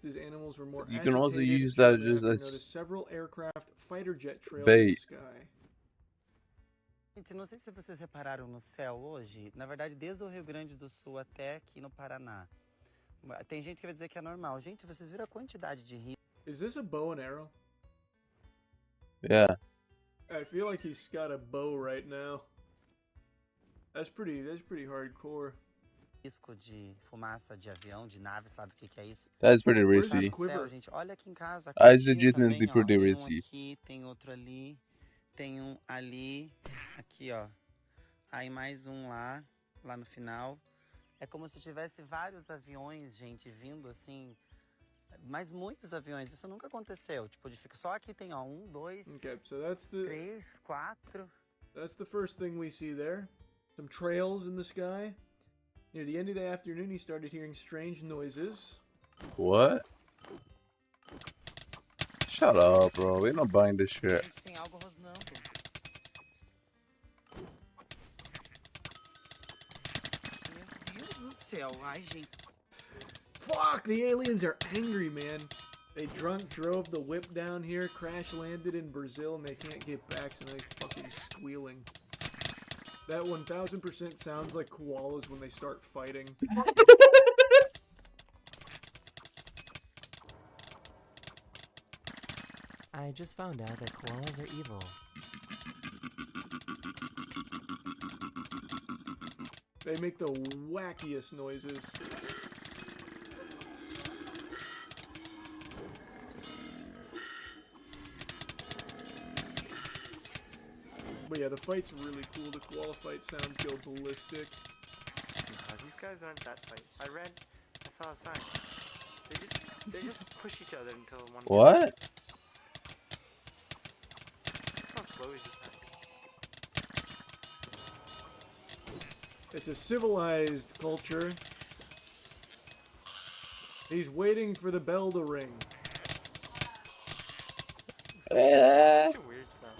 S15: you can also use that just as
S9: several aircraft fighter jet trails
S15: bait.
S9: in the sky.
S2: Gente, não sei se vocês repararam no céu hoje, na verdade desde o Rio Grande do Sul até aqui no Paraná. Tem gente que vai dizer que é normal. Gente, vocês viram a quantidade de rios?
S9: Is this a bow and arrow?
S15: Yeah.
S9: I feel like he's got a bow right now. That's pretty hardcore.
S2: Risco de fumaça de avião, de nave, sabe o que é isso?
S15: That's pretty risky.
S2: Céu, gente, olha aqui em casa.
S15: That's legitimately
S2: também,
S15: pretty
S2: tem
S15: risky.
S2: Aqui, tem outro ali, tem ali, aqui ó. Aí mais lá no final. É como se tivesse vários aviões, gente, vindo assim. Mas muitos aviões, isso nunca aconteceu. Tipo, só aqui tem, ó, 1, 2,
S9: Okay, so that's the
S2: 3, 4.
S9: That's the first thing we see there. Some trails in the sky. Near the end of the afternoon, he started hearing strange noises.
S15: What? Shut up, bro. We're not buying this shit.
S2: Gente, tem algo rosnando. Meu Deus do céu, ai, gente.
S9: Fuck! The aliens are angry, man. They drove the whip down here, crash landed in Brazil, and they can't get back, so they're fucking squealing. That 1000% sounds like koalas when they start fighting.
S11: I just found out that koalas are evil.
S9: They make the wackiest noises. But yeah, the fight's really cool. The koala fight sounds go ballistic.
S12: These guys aren't that fight. I saw a sign. They just push each other until one.
S15: What?
S12: How slow is this?
S9: It's a civilized culture. He's waiting for the bell to ring.
S12: Such a weird stuff.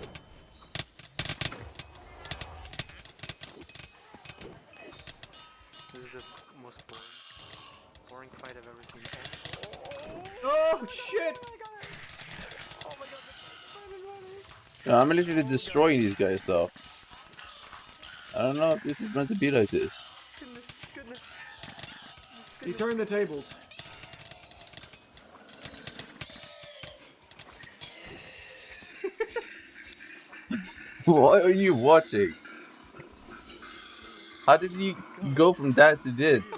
S12: This is the most boring fight I've ever seen.
S9: Oh shit!
S15: No, I'm literally destroying these guys though. I don't know if this is meant to be like this.
S12: Goodness.
S9: He turned the tables.
S15: What are you watching? How did you go from that to this?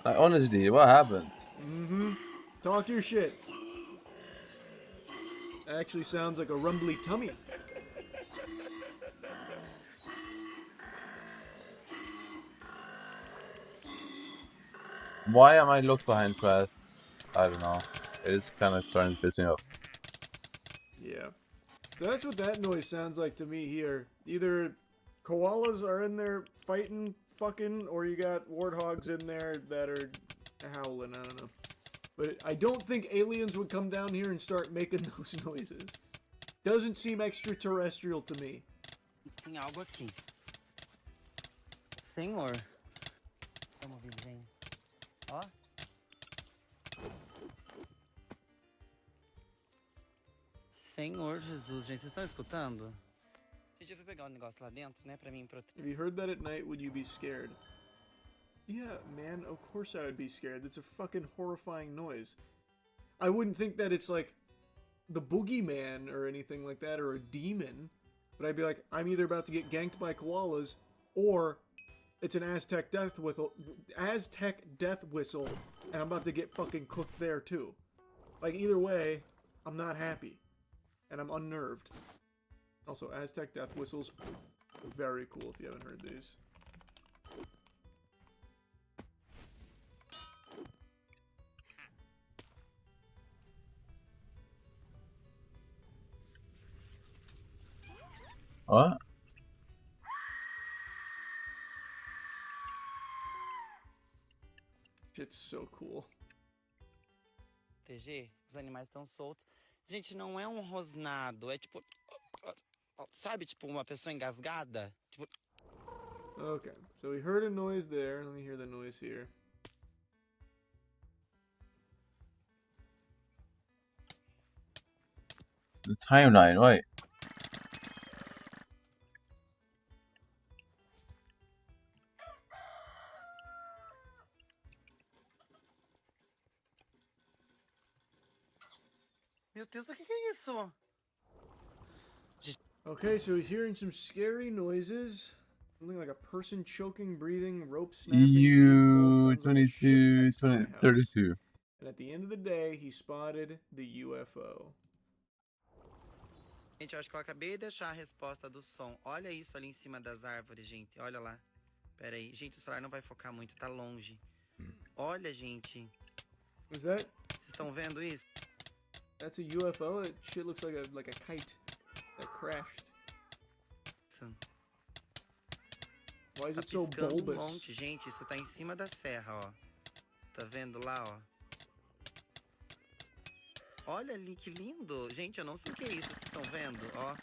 S15: Like, honestly, what happened?
S9: Mm-hmm. Talk your shit. Actually sounds like a rumbly tummy.
S15: Why am I locked behind quests? I don't know. It's kind of starting to piss me off.
S9: Yeah. So that's what that noise sounds like to me here. Either koalas are in there fighting, fucking, or you got warthogs in there that are howling, I don't know. But I don't think aliens would come down here and start making those noises. Doesn't seem extraterrestrial to me.
S2: Tem algo aqui. Senhor. Vamos ver bem. Ó. Senhor Jesus, gente, vocês estão escutando? Gente, eu fui pegar um negócio lá dentro, né, pra mim proteger.
S9: If you heard that at night, would you be scared? Yeah, man, of course I would be scared. That's a fucking horrifying noise. I wouldn't think that it's like the boogeyman or anything like that, or a demon. but I'd be like, I'm either about to get ganked by koalas, or it's an Aztec death whistle, and I'm about to get fucking cooked there too. Like, either way, I'm not happy, and I'm unnerved. Also, Aztec death whistles, very cool if you haven't heard these.
S15: What?
S9: Shit's so cool.
S2: TG, os animais estão soltos. Gente, não é um rosnado, é tipo... Sabe, tipo uma pessoa engasgada? Tipo...
S9: Okay, so we heard a noise there. Let me hear the noise here.
S15: The timeline, right?
S2: Meu Deus, o que é isso?
S9: Okay, so he's hearing some scary noises. Something like a person choking, breathing, rope snapping.
S15: EU 22, 32.
S9: And at the end of the day, he spotted the UFO.
S2: Gente, eu acho que eu acabei de deixar a resposta do som. Olha isso ali em cima das árvores, gente. Olha lá. Pera aí. Gente, o celular não vai focar muito, tá longe. Olha, gente.
S9: Was that?
S2: Vocês estão vendo isso?
S9: That's a UFO? That shit looks like a kite that crashed. Why is it so bulbous?
S2: Monte, gente, isso tá em cima da serra, ó. Tá vendo lá, ó? Olha ali, que lindo. Gente, eu não sei o que é isso, vocês estão vendo, ó.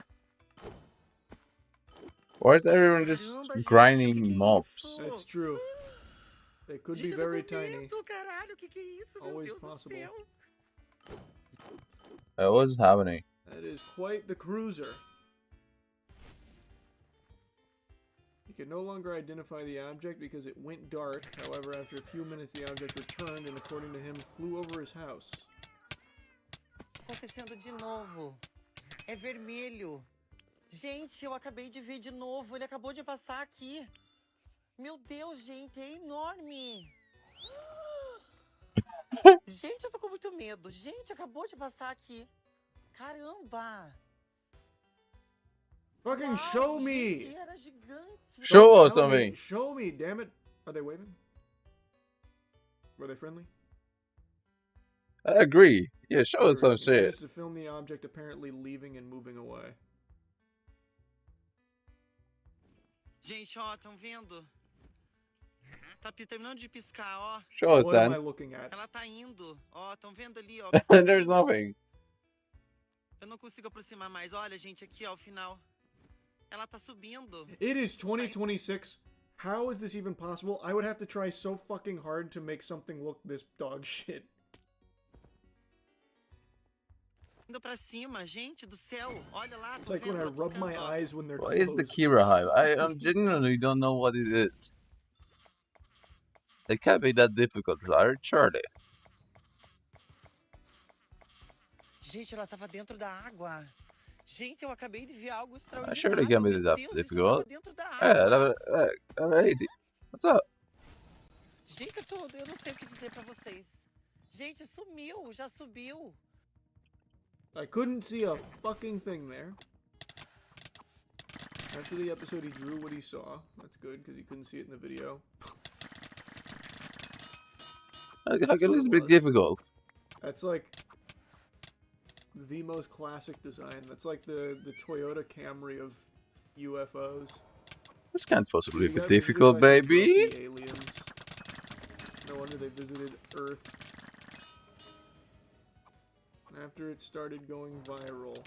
S15: Why is everyone just grinding mobs?
S9: That's true. They could be very tiny.
S2: Caralho, que é isso?
S9: Always
S2: Meu Deus
S9: possible.
S2: Do céu.
S15: What's happening?
S9: That is quite the cruiser. He could no longer identify the object because it went dark. However, after a few minutes, the object returned and, according to him, flew over his house.
S2: Acontecendo de novo. É vermelho. Gente, eu acabei de ver de novo. Ele acabou de passar aqui. Meu Deus, gente, é enorme. Gente, eu tô com muito medo. Gente, acabou de passar aqui. Caramba.
S9: Fucking show me!
S2: Gente, era gigante.
S15: Show us something.
S9: Show me, damn it. Are they waving? Were they friendly?
S15: I agree. Yeah, show us some shit.
S9: Managed to film the object apparently leaving and moving away.
S2: Gente, ó, tão vendo? Tá terminando de piscar, ó.
S15: Show us
S9: What
S15: then.
S9: am I looking at?
S2: Ela tá indo. Ó, tão vendo ali, ó.
S15: There's nothing.
S2: Eu não consigo aproximar mais. Olha, gente, aqui, ó, o final. Ela tá subindo.
S9: It is 2026. How is this even possible? I would have to try so fucking hard to make something look this dog shit.
S2: Indo pra cima, gente do céu. Olha lá.
S9: It's like when I rub my eyes when they're
S15: What
S9: closed.
S15: is the Kira Hive? I genuinely don't know what it is. It can't be that difficult, right, Charlie?
S2: Gente, ela tava dentro da água. Gente, eu acabei de ver algo
S15: I
S2: extraordinário.
S15: surely can't be
S2: Meu
S15: that
S2: Deus,
S15: difficult.
S2: isso tava dentro da
S15: Yeah,
S2: água.
S15: lady. What's up?
S2: Gente, eu não sei o que dizer pra vocês. Gente, sumiu, já subiu.
S9: I couldn't see a fucking thing there. After the episode, he drew what he saw. That's good, because he couldn't see it in the video.
S15: How can this be difficult?
S9: That's like the most classic design. That's like the Toyota Camry of UFOs.
S15: This can't possibly
S9: They
S15: be
S9: got
S15: difficult,
S9: visited by some
S15: baby.
S9: grumpy aliens. No wonder they visited Earth. After it started going viral,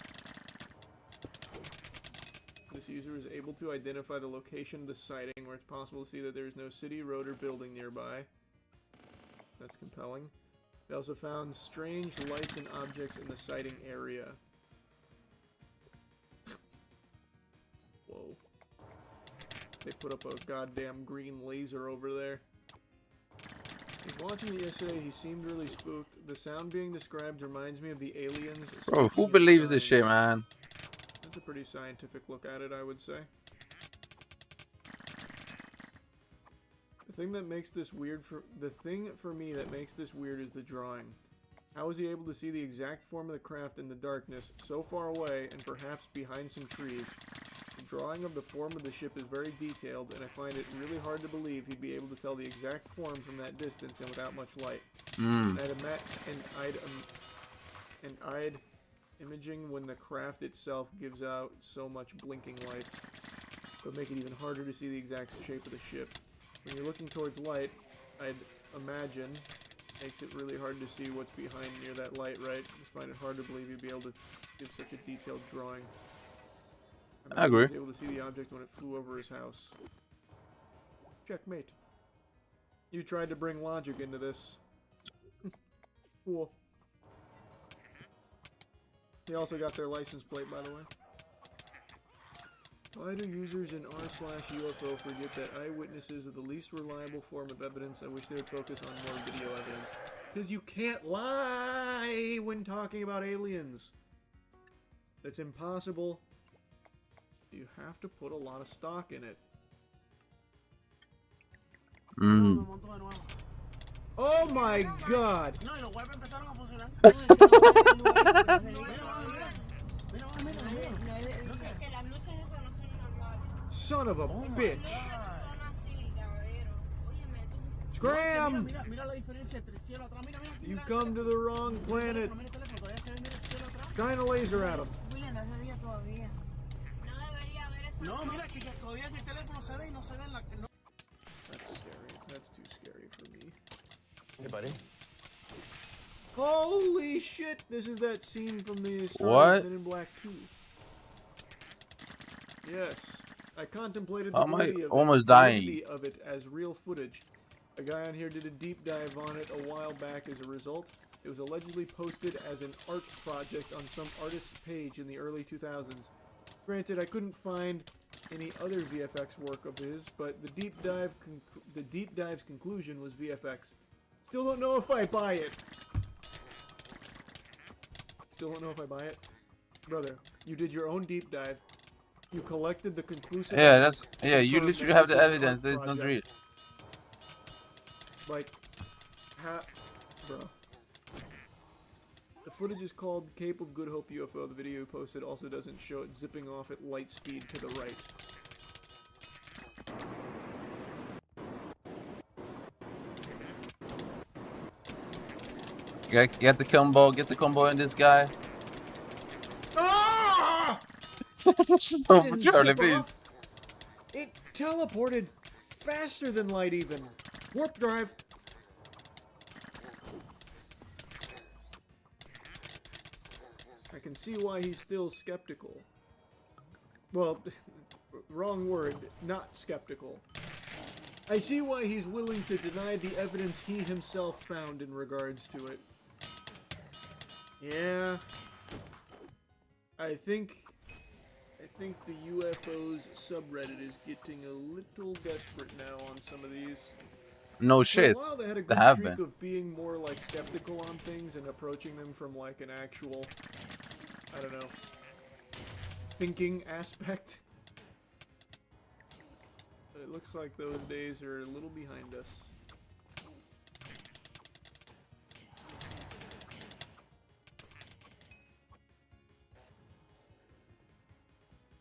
S9: this user is able to identify the location of the sighting, where it's possible to see that there is no city, road, or building nearby. That's compelling. They also found strange lights and objects in the sighting area. Whoa. They put up a goddamn green laser over there. He was watching it yesterday, he seemed really spooked. The sound being described reminds me of the aliens.
S15: Bro, who believes this shit, man?
S9: It's a pretty scientific look at it, I would say. The thing for me that makes this weird is the drawing. How was he able to see the exact form of the craft in the darkness, so far away and perhaps behind some trees? The drawing of the form of the ship is very detailed, and I find it really hard to believe he'd be able to tell the exact form from that distance and without much light.
S15: Mm.
S9: I'd imaging when the craft itself gives out so much blinking lights, it would make it even harder to see the exact shape of the ship. When you're looking towards light, I'd imagine makes it really hard to see what's behind near that light, right? Just find it hard to believe you'd be able to give such a detailed drawing.
S15: I agree.
S9: He was able to see the object when it flew over his house. Checkmate. You tried to bring logic into this. Cool. They also got their license plate, by the way. Why do users in r/UFO forget that eyewitnesses are the least reliable form of evidence? I wish they would focus on more video evidence. Because you can't lie when talking about aliens. That's impossible. You have to put a lot of stock in it.
S15: Mm.
S9: Oh my god! Son of a bitch! Scram! You come to the wrong planet. Shine a laser at him. That's scary. That's too scary for me.
S7: Hey, buddy.
S9: Holy shit! This is that scene from the start
S15: What?
S9: of Men in Black 2. Yes. I contemplated the validity of it as real footage. A guy on here did a deep dive on it a while back as a result. It was allegedly posted as an art project on some artist's page in the early 2000s. Granted, I couldn't find any other VFX work of his, but the deep dive's conclusion was VFX. Still don't know if I buy it. Still don't know if I buy it. Brother, you did your own deep dive. You collected the conclusive evidence.
S15: Yeah, you literally have the evidence. It's not real.
S9: Like, bro. The footage is called Cape of Good Hope UFO. The video you posted also doesn't show it zipping off at light speed to the right.
S15: Get the combo in this guy.
S9: Ah!
S15: So Charlie, please.
S9: It teleported faster than light even. Warp drive. I can see why he's still skeptical. Well, wrong word, not skeptical. I see why he's willing to deny the evidence he himself found in regards to it. Yeah. I think the UFOs subreddit is getting a little desperate now on some of these.
S15: No shit.
S9: For a while, they had a good streak of being more like skeptical on things and approaching them from like an actual, I don't know, thinking aspect. But it looks like those days are a little behind us.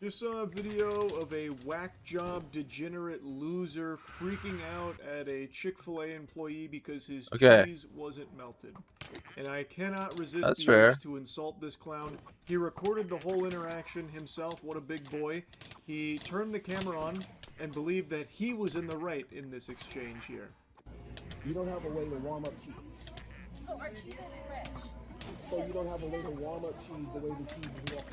S9: Just saw a video of a whack job degenerate loser freaking out at a Chick-fil-A employee because his cheese wasn't melted. And I cannot resist the urge to insult this clown. He recorded the whole interaction himself. What a big boy. He turned the camera on and believed that he was in the right in this exchange here.
S8: You don't have a way to warm up cheese.
S18: So our cheese is fresh.
S8: So you don't have a way to warm up cheese the way the cheese is warm.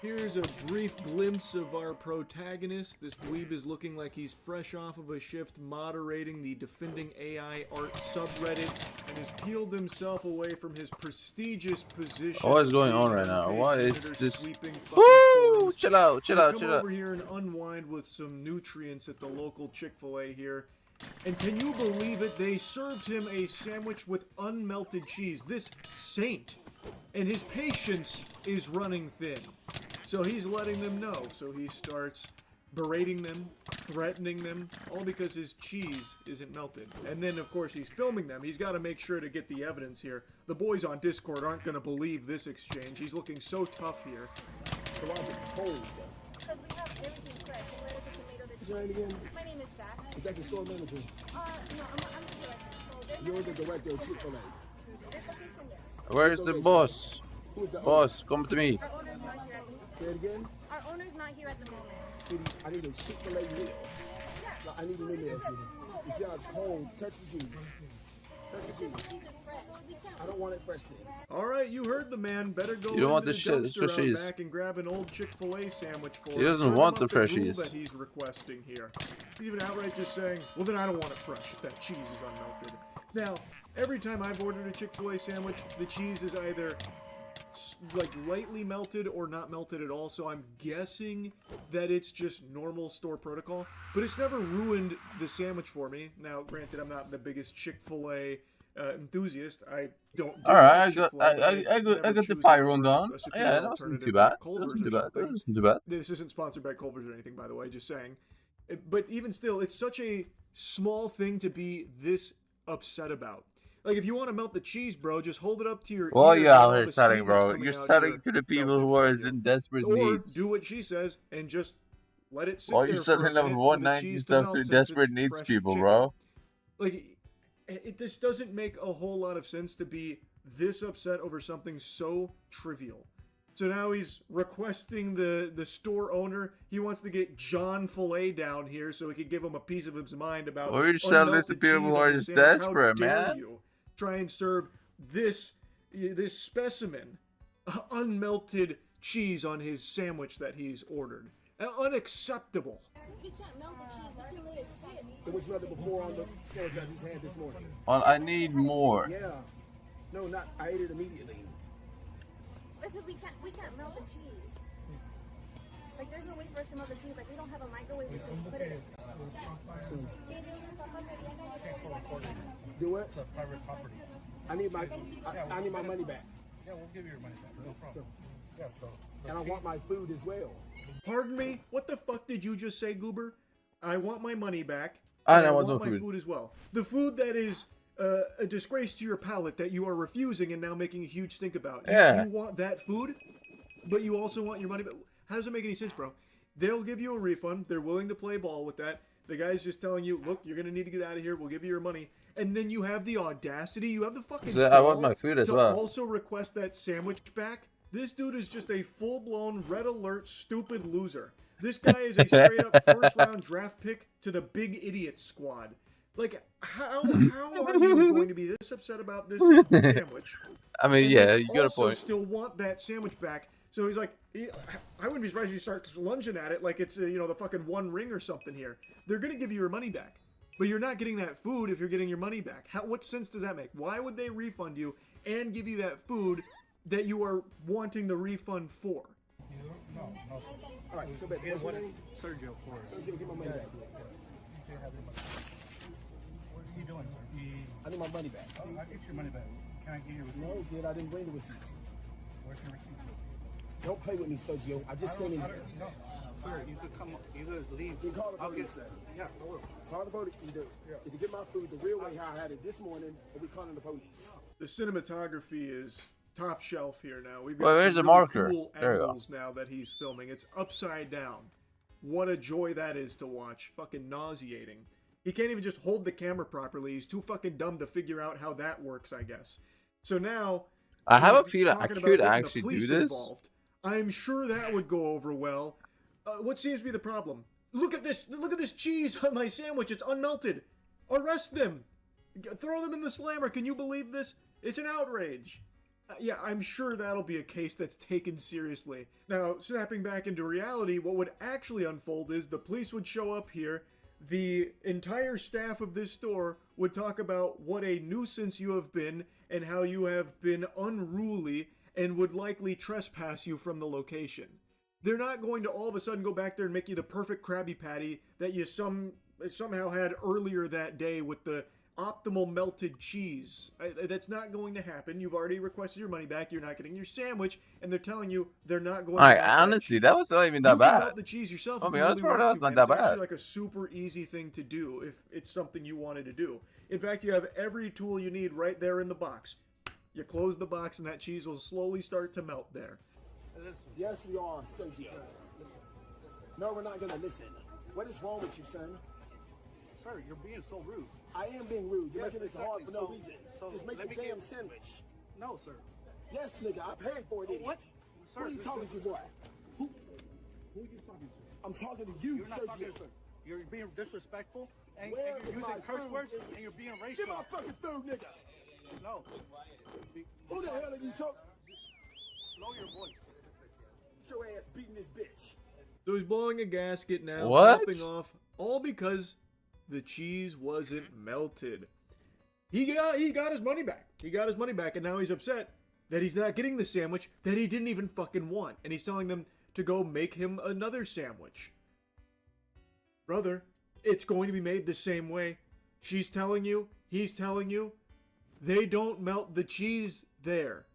S9: Here's a brief glimpse of our protagonist. This dweeb is looking like he's fresh off of a shift moderating the Defending AI art subreddit and has peeled himself away from his prestigious position.
S15: What is going on right now? What is this? Woo! Chill out, chill out, chill out.
S9: Come over here and unwind with some nutrients at the local Chick-fil-A here. And can you believe it? They served him a sandwich with unmelted cheese. This saint And his patience is running thin. So he's letting them know. So he starts berating them, threatening them, all because his cheese isn't melted. And then, of course, he's filming them. He's got to make sure to get the evidence here. The boys on Discord aren't going to believe this exchange. He's looking so tough here.
S8: So I'm cold.
S18: Because we have everything fresh. Lettuce and tomato.
S8: What's your name again?
S18: My name is Zach.
S8: Is that the store manager?
S18: No, I'm the director. So
S8: You're the director of Chick-fil-A.
S18: this location, yes.
S15: Where's the boss? Boss, come to me.
S18: Our owner's not here at the moment.
S8: Say it again?
S18: Our owner's not here at the moment.
S8: I need a Chick-fil-A meal. No, I need a new meal. If y'all's cold, touch the cheese. Touch the cheese. I don't want it fresh then.
S9: All right, you heard the man. Better go
S15: You don't want
S9: into
S15: the shit, it's
S9: dumpster
S15: fresh
S9: out
S15: cheese.
S9: back and grab an old Chick-fil-A sandwich for
S15: He
S9: him.
S15: doesn't
S9: Serve him
S15: want
S9: up
S15: the fresh
S9: rule
S15: cheese.
S9: that he's requesting here. He's even outright just saying, well, then I don't want it fresh if that cheese is unmelted. Now, every time I've ordered a Chick-fil-A sandwich, the cheese is either like lightly melted or not melted at all, so I'm guessing that it's just normal store protocol, but it's never ruined the sandwich for me. Now, granted, I'm not the biggest Chick-fil-A enthusiast. I don't dislike
S15: Alright, I
S9: Chick-fil-A,
S15: got the
S9: choose
S15: fire
S9: to
S15: run
S9: order
S15: down.
S9: a superior
S15: Yeah, that wasn't
S9: alternative
S15: too bad.
S9: like
S15: That wasn't
S9: Culver's
S15: too
S9: or
S15: bad. That
S9: something.
S15: wasn't too bad.
S9: This isn't sponsored by Culver's or anything, by the way, just saying. But even still, it's such a small thing to be this upset about. Like, if you want to melt the cheese, bro, just hold it up to your
S15: Well,
S9: ear.
S15: you're
S9: and
S15: out
S9: all
S15: here
S9: the
S15: selling,
S9: steam
S15: bro.
S9: that's coming
S15: You're
S9: out
S15: selling
S9: here
S15: to the people
S9: melted
S15: who are
S9: for you.
S15: in desperate
S9: Or
S15: needs.
S9: do what she says and just let it sit
S15: Well,
S9: there
S15: you're
S9: for a
S15: selling
S9: minute
S15: level
S9: for the
S15: 190
S9: cheese to
S15: stuff
S9: melt
S15: to
S9: since
S15: desperate
S9: it's
S15: needs
S9: fresh
S15: people,
S9: chicken.
S15: bro.
S9: Like, this doesn't make a whole lot of sense to be this upset over something so trivial. So now he's requesting the store owner. He wants to get John Filet down here so he could give him a piece of his mind about
S15: Well, you're selling this to
S9: unmelted
S15: people
S9: cheese
S15: who
S9: on
S15: are
S9: his
S15: just
S9: sandwich.
S15: desperate,
S9: How dare
S15: man.
S9: you try and serve this specimen unmelted cheese on his sandwich that he's ordered? Unacceptable.
S18: He can't melt the cheese. We can let it sit.
S8: It was melted before on the sandwich I just had this morning.
S15: Well, I need more.
S8: Yeah. No, not. I ate it immediately.
S18: Because we can't melt the cheese. Like, there's no way for us to melt the cheese. Like, we don't have a microwave we can put it in.
S8: Do it?
S7: It's a private property.
S8: I need my money back.
S7: Yeah, we'll give you your money back. No problem. Yeah, so.
S8: And I want my food as well.
S9: Pardon me? What the fuck did you just say, Goober? I want my money back.
S15: I
S9: and
S15: don't
S9: I
S15: want
S9: want
S15: no
S9: my
S15: food.
S9: food as well. The food that is a disgrace to your palate that you are refusing and now making a huge stink about.
S15: Yeah.
S9: You want that food, but you also want your money back. How does it make any sense, bro? They'll give you a refund. They're willing to play ball with that. The guy's just telling you, look, you're going to need to get out of here. We'll give you your money. And then you have the audacity, you have the fucking
S15: So I want
S9: gall
S15: my food as
S9: to
S15: well.
S9: also request that sandwich back. This dude is just a full-blown, red alert, stupid loser. This guy is a straight-up first-round draft pick to the big idiot squad. Like, how are you going to be this upset about this sandwich?
S15: I mean,
S9: and
S15: yeah,
S9: then
S15: you got a
S9: also
S15: point.
S9: still want that sandwich back. So he's like, I wouldn't be surprised if he starts lunging at it like it's, the fucking One Ring or something here. They're going to give you your money back. But you're not getting that food if you're getting your money back. What sense does that make? Why would they refund you and give you that food that you are wanting the refund for?
S7: No, no.
S8: All right, so what's your name?
S7: Sergio for it.
S8: Sergio, give my money back.
S7: You can have your money. What are you doing, sir?
S8: I need my money back.
S7: I'll get your money back. Can I get your receipt?
S8: No, kid, I didn't bring the receipt.
S7: Where's your receipt?
S8: Don't play with me, Sergio. I just came in here.
S7: No, sir, you could come. You could leave.
S8: You can call the
S7: I'll
S8: police.
S7: get. Yeah, I will.
S8: Call the police. Either you get my food the real way how I had it this morning, or we calling the police.
S9: The cinematography is top shelf here now. We've
S15: Well,
S9: got
S15: there's
S9: some
S15: the
S9: really
S15: marker.
S9: cool
S15: There you go.
S9: angles now that he's filming. It's upside down. What a joy that is to watch. Fucking nauseating. He can't even just hold the camera properly. He's too fucking dumb to figure out how that works, I guess. So now
S15: I have a
S9: he's
S15: feeling I
S9: talking about
S15: could
S9: getting the
S15: actually do
S9: police
S15: this.
S9: involved. I'm sure that would go over well. What seems to be the problem? Look at this! Look at this cheese on my sandwich. It's unmelted. Arrest them. Throw them in the slammer. Can you believe this? It's an outrage. Yeah, I'm sure that'll be a case that's taken seriously. Now, snapping back into reality, what would actually unfold is the police would show up here. The entire staff of this store would talk about what a nuisance you have been and how you have been unruly and would likely trespass you from the location. They're not going to all of a sudden go back there and make you the perfect Krabby Patty that you somehow had earlier that day with the optimal melted cheese. That's not going to happen. You've already requested your money back. You're not getting your sandwich, and they're telling you they're not going to melt
S15: honestly, that was not even that
S9: you
S15: bad.
S9: can melt the cheese yourself
S15: I
S9: if
S15: mean,
S9: you
S15: that's
S9: really
S15: probably
S9: want to,
S15: not
S9: man.
S15: that
S9: It's
S15: bad.
S9: actually like a super easy thing to do if it's something you wanted to do. In fact, you have every tool you need right there in the box. You close the box, and that cheese will slowly start to melt there.
S8: Yes, we are, Sergio. No, we're not gonna listen. What is wrong with you, son?
S4: Sir, you're being so rude.
S8: I am being rude. You're
S4: Yes,
S8: making this
S4: exactly.
S8: hard for no
S4: So-
S8: reason.
S4: so
S8: Just make
S4: let
S8: a
S4: me
S8: damn
S4: get-
S8: sandwich.
S4: No, sir.
S8: Yes, nigga, I paid for it, idiot.
S4: What?
S8: Who are you talking to, boy? Who are you talking to? I'm talking to you,
S4: You're not
S8: Sergio.
S4: talking to sir. You're being disrespectful, and
S8: Where
S4: you're
S8: is
S4: using
S8: my
S4: curse
S8: food?
S4: words, and you're being racist.
S8: Give my fucking food, nigga.
S4: No.
S8: Who the hell are you talking?
S4: Lower your voice.
S8: Get your ass beating this bitch.
S9: So he's blowing a gasket now,
S15: What?
S9: popping off, all because the cheese wasn't melted. He got his money back. He got his money back, and now he's upset that he's not getting the sandwich that he didn't even fucking want. And he's telling them to go make him another sandwich. Brother, it's going to be made the same way. She's telling you, he's telling you, they don't melt the cheese there.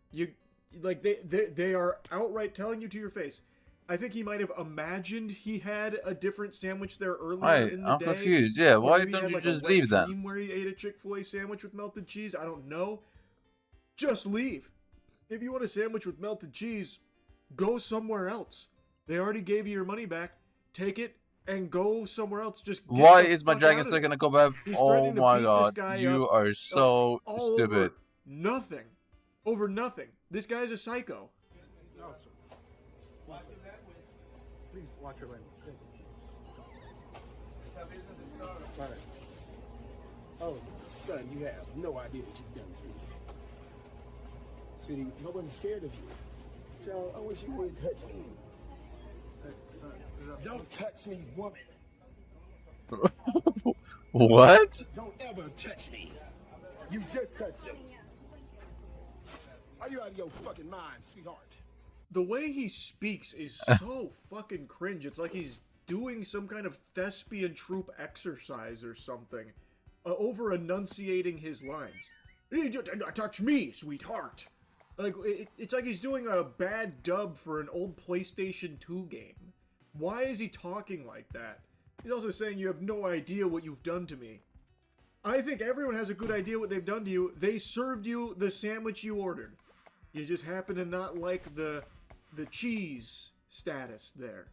S9: They are outright telling you to your face. I think he might have imagined he had a different sandwich there earlier in the
S15: I'm
S9: day.
S15: confused. Yeah,
S9: Or
S15: why
S9: maybe he
S15: don't
S9: had,
S15: you
S9: like, a
S15: just
S9: wet
S15: leave then?
S9: dream where he ate a Chick-fil-A sandwich with melted cheese. I don't know. Just leave. If you want a sandwich with melted cheese, go somewhere else. They already gave you your money back. Take it and go somewhere else. Just get
S15: Why
S9: the
S15: is my
S9: fuck
S15: dragon
S9: out of
S15: still
S9: there.
S15: gonna go back?
S9: He's
S15: Oh
S9: threatening to
S15: my
S9: beat
S15: god,
S9: this guy
S15: you
S9: up,
S15: are so
S9: all
S15: stupid.
S9: over nothing. Over nothing. This guy's a psycho.
S4: No, sir. Please watch your language.
S8: All right. Oh, son, you have no idea what you've done to me. Sweetie, no one's scared of you. So I wish you wouldn't touch me. Don't touch me, woman.
S15: What?
S8: Don't ever touch me. You just touched him. Are you out of your fucking mind, sweetheart?
S9: The way he speaks is so fucking cringe. It's like he's doing some kind of thespian troupe exercise or something. Over enunciating his lines. You just touch me, sweetheart. Like, it's like he's doing a bad dub for an old PlayStation 2 game. Why is he talking like that? He's also saying you have no idea what you've done to me. I think everyone has a good idea what they've done to you. They served you the sandwich you ordered. You just happen to not like the cheese status there.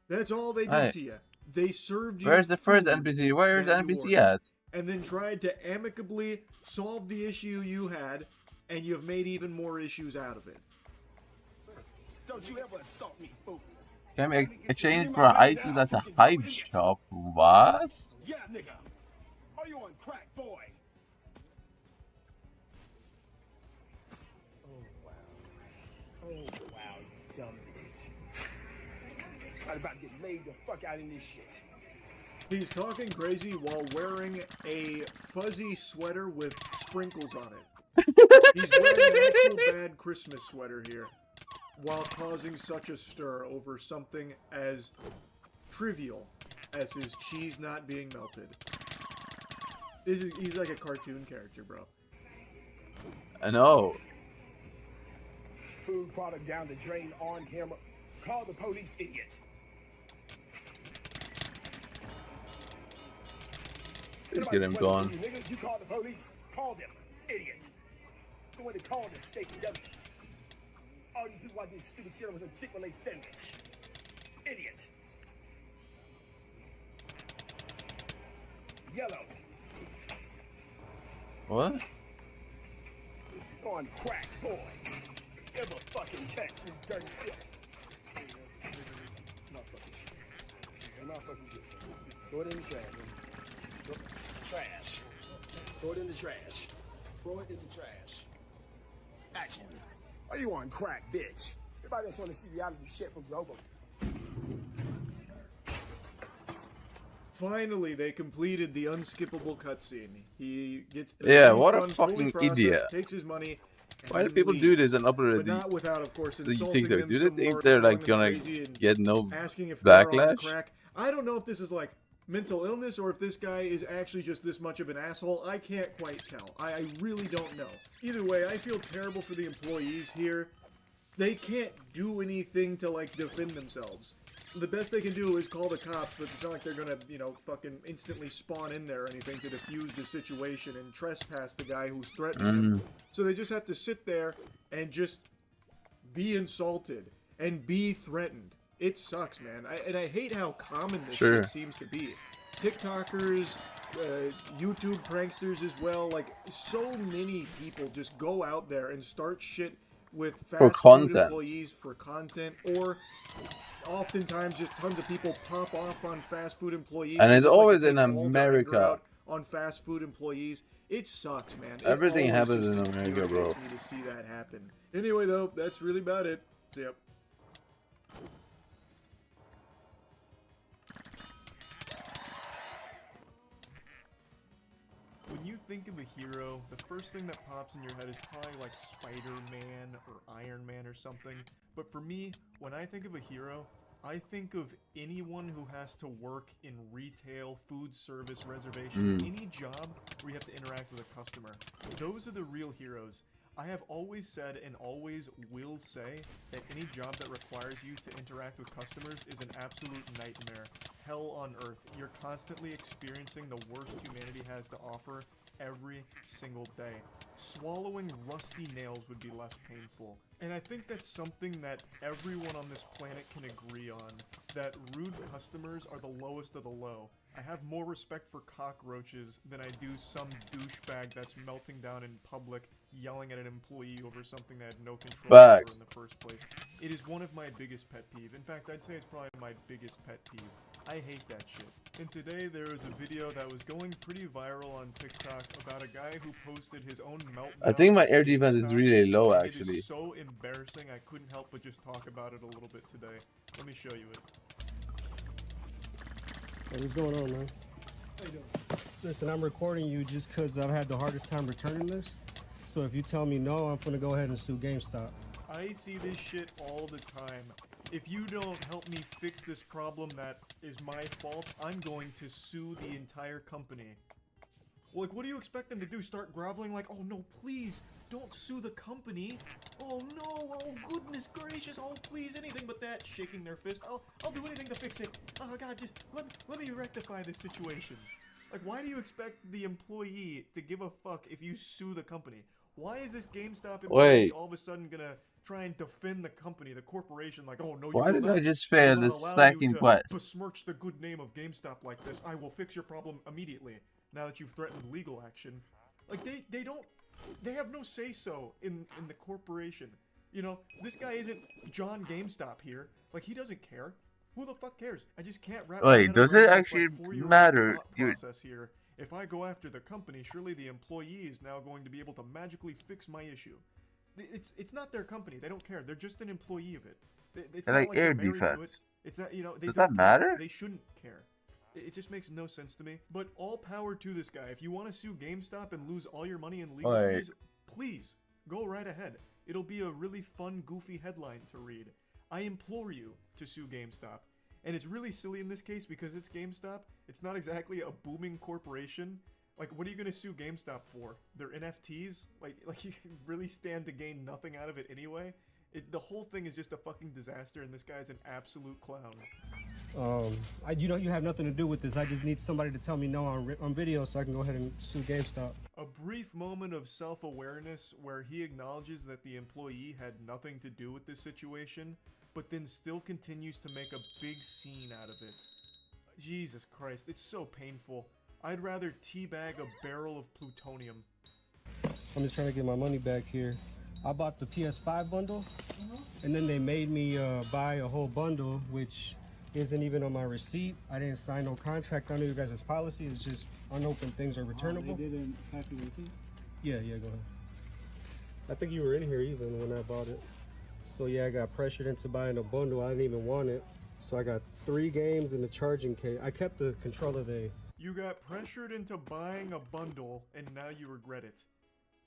S9: That's all they did
S15: Right.
S9: to you. They served you.
S15: Where's the first
S9: food
S15: NPC? Where's the
S9: that you
S15: NPC
S9: ordered,
S15: at?
S9: and then tried to amicably solve the issue you had, and you have made even more issues out of it.
S8: Don't you ever assault me, fool.
S15: Can we exchange for items at the hype shop? Was?
S8: Yeah, nigga. Are you on crack, boy? Oh, wow, dumb bitch. I'm about to get laid the fuck out in this shit.
S9: He's talking crazy while wearing a fuzzy sweater with sprinkles on it. He's wearing an actual bad Christmas sweater here, while causing such a stir over something as trivial as his cheese not being melted. He's like a cartoon character, bro.
S15: I know.
S8: Food product down the drain on camera. Call the police, idiot.
S15: Let's get him gone.
S8: You, nigga. You call the police. Call them, idiot. Go in and call this state W. All you people watching this stupid shit was a Chick-fil-A sandwich. Idiot. Yellow.
S15: What?
S8: On crack, boy. Ever fucking catch me, dirty filth. Not fucking shit. Not fucking shit. Throw it in the trash. Trash. Throw it in the trash. Throw it in the trash. Action. Are you on crack, bitch? Everybody else want to see reality shit from Zobo.
S9: Finally, they completed the unskippable cutscene. He gets the
S15: What a
S9: refund fully
S15: fucking
S9: processed,
S15: idiot.
S9: Takes his money. and
S15: Why do
S9: then
S15: people do
S9: leaves.
S15: this and upload
S9: But not without, of course,
S15: So you
S9: insulting
S15: think they
S9: them
S15: do
S9: some
S15: they think
S9: more,
S15: they're like
S9: calling them
S15: gonna
S9: crazy and
S15: get no
S9: asking if they're on
S15: backlash?
S9: crack. I don't know if this is like mental illness or if this guy is actually just this much of an asshole. I can't quite tell. I really don't know. Either way, I feel terrible for the employees here. They can't do anything to, like, defend themselves. The best they can do is call the cops, but it's not like they're gonna, you know, fucking instantly spawn in there or anything to defuse the situation and trespass the guy who's threatening them. So they just have to sit there and just be insulted and be threatened. It sucks, man. And I hate how common this shit seems to be. TikTokers, YouTube pranksters as well. Like, so many people just go out there and start shit with fast food employees for content, or oftentimes just tons of people pop off on fast food employees.
S15: And it's
S9: just
S15: always
S9: like
S15: in America.
S9: On fast food employees. It sucks, man.
S15: Everything happens in America, bro.
S9: Me to see that happen. Anyway, though, that's really about it. Yep. When you think of a hero, the first thing that pops in your head is probably like Spider-Man or Iron Man or something. But for me, when I think of a hero, I think of anyone who has to work in retail, food service, reservations, any job where you have to interact with a customer. Those are the real heroes. I have always said and always will say that any job that requires you to interact with customers is an absolute nightmare. Hell on earth. You're constantly experiencing the worst humanity has to offer every single day. Swallowing rusty nails would be less painful. And I think that's something that everyone on this planet can agree on, that rude customers are the lowest of the low. I have more respect for cockroaches than I do some douchebag that's melting down in public, yelling at an employee over something that had no control over in the first place. It is one of my biggest pet peeve. In fact, I'd say it's probably my biggest pet peeve. I hate that shit. And today there was a video that was going pretty viral on TikTok about a guy who posted his own meltdown.
S15: I think my air defense is really low, actually.
S9: It is so embarrassing, I couldn't help but just talk about it a little bit today. Let me show you it.
S20: Hey, what's going on, man? How you doing? Listen, I'm recording you just because I've had the hardest time returning this. So if you tell me no, I'm gonna go ahead and sue GameStop.
S9: I see this shit all the time. If you don't help me fix this problem that is my fault, I'm going to sue the entire company. Like, what do you expect them to do? Start groveling like, oh no, please, don't sue the company. Oh no, oh goodness gracious, oh please, anything but that. Shaking their fist, I'll do anything to fix it. Oh god, just let me rectify this situation. Like, why do you expect the employee to give a fuck if you sue the company? Why is this GameStop employee all of a sudden gonna try and defend the company, the corporation, like, oh no, you
S15: Why did
S9: not,
S15: I just fail this second quest?
S9: Besmirch the good name of GameStop like this. I will fix your problem immediately. Now that you've threatened legal action, like they have no say so in the corporation. You know, this guy isn't John GameStop here. Like, he doesn't care. Who the fuck cares? I just can't wrap my head
S15: does
S9: around
S15: it
S9: this,
S15: actually
S9: like, 4-year-old
S15: matter?
S9: thought process here. If I go after the company, surely the employee is now going to be able to magically fix my issue. It's not their company. They don't care. They're just an employee of it. It's
S15: like air
S9: they're married to
S15: defense.
S9: it. It's not, you know, they
S15: Does
S9: don't
S15: that matter?
S9: care. They shouldn't care. It just makes no sense to me. But all power to this guy. If you want to sue GameStop and lose all your money in legal fees, please go right ahead. It'll be a really fun, goofy headline to read. I implore you to sue GameStop. And it's really silly in this case because it's GameStop. It's not exactly a booming corporation. Like, what are you gonna sue GameStop for? Their NFTs? Like you really stand to gain nothing out of it anyway? The whole thing is just a fucking disaster, and this guy's an absolute clown.
S20: You know, you have nothing to do with this. I just need somebody to tell me no on video so I can go ahead and sue GameStop.
S9: A brief moment of self-awareness where he acknowledges that the employee had nothing to do with this situation, but then still continues to make a big scene out of it. Jesus Christ, it's so painful. I'd rather teabag a barrel of plutonium.
S20: I'm just trying to get my money back here. I bought the PS5 bundle, and then they made me buy a whole bundle, which isn't even on my receipt. I didn't sign no contract under you guys' policy. It's just unopened things are returnable.
S22: They didn't pass you the receipt?
S20: Yeah, go ahead. I think you were in here even when I bought it. So yeah, I got pressured into buying a bundle. I didn't even want it. So I got 3 games and the charging case. I kept the controller there.
S9: You got pressured into buying a bundle, and now you regret it.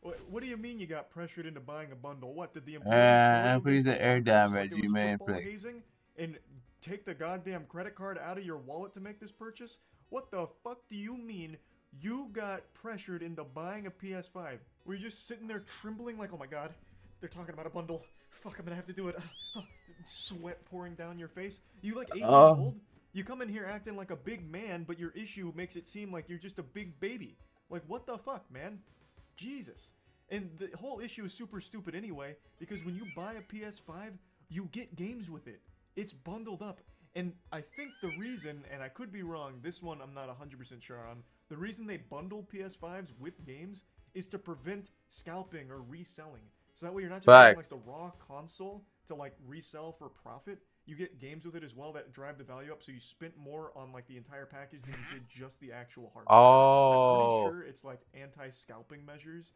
S9: What do you mean you got pressured into buying a bundle? What, did the employees
S15: please the air damage you may
S9: hazing and take the goddamn credit card out of your wallet to make this purchase? What the fuck do you mean you got pressured into buying a PS5? Were you just sitting there trembling like, oh my god, they're talking about a bundle. Fuck, I'm gonna have to do it. Sweat pouring down your face. You like 8 years old? You come in here acting like a big man, but your issue makes it seem like you're just a big baby. Like, what the fuck, man? Jesus. And the whole issue is super stupid anyway, because when you buy a PS5, you get games with it. It's bundled up. And I think the reason, and I could be wrong, this one I'm not 100% sure on, the reason they bundle PS5s with games is to prevent scalping or reselling. So that way you're not just getting like the raw console to like resell for profit. You get games with it as well that drive the value up, so you spent more on like the entire package than you did just the actual hardware. I'm pretty sure it's like anti-scalping measures,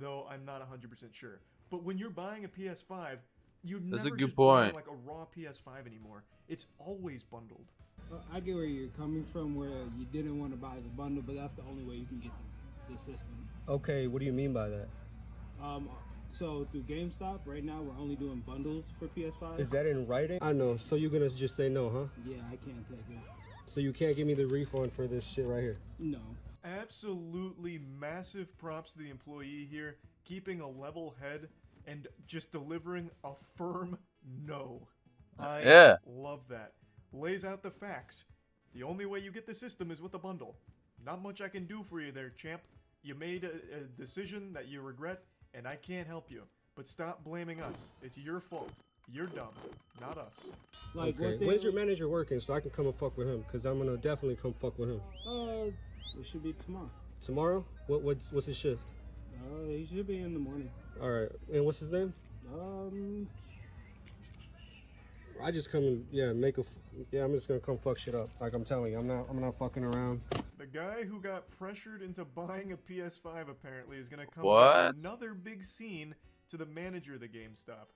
S9: though I'm not 100% sure. But when you're buying a PS5, you never just buy like a raw PS5 anymore. It's always bundled.
S8: I get where you're coming from, where you didn't want to buy the bundle, but that's the only way you can get the system.
S20: Okay, what do you mean by that?
S8: So through GameStop, right now we're only doing bundles for PS5.
S20: Is that in writing? I know. So you're gonna just say no, huh?
S8: Yeah, I can't take it.
S20: So you can't give me the refund for this shit right here?
S8: No.
S9: Absolutely massive props to the employee here, keeping a level head and just delivering a firm no. I love that. Lays out the facts. The only way you get the system is with a bundle. Not much I can do for you there, champ. You made a decision that you regret, and I can't help you. But stop blaming us. It's your fault. You're dumb, not us.
S8: Like,
S20: okay. When's your manager working so I can come and fuck with him? Because I'm going to definitely come fuck with him.
S8: It should be tomorrow.
S20: Tomorrow? What's his shift?
S8: He should be in the morning.
S20: All right. And what's his name? I just come and I'm just gonna come fuck shit up. Like I'm telling you, I'm not fucking around.
S9: The guy who got pressured into buying a PS5 apparently is gonna come with another big scene to the manager of the GameStop.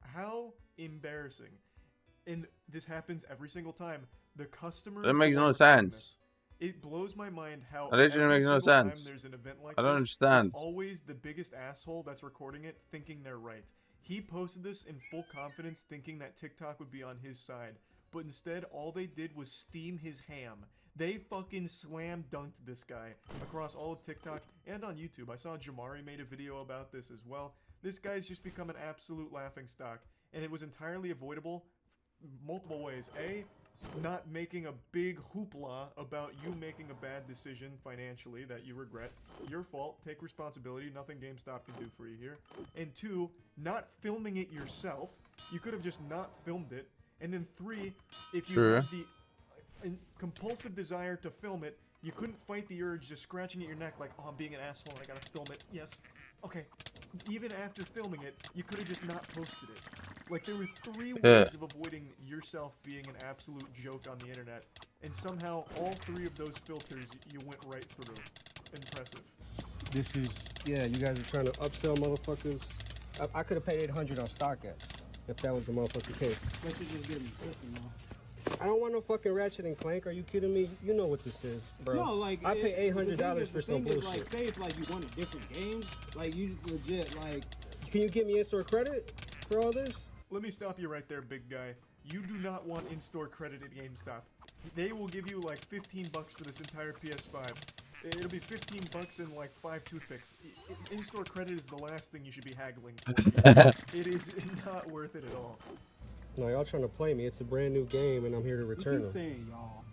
S9: How embarrassing! And this happens every single time. The customer.
S15: That makes no sense.
S9: It blows my mind how
S15: that literally makes no sense.
S9: There's an event like
S15: I don't
S9: this,
S15: understand.
S9: It's always the biggest asshole that's recording it thinking they're right. He posted this in full confidence thinking that TikTok would be on his side, but instead all they did was steam his ham. They fucking slam dunked this guy across all of TikTok and on YouTube. I saw Jamari made a video about this as well. This guy's just become an absolute laughingstock, and it was entirely avoidable multiple ways. A, not making a big hoopla about you making a bad decision financially that you regret. Your fault. Take responsibility. Nothing GameStop can do for you here. And 2, not filming it yourself. You could have just not filmed it. And then 3, if you have the compulsive desire to film it, you couldn't fight the urge just scratching at your neck like, oh, I'm being an asshole and I gotta film it. Yes. Okay. Even after filming it, you could have just not posted it. Like, there were 3 ways of avoiding yourself being an absolute joke on the internet, and somehow all 3 of those filters you went right through. Impressive.
S20: This is, you guys are trying to upsell motherfuckers. I could have paid $800 on StockX if that was the motherfucking case.
S8: They should just give me the system now.
S20: I don't want no fucking Ratchet and Clank. Are you kidding me? You know what this is, bro.
S8: No, like
S20: I pay $800 for some bullshit.
S8: Like, say if like you wanted different games, like you legit like.
S20: Can you give me in-store credit for all this?
S9: Let me stop you right there, big guy. You do not want in-store credit at GameStop. They will give you like $15 for this entire PS5. It'll be $15 and like 5 toothpicks. In-store credit is the last thing you should be haggling for. It is not worth it at all.
S20: No, y'all trying to play me. It's a brand new game, and I'm here to return them.
S8: Saying y'all.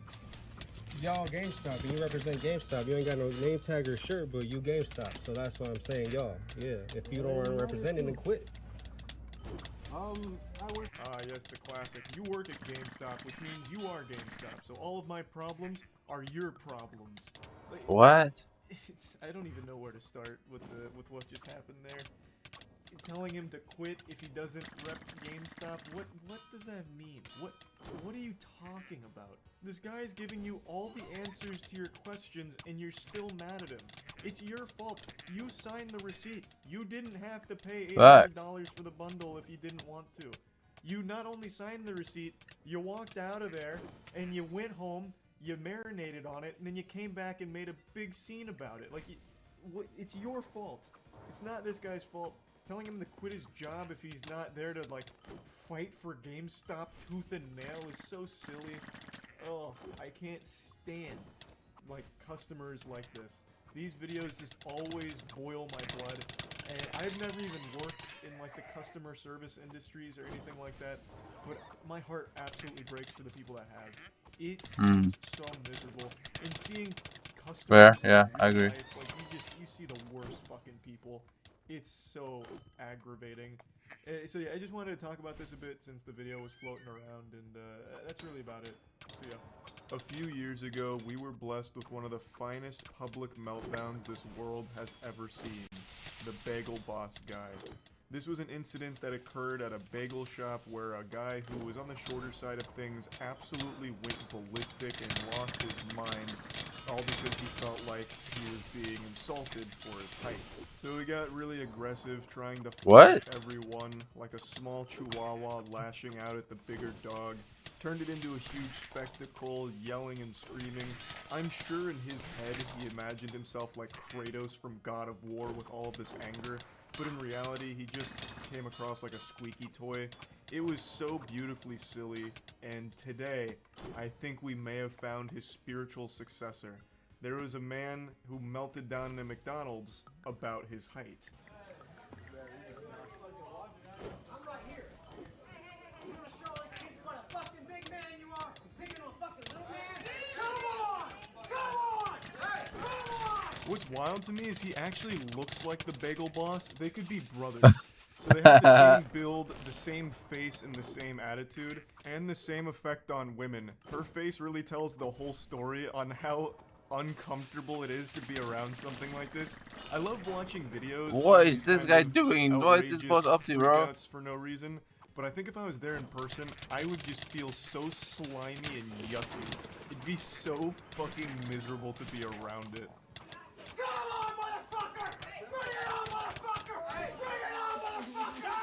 S20: Y'all GameStop, and you represent GameStop. You ain't got no name tag or shirt, but you GameStop. So that's why I'm saying y'all. Yeah, if you don't want to represent it, then quit.
S8: I work.
S9: Yes, the classic. You work at GameStop, which means you are GameStop. So all of my problems are your problems. Like,
S15: what?
S9: I don't even know where to start with what just happened there. Telling him to quit if he doesn't rep GameStop. What does that mean? What are you talking about? This guy's giving you all the answers to your questions and you're still mad at him. It's your fault. You signed the receipt. You didn't have to pay $800 for the bundle if you didn't want to. You not only signed the receipt, you walked out of there and you went home, you marinated on it, and then you came back and made a big scene about it. Like, it's your fault. It's not this guy's fault. telling him to quit his job if he's not there to, like, fight for GameStop tooth and nail is so silly. Oh, I can't stand, like, customers like this. These videos just always boil my blood, and I've never even worked in, like, the customer service industries or anything like that, but my heart absolutely breaks for the people that have. It's so miserable. And seeing customers
S15: Yeah,
S9: in
S15: I
S9: real
S15: agree.
S9: life, like, you see the worst fucking people. It's so aggravating. So yeah, I just wanted to talk about this a bit since the video was floating around, and that's really about it. So yeah. A few years ago, we were blessed with one of the finest public meltdowns this world has ever seen. The Bagel Boss guy. This was an incident that occurred at a bagel shop where a guy who was on the shorter side of things absolutely went ballistic and lost his mind, all because he felt like he was being insulted for his height. So he got really aggressive, trying to fight everyone, like a small chihuahua lashing out at the bigger dog. Turned it into a huge spectacle, yelling and screaming. I'm sure in his head he imagined himself like Kratos from God of War with all of this anger, but in reality he just came across like a squeaky toy. It was so beautifully silly, and today I think we may have found his spiritual successor. There was a man who melted down in a McDonald's about his height.
S7: I'm right here. You gonna show these kids what a fucking big man you are? Picking on a fucking little man? Come on! Come on! Hey, come on!
S9: What's wild to me is he actually looks like the Bagel Boss. They could be brothers. So they have the same build, the same face, and the same attitude, and the same effect on women. Her face really tells the whole story on how uncomfortable it is to be around something like this. I love watching videos.
S15: What is this guy doing? What is this boss up to, bro?
S9: For no reason. But I think if I was there in person, I would just feel so slimy and yucky. It'd be so fucking miserable to be around it.
S7: Come on, motherfucker! Bring it on, motherfucker! Bring it on, motherfucker!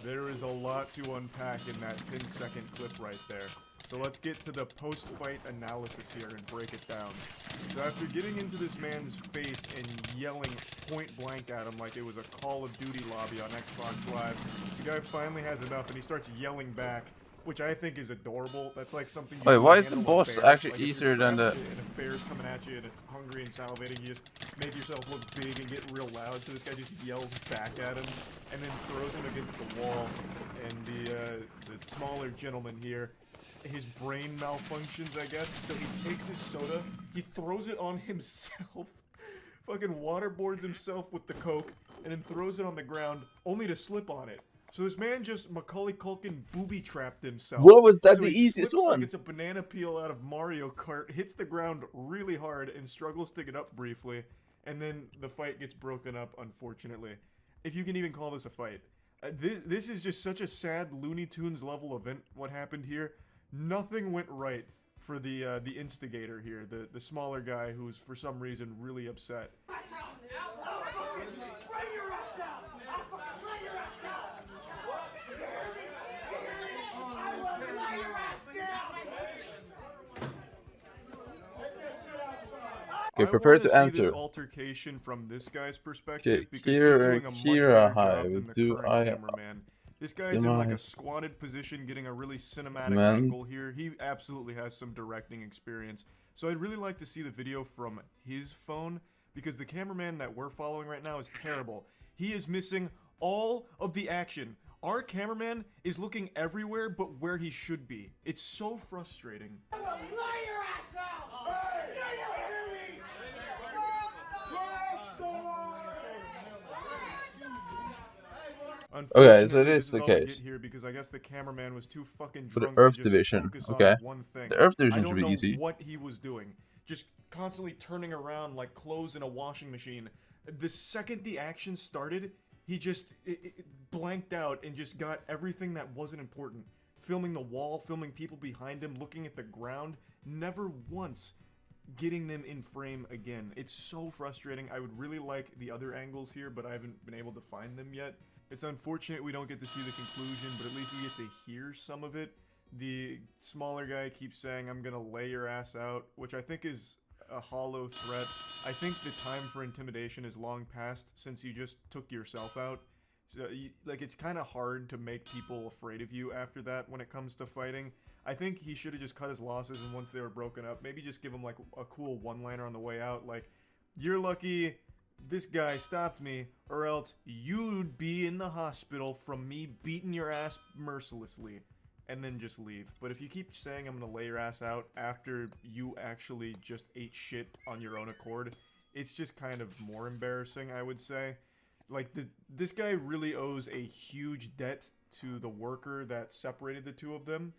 S9: There is a lot to unpack in that 10-second clip right there. So let's get to the post-fight analysis here and break it down. So after getting into this man's face and yelling point blank at him like it was a Call of Duty lobby on Xbox Live, the guy finally has enough and he starts yelling back, which I think is adorable. That's like something you
S15: Wait,
S9: can
S15: why is the
S9: handle a
S15: boss
S9: bear.
S15: actually
S9: Like, if
S15: easier
S9: you're
S15: than the...
S9: trapped and a bear's coming at you and it's hungry and salivating, you just make yourself look big and get real loud, so this guy just yells back at him and then throws him against the wall. And the smaller gentleman here, his brain malfunctions, I guess, so he takes his soda, he throws it on himself, fucking waterboards himself with the Coke, and then throws it on the ground, only to slip on it. So this man just Macaulay Culkin booby-trapped himself.
S15: What was that
S9: So
S15: the
S9: he
S15: easiest
S9: slips
S15: one?
S9: like it's a banana peel out of Mario Kart, hits the ground really hard, and struggles to get up briefly, and then the fight gets broken up, unfortunately. If you can even call this a fight. This is just such a sad Looney Tunes level event, what happened here. Nothing went right for the instigator here, the smaller guy who's for some reason really upset.
S15: Okay, prepare to
S9: see
S15: answer.
S9: this altercation from this guy's perspective
S15: Okay,
S9: because he's doing a much better job
S15: Hive,
S9: than the
S15: do
S9: current
S15: I...
S9: cameraman. This guy's in like a squatted position, getting a really cinematic angle here. He absolutely has some directing experience. So I'd really like to see the video from his phone, because the cameraman that we're following right now is terrible. He is missing all of the action. Our cameraman is looking everywhere but where he should be. It's so frustrating.
S15: Okay, so it is the
S9: all I
S15: case.
S9: get here because I guess the cameraman was too fucking
S15: For the
S9: drunk
S15: Earth
S9: to just
S15: Division,
S9: focus
S15: okay.
S9: on one thing.
S15: The Earth Division should be
S9: I don't know
S15: easy.
S9: what he was doing. Just constantly turning around like clothes in a washing machine. The second the action started, he just it blanked out and just got everything that wasn't important. Filming the wall, filming people behind him, looking at the ground, never once getting them in frame again. It's so frustrating. I would really like the other angles here, but I haven't been able to find them yet. It's unfortunate we don't get to see the conclusion, but at least we get to hear some of it. The smaller guy keeps saying, "I'm gonna lay your ass out," which I think is a hollow threat. I think the time for intimidation is long past since you just took yourself out. So, like, it's kind of hard to make people afraid of you after that when it comes to fighting. I think he should have just cut his losses, and once they were broken up, maybe just give him, like, a cool one-liner on the way out, like, "You're lucky this guy stopped me, or else you'd be in the hospital from me beating your ass mercilessly," and then just leave. But if you keep saying, "I'm gonna lay your ass out," after you actually just ate shit on your own accord, it's just kind of more embarrassing, I would say. Like, this guy really owes a huge debt to the worker that separated the two of them,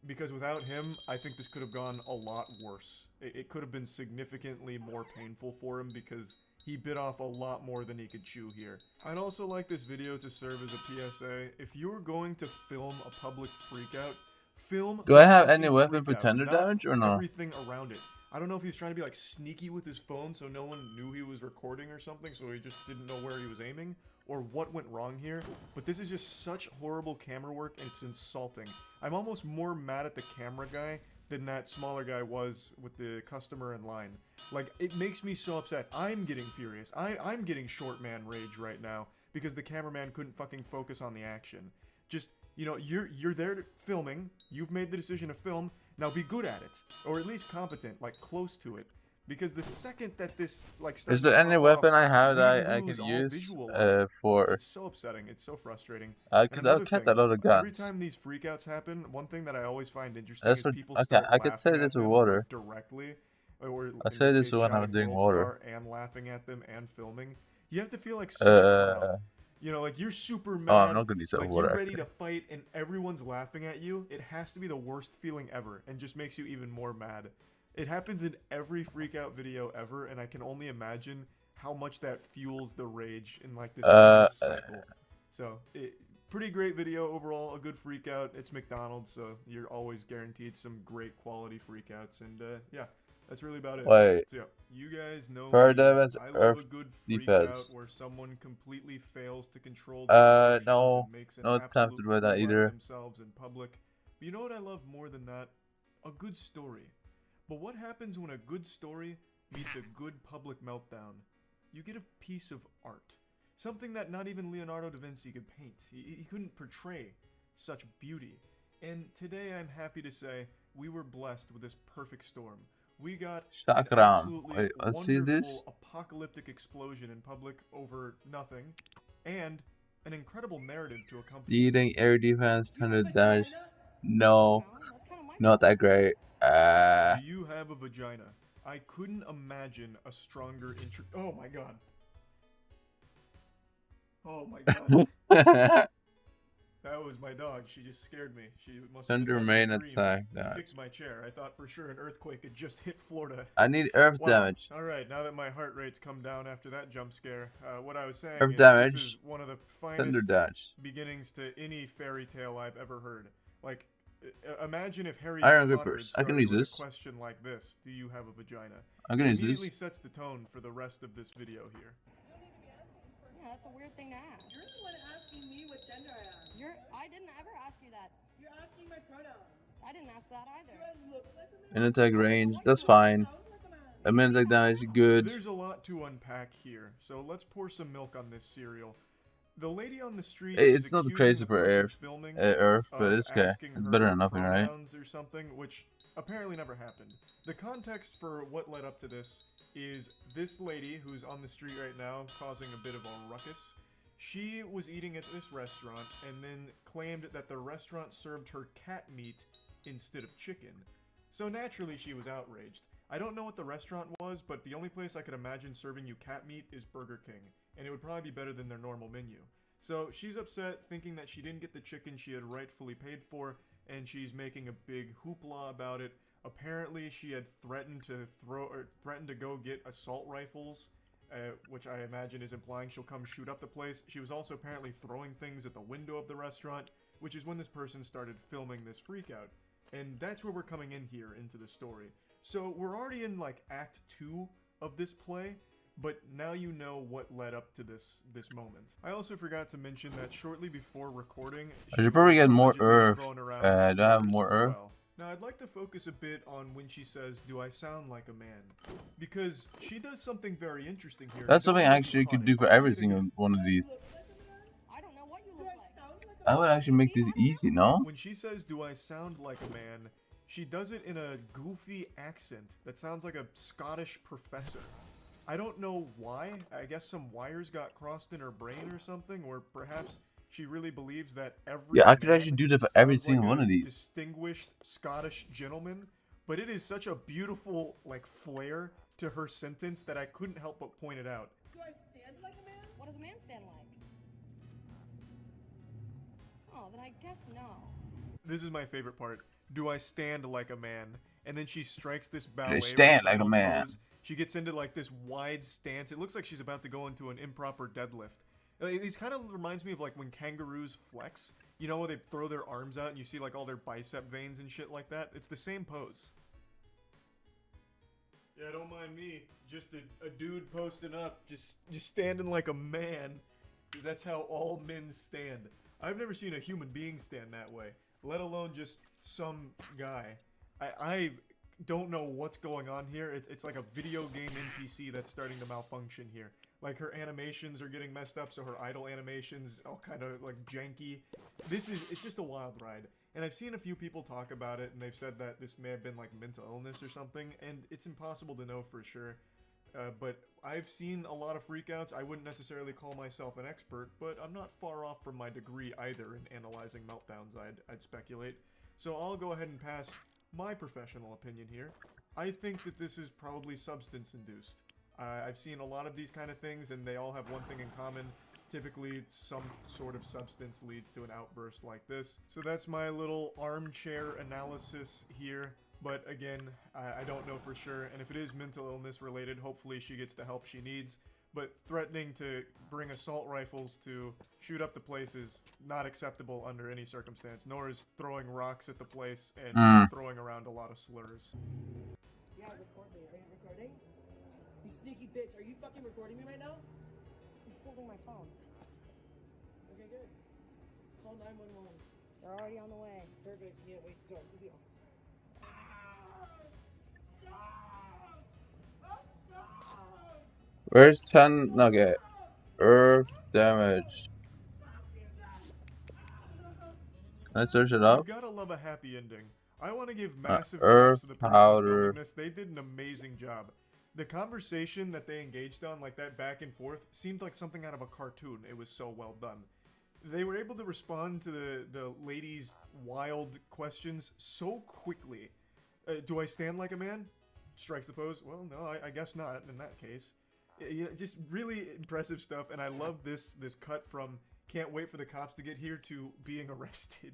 S9: because without him, I think this could have gone a lot worse. It could have been significantly more painful for him, because he bit off a lot more than he could chew here. I'd also like this video to serve as a PSA. If you're going to film a public freakout, film
S15: Do I
S9: the
S15: have any
S9: fucking
S15: weapon
S9: freakout,
S15: pretender
S9: not
S15: damage or no?
S9: everything around it. I don't know if he was trying to be like sneaky with his phone so no one knew he was recording or something, so he just didn't know where he was aiming, or what went wrong here, but this is just such horrible camera work, and it's insulting. I'm almost more mad at the camera guy than that smaller guy was with the customer in line. Like, it makes me so upset. I'm getting furious. I'm getting short man rage right now because the cameraman couldn't fucking focus on the action. Just, you know, you're there filming, you've made the decision to film, now be good at it, or at least competent, like close to it. Because the second that this, like, starts
S15: Is there
S9: to
S15: any
S9: pop
S15: weapon
S9: off,
S15: I have
S9: we
S15: that I
S9: lose
S15: could
S9: all
S15: use
S9: visual line.
S15: for?
S9: It's so upsetting. It's so frustrating.
S15: Because
S9: And
S15: I've
S9: another
S15: kept
S9: thing,
S15: a lot of
S9: every
S15: guns.
S9: time these freakouts happen, one thing that I always find interesting
S15: That's
S9: is
S15: what.
S9: people
S15: Okay,
S9: start
S15: I could say
S9: laughing
S15: this
S9: at
S15: with
S9: them,
S15: water.
S9: like, directly, or
S15: I
S9: in
S15: say
S9: this
S15: this
S9: case,
S15: when I'm
S9: shouting
S15: doing
S9: World
S15: water.
S9: Star and laughing at them and filming. You have to feel like such a clown. You know, like, you're super mad,
S15: Oh, I'm not gonna use that
S9: like,
S15: water,
S9: you're ready
S15: actually.
S9: to fight, and everyone's laughing at you. It has to be the worst feeling ever, and just makes you even more mad. It happens in every freakout video ever, and I can only imagine how much that fuels the rage in, like, this endless cycle. So, pretty great video overall, a good freakout. It's McDonald's, so you're always guaranteed some great quality freakouts, and yeah, that's really about it.
S15: Wait.
S9: So yeah, you guys know
S15: Fire
S9: me.
S15: damage,
S9: I love a
S15: earth
S9: good
S15: defense.
S9: freakout where someone completely fails to control their emotions
S15: No,
S9: and makes an
S15: not
S9: absolute
S15: tempted by that
S9: fool out of
S15: either.
S9: themselves in public. But you know what I love more than that? A good story. But what happens when a good story meets a good public meltdown? You get a piece of art. Something that not even Leonardo da Vinci could paint. He couldn't portray such beauty. And today I'm happy to say we were blessed with this perfect storm. We got an
S15: Shotgun.
S9: absolutely
S15: Wait, let's see
S9: wonderful
S15: this.
S9: apocalyptic explosion in public over nothing, and an incredible narrative to accompany.
S15: Eating air defense, 100 damage. No, not that great.
S9: Do you have a vagina? I couldn't imagine a stronger intro. Oh my god. Oh my god. That was my dog. She just scared me. She must have
S15: Thunder
S9: been
S15: main
S9: having a dream.
S15: attack damage.
S9: Kicked my chair. I thought for sure an earthquake had just hit Florida.
S15: I need earth
S9: Wow.
S15: damage.
S9: All right, now that my heart rate's come down after that jump scare, what I was saying
S15: Earth
S9: is
S15: damage,
S9: this is one of the
S15: thunder
S9: finest
S15: damage.
S9: beginnings to any fairy tale I've ever heard. Like, imagine if Harry
S15: Iron
S9: Potter
S15: grippers. I
S9: started
S15: can use
S9: with
S15: this.
S9: a question like this: do you have a vagina?
S15: I can
S9: It
S15: use this.
S9: immediately sets the tone for the rest of this video here.
S13: Yeah, that's a weird thing to ask.
S7: You're the one asking me what gender I am.
S13: I didn't ever ask you that.
S7: You're asking my pronouns.
S13: I didn't ask that either.
S7: Do I look like a man?
S15: An attack range, that's fine. A minute attack damage, good.
S9: There's a lot to unpack here, so let's pour some milk on this cereal. The lady on the street
S15: It's
S9: is
S15: not
S9: accusing
S15: crazy
S9: the
S15: for
S9: person
S15: Earth,
S9: filming
S15: Earth, but
S9: of
S15: it's okay.
S9: asking
S15: It's
S9: her
S15: better than nothing, right?
S9: pronouns or something, which apparently never happened. The context for what led up to this is this lady who's on the street right now causing a bit of a ruckus. She was eating at this restaurant and then claimed that the restaurant served her cat meat instead of chicken. So naturally she was outraged. I don't know what the restaurant was, but the only place I could imagine serving you cat meat is Burger King, and it would probably be better than their normal menu. So she's upset, thinking that she didn't get the chicken she had rightfully paid for, and she's making a big hoopla about it. Apparently she had threatened to go get assault rifles, which I imagine is implying she'll come shoot up the place. She was also apparently throwing things at the window of the restaurant, which is when this person started filming this freakout. And that's where we're coming in here into the story. So we're already in like Act 2 of this play, but now you know what led up to this moment. I also forgot to mention that shortly before recording,
S15: I should probably get more earth.
S9: throwing
S15: Do
S9: around
S15: I have
S9: slurs
S15: more
S9: as
S15: earth?
S9: well. Now, I'd like to focus a bit on when she says, "Do I sound like a man?" Because she does something very interesting here.
S15: That's
S9: I don't
S15: something
S9: know if
S15: actually you
S9: you
S15: could
S9: caught
S15: do
S9: it.
S15: for
S9: I'll
S15: every
S9: read it
S15: single
S9: again.
S15: one of these.
S13: I don't know what you look like.
S15: I would actually make this easy, no?
S9: When she says, "Do I sound like a man?" she does it in a goofy accent that sounds like a Scottish professor. I don't know why. I guess some wires got crossed in her brain or something, or perhaps she really believes that every
S15: Yeah, I could
S9: man
S15: actually do that for every
S9: sounds like
S15: single one
S9: a
S15: of these.
S9: distinguished Scottish gentleman. But it is such a beautiful, like, flair to her sentence that I couldn't help but point it out.
S13: Do I stand like a man? What does a man stand like? Oh, then I guess no.
S9: This is my favorite part. Do I stand like a man? And then she strikes this
S15: Do I
S9: ballet
S15: stand like a
S9: recital
S15: man?
S9: pose. She gets into like this wide stance. It looks like she's about to go into an improper deadlift. These kind of reminds me of like when kangaroos flex. You know, where they throw their arms out and you see like all their bicep veins and shit like that. It's the same pose. Yeah, don't mind me. Just a dude posting up, just standing like a man. Because that's how all men stand. I've never seen a human being stand that way, let alone just some guy. I don't know what's going on here. It's like a video game NPC that's starting to malfunction here. Like her animations are getting messed up, so her idle animations all kind of like janky. It's just a wild ride. And I've seen a few people talk about it, and they've said that this may have been like mental illness or something, and it's impossible to know for sure. But I've seen a lot of freakouts. I wouldn't necessarily call myself an expert, but I'm not far off from my degree either in analyzing meltdowns, I'd speculate. So I'll go ahead and pass my professional opinion here. I think that this is probably substance-induced. I've seen a lot of these kind of things, and they all have one thing in common. Typically, some sort of substance leads to an outburst like this. So that's my little armchair analysis here. But again, I don't know for sure, and if it is mental illness related, hopefully she gets the help she needs. But threatening to bring assault rifles to shoot up the place is not acceptable under any circumstance, nor is throwing rocks at the place and throwing around a lot of slurs.
S7: Yeah, record me. Are you recording? You sneaky bitch, are you fucking recording me right now?
S13: I'm holding my phone.
S7: Okay, good. Call 911.
S13: They're already on the way.
S7: Perfect. Can't wait to talk to the officer.
S15: Where's 10 nugget? Earth damage. Can I search it up?
S9: You gotta love a happy ending. I want to give massive
S15: earth
S9: props to the person
S15: powder.
S9: filming this. They did an amazing job. The conversation that they engaged on, like that back and forth, seemed like something out of a cartoon. It was so well done. They were able to respond to the lady's wild questions so quickly. Do I stand like a man? Strikes the pose. Well, no, I guess not in that case. You know, just really impressive stuff, and I love this cut from can't wait for the cops to get here to being arrested.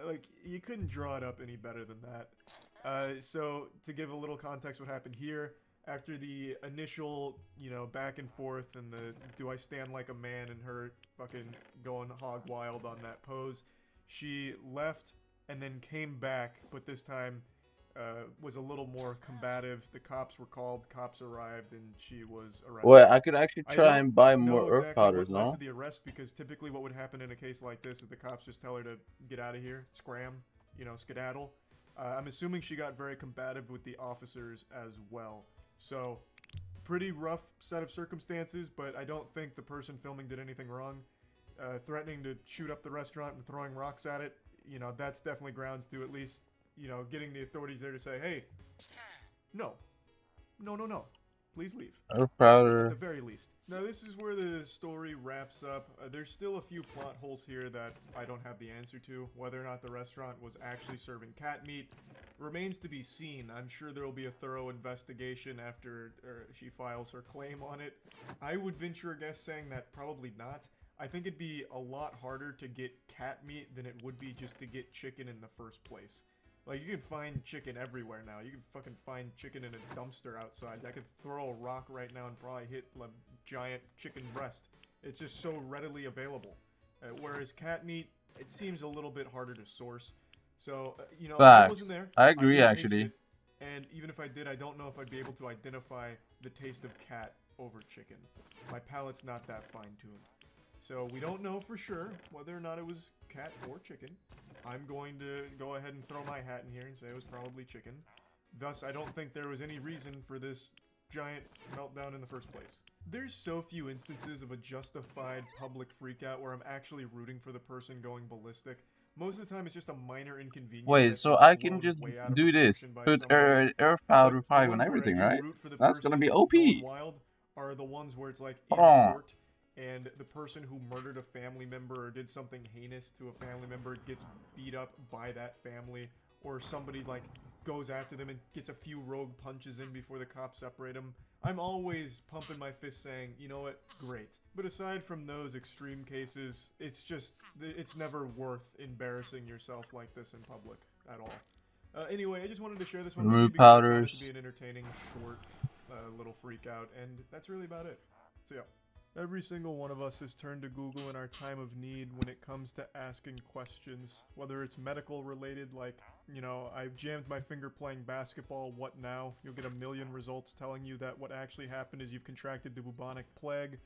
S9: Like, you couldn't draw it up any better than that. So, to give a little context what happened here, after the initial, you know, back and forth and the do I stand like a man and her fucking going hog wild on that pose, she left and then came back, but this time was a little more combative. The cops were called, cops arrived, and she was arrested.
S15: Well, I could actually
S9: I
S15: try
S9: don't
S15: and buy
S9: know
S15: more earth
S9: exactly
S15: powders,
S9: what led
S15: no?
S9: to the arrest, because typically what would happen in a case like this is the cops just tell her to get out of here, scram, you know, skedaddle. I'm assuming she got very combative with the officers as well. So, pretty rough set of circumstances, but I don't think the person filming did anything wrong. Threatening to shoot up the restaurant and throwing rocks at it, you know, that's definitely grounds to at least, you know, getting the authorities there to say, hey, no, please leave.
S15: Earth powder.
S9: At the very least. Now, this is where the story wraps up. There's still a few plot holes here that I don't have the answer to. Whether or not the restaurant was actually serving cat meat remains to be seen. I'm sure there will be a thorough investigation after she files her claim on it. I would venture a guess saying that probably not. I think it'd be a lot harder to get cat meat than it would be just to get chicken in the first place. Like, you can find chicken everywhere now. You can fucking find chicken in a dumpster outside. I could throw a rock right now and probably hit a giant chicken breast. It's just so readily available. Whereas cat meat, it seems a little bit harder to source. So, you know, if it wasn't there,
S15: I agree,
S9: didn't taste
S15: actually.
S9: it, and even if I did, I don't know if I'd be able to identify the taste of cat over chicken. My palate's not that fine-tuned. So we don't know for sure whether or not it was cat or chicken. I'm going to go ahead and throw my hat in here and say it was probably chicken. Thus, I don't think there was any reason for this giant meltdown in the first place. There's so few instances of a justified public freakout where I'm actually rooting for the person going ballistic. Most of the time, it's just a minor inconvenience.
S15: Wait, so I can just do this, put earth powder 5 on everything, right? That's gonna be OP.
S9: Wild are the ones where it's like in court, and the person who murdered a family member or did something heinous to a family member gets beat up by that family, or somebody like goes after them and gets a few rogue punches in before the cops separate them. I'm always pumping my fist saying, you know what, great. But aside from those extreme cases, it's never worth embarrassing yourself like this in public at all. Anyway, I just wanted to share this one with you because I found it to be an entertaining, short, little freak out, and that's really about it. So yeah. Every single one of us has turned to Google in our time of need when it comes to asking questions. Whether it's medical related, like, you know, I jammed my finger playing basketball, what now? You'll get a million results telling you that what actually happened is you've contracted the bubonic plague.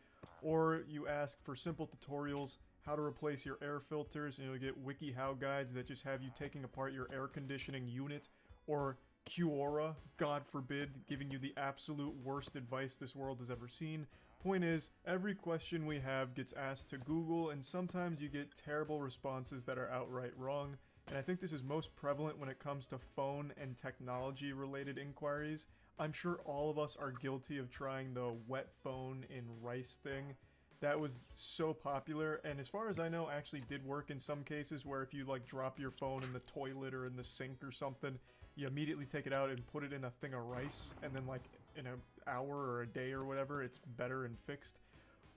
S9: Or you ask for simple tutorials, how to replace your air filters, and you'll get WikiHow guides that just have you taking apart your air conditioning unit. Or Quora, God forbid, giving you the absolute worst advice this world has ever seen. Point is, every question we have gets asked to Google, and sometimes you get terrible responses that are outright wrong, and I think this is most prevalent when it comes to phone and technology related inquiries. I'm sure all of us are guilty of trying the wet phone in rice thing. That was so popular, and as far as I know, actually did work in some cases where if you like drop your phone in the toilet or in the sink or something, you immediately take it out and put it in a thing of rice, and then like in an hour or a day or whatever, it's better and fixed.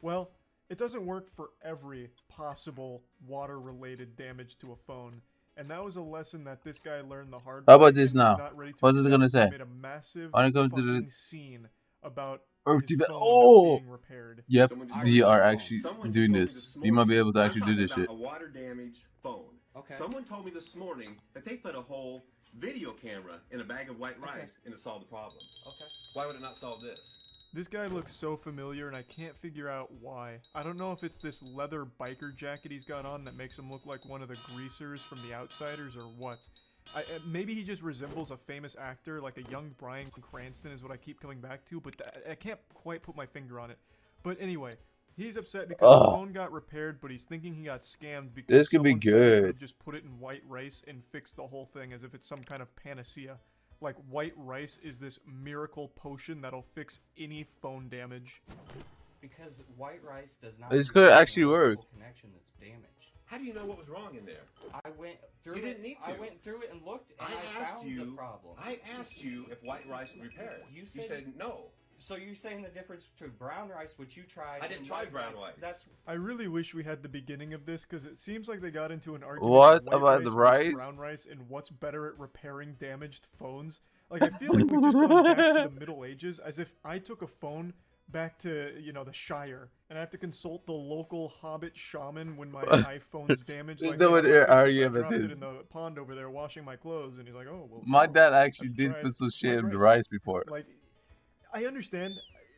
S9: Well, it doesn't work for every possible water-related damage to a phone, and that was a lesson that this guy learned the hard way.
S15: How about this
S9: and was
S15: now?
S9: not ready to
S15: What's it gonna
S9: accept.
S15: say?
S9: Made a massive
S15: I'm gonna go to
S9: fucking
S15: the
S9: scene about
S15: Earth
S9: his
S15: TV.
S9: phone
S15: Oh,
S9: being repaired.
S15: yep, we are actually
S16: Someone just
S15: doing
S16: told me
S15: this. We
S16: morning-
S15: might be able to
S16: I'm
S15: actually do
S16: talking
S15: this
S16: about
S15: shit.
S16: A water damaged phone.
S22: Okay.
S16: Someone told me this morning that they put a whole video camera in a bag of white rice and it solved the problem.
S22: Okay.
S16: Why would it not solve this?
S9: This guy looks so familiar, and I can't figure out why. I don't know if it's this leather biker jacket he's got on that makes him look like one of the greasers from The Outsiders, or what. Maybe he just resembles a famous actor, like a young Bryan Cranston is what I keep coming back to, but I can't quite put my finger on it. But anyway, he's upset because his phone got repaired, but he's thinking he got scammed because
S15: This could be
S9: someone said he could
S15: good.
S9: have just put it in white rice and fixed the whole thing as if it's some kind of panacea. Like, white rice is this miracle potion that'll fix any phone damage.
S22: Because white rice does not.
S15: This could actually work.
S22: Connection that's damaged.
S16: How do you know what was wrong in there?
S22: I went through
S16: You
S22: it.
S16: didn't need to.
S22: I went through it and looked, and I
S16: asked
S22: found
S16: you.
S22: the problem.
S16: I asked you if white rice would repair it.
S22: You
S16: You said no.
S22: So you're saying the difference between brown rice, which you tried?
S16: I didn't
S22: and
S16: try
S22: white
S16: brown rice.
S22: That's
S9: I really wish we had the beginning of this, because it seems like they got into an argument
S15: What
S9: of white
S15: about the
S9: versus
S15: rice?
S9: brown rice and what's better at repairing damaged phones. Like, I feel like we've just gone back to the Middle Ages, as if I took a phone back to, you know, the Shire, and I have to consult the local hobbit shaman when my iPhone's damaged.
S15: There's
S9: Like,
S15: no
S9: "Hey,
S15: one
S9: how do I
S15: here
S9: fix this? I
S15: arguing about
S9: dropped it
S15: this.
S9: in the pond over there washing my clothes," and he's like, "Oh, well,
S15: My dad actually
S9: have you
S15: did
S9: tried
S15: put some shit
S9: white
S15: in the
S9: rice?"
S15: rice before.
S9: Like, I understand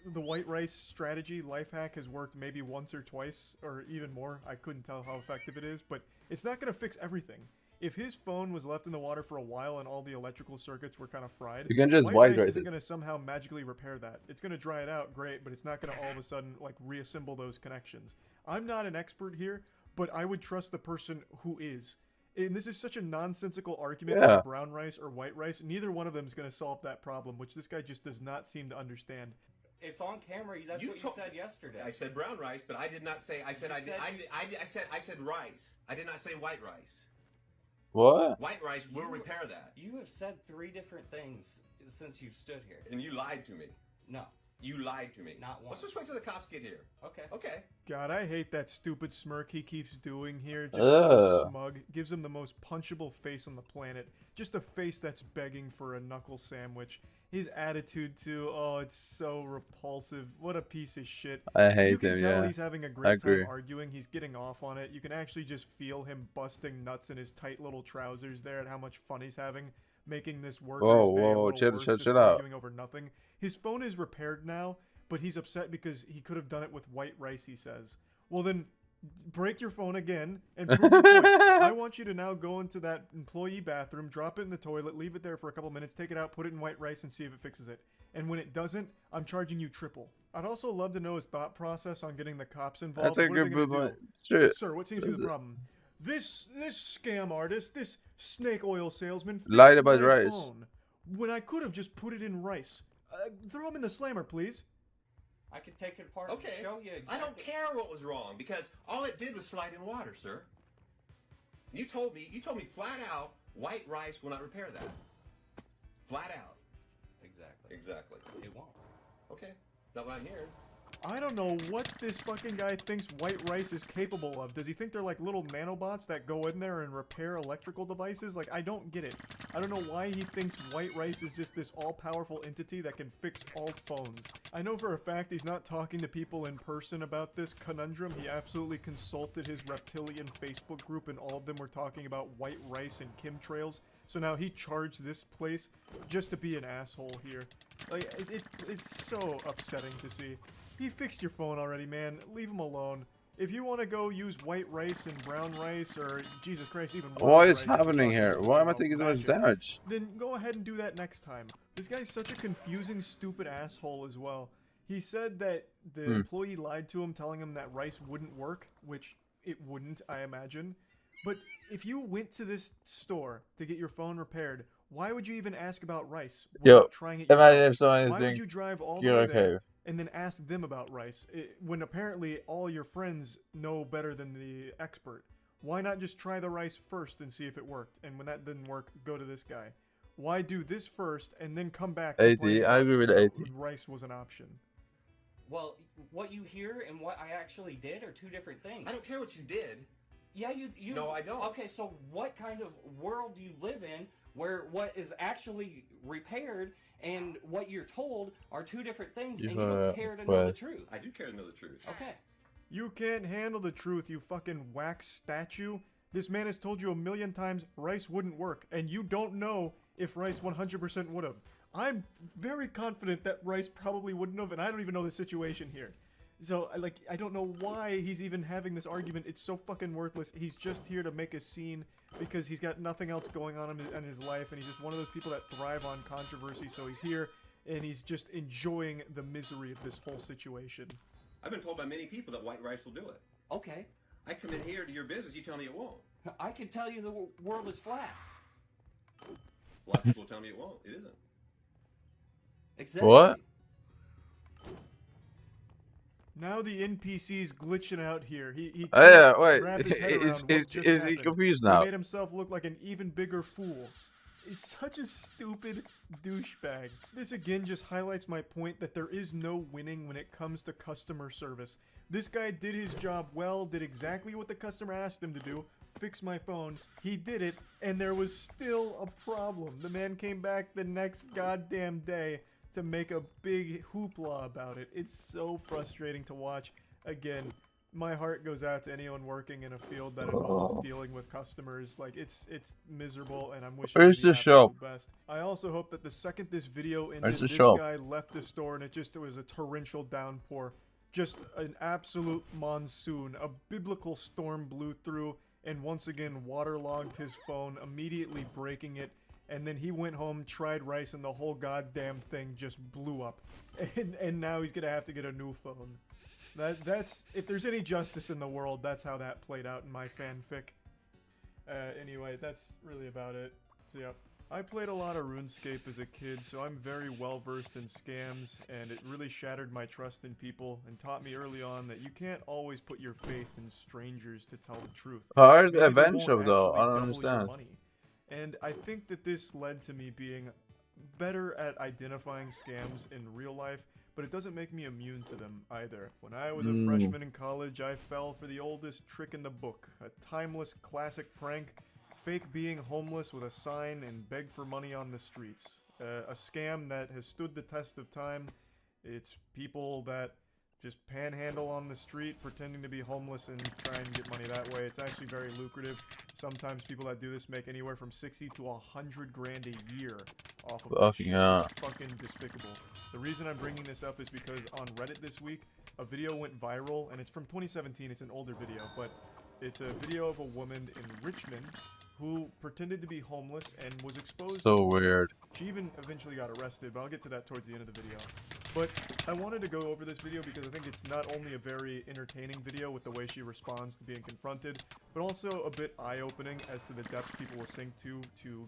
S9: the white rice strategy, life hack, has worked maybe once or twice, or even more. I couldn't tell how effective it is, but it's not going to fix everything. If his phone was left in the water for a while and all the electrical circuits were kind of fried,
S15: You can just
S9: white
S15: white
S9: rice
S15: rice
S9: isn't
S15: it.
S9: going to somehow magically repair that. It's going to dry it out, great, but it's not going to all of a sudden like reassemble those connections. I'm not an expert here, but I would trust the person who is. And this is such a nonsensical argument
S15: Yeah.
S9: about brown rice or white rice. Neither one of them is going to solve that problem, which this guy just does not seem to understand.
S22: It's on camera. That's what you said yesterday.
S16: I said brown rice, but I did not say. I said I said rice. I did not say white rice.
S15: What?
S16: White rice will repair that.
S22: You have said 3 different things since you've stood here.
S16: And you lied to me.
S22: No.
S16: You lied to me.
S22: Not once.
S16: Let's just wait till the cops get here.
S22: Okay.
S16: Okay.
S9: God, I hate that stupid smirk he keeps doing here. Just
S15: Ugh.
S9: so smug. Gives him the most punchable face on the planet. Just a face that's begging for a knuckle sandwich. His attitude too, oh, it's so repulsive. What a piece of shit.
S15: I hate
S9: You can
S15: him,
S9: tell
S15: yeah.
S9: he's having a
S15: I
S9: great
S15: agree.
S9: time arguing. He's getting off on it. You can actually just feel him busting nuts in his tight little trousers there at how much fun he's having, making this worker's
S15: Whoa,
S9: day a
S15: whoa,
S9: little
S15: chill,
S9: worse,
S15: chill,
S9: just
S15: chill out.
S9: arguing over nothing. His phone is repaired now, but he's upset because he could have done it with white rice, he says. Well then, break your phone again and prove your point. I want you to now go into that employee bathroom, drop it in the toilet, leave it there for a couple minutes, take it out, put it in white rice, and see if it fixes it. And when it doesn't, I'm charging you triple. I'd also love to know his thought process on getting the cops involved.
S15: That's a
S9: What are
S15: good
S9: they gonna
S15: movement.
S9: do?
S15: Shit.
S9: Sir, what seems to be the problem? This scam artist, this snake oil salesman,
S15: Lied
S9: fixed
S15: about
S9: my
S15: rice.
S9: phone when I could have just put it in rice. Throw him in the slammer, please.
S22: I could take it apart
S16: Okay.
S22: and show you exactly.
S16: I don't care what was wrong because all it did was slide in water, sir. You told me flat out white rice will not repair that. Flat out. Exactly.
S22: It won't.
S16: Okay. That's what I'm hearing.
S9: I don't know what this fucking guy thinks white rice is capable of. Does he think they're like little nanobots that go in there and repair electrical devices? Like, I don't get it. I don't know why he thinks white rice is just this all-powerful entity that can fix all phones. I know for a fact he's not talking to people in person about this conundrum. He absolutely consulted his reptilian Facebook group and all of them were talking about white rice and chemtrails. So now he charged this place just to be an asshole here. Like, it's so upsetting to see. He fixed your phone already, man. Leave him alone. If you want to go use white rice and brown rice, or Jesus Christ, even
S15: What is
S9: rice,
S15: happening here? Why am I taking so much damage?
S9: then go ahead and do that next time. This guy's such a confusing, stupid asshole as well. He said that the employee lied to him, telling him that rice wouldn't work, which it wouldn't, I imagine. But if you went to this store to get your phone repaired, why would you even ask about rice without trying it yourself?
S15: Imagine if someone is
S9: Why
S15: doing
S9: would you drive all the
S15: Kilo
S9: way there
S15: Cave.
S9: and then ask them about rice when apparently all your friends know better than the expert? Why not just try the rice first and see if it worked? And when that didn't work, go to this guy. Why do this first and then come back?
S15: 80. I agree with 80.
S9: Rice was an option.
S22: Well, what you hear and what I actually did are two different things.
S16: I don't care what you did.
S22: Yeah, you.
S16: No, I don't.
S22: Okay, so what kind of world do you live in where what is actually repaired and what you're told are two different things, and you don't care to know the truth?
S16: I do care to know the truth.
S22: Okay.
S9: You can't handle the truth, you fucking wax statue. This man has told you 1,000,000 times rice wouldn't work, and you don't know if rice 100% would have. I'm very confident that rice probably wouldn't have, and I don't even know the situation here. So, I don't know why he's even having this argument. It's so fucking worthless. He's just here to make a scene because he's got nothing else going on in his life, and he's just one of those people that thrive on controversy, so he's here, and he's just enjoying the misery of this whole situation.
S16: I've been told by many people that white rice will do it.
S22: Okay.
S16: I come in here to your business, you tell me it won't.
S22: I can tell you the world is flat.
S16: A lot of people tell me it won't. It isn't.
S22: Exactly.
S15: What?
S9: Now the NPC's glitching out here. He
S15: Oh, yeah, wait.
S9: grabbed his head around what
S15: Is
S9: just
S15: he
S9: happened.
S15: confused
S9: He
S15: now?
S9: made himself look like an even bigger fool. He's such a stupid douchebag. This again just highlights my point that there is no winning when it comes to customer service. This guy did his job well, did exactly what the customer asked him to do, fix my phone. He did it, and there was still a problem. The man came back the next goddamn day to make a big hoopla about it. It's so frustrating to watch. Again, my heart goes out to anyone working in a field that involves dealing with customers. Like, it's miserable, and I'm wishing
S15: Where's
S9: you the
S15: the shop?
S9: absolute best. I also hope that the second this video ended,
S15: Where's the
S9: this
S15: shop?
S9: guy left the store and it was a torrential downpour. Just an absolute monsoon. A biblical storm blew through and once again waterlogged his phone, immediately breaking it. And then he went home, tried rice, and the whole goddamn thing just blew up. And now he's gonna have to get a new phone. That's if there's any justice in the world, that's how that played out in my fanfic. Anyway, that's really about it. So yeah, I played a lot of RuneScape as a kid, so I'm very well versed in scams, and it really shattered my trust in people and taught me early on that you can't always put your faith in strangers to tell the truth.
S15: How's the
S9: Maybe they
S15: event
S9: won't
S15: shop though?
S9: actually
S15: I don't
S9: double your
S15: understand.
S9: money. And I think that this led to me being better at identifying scams in real life, but it doesn't make me immune to them either. When I was a freshman in college, I fell for the oldest trick in the book, a timeless classic prank, fake being homeless with a sign and beg for money on the streets. A scam that has stood the test of time. It's people that just panhandle on the street, pretending to be homeless and try and get money that way. It's actually very lucrative. Sometimes people that do this make anywhere from 60 to 100 grand a year off of this shit. It's fucking despicable. The reason I'm bringing this up is because on Reddit this week, a video went viral, and it's from 2017. It's an older video, but it's a video of a woman in Richmond who pretended to be homeless and was exposed.
S15: So weird.
S9: She even eventually got arrested, but I'll get to that towards the end of the video. But I wanted to go over this video because I think it's not only a very entertaining video with the way she responds to being confronted, but also a bit eye-opening as to the depths people will sink to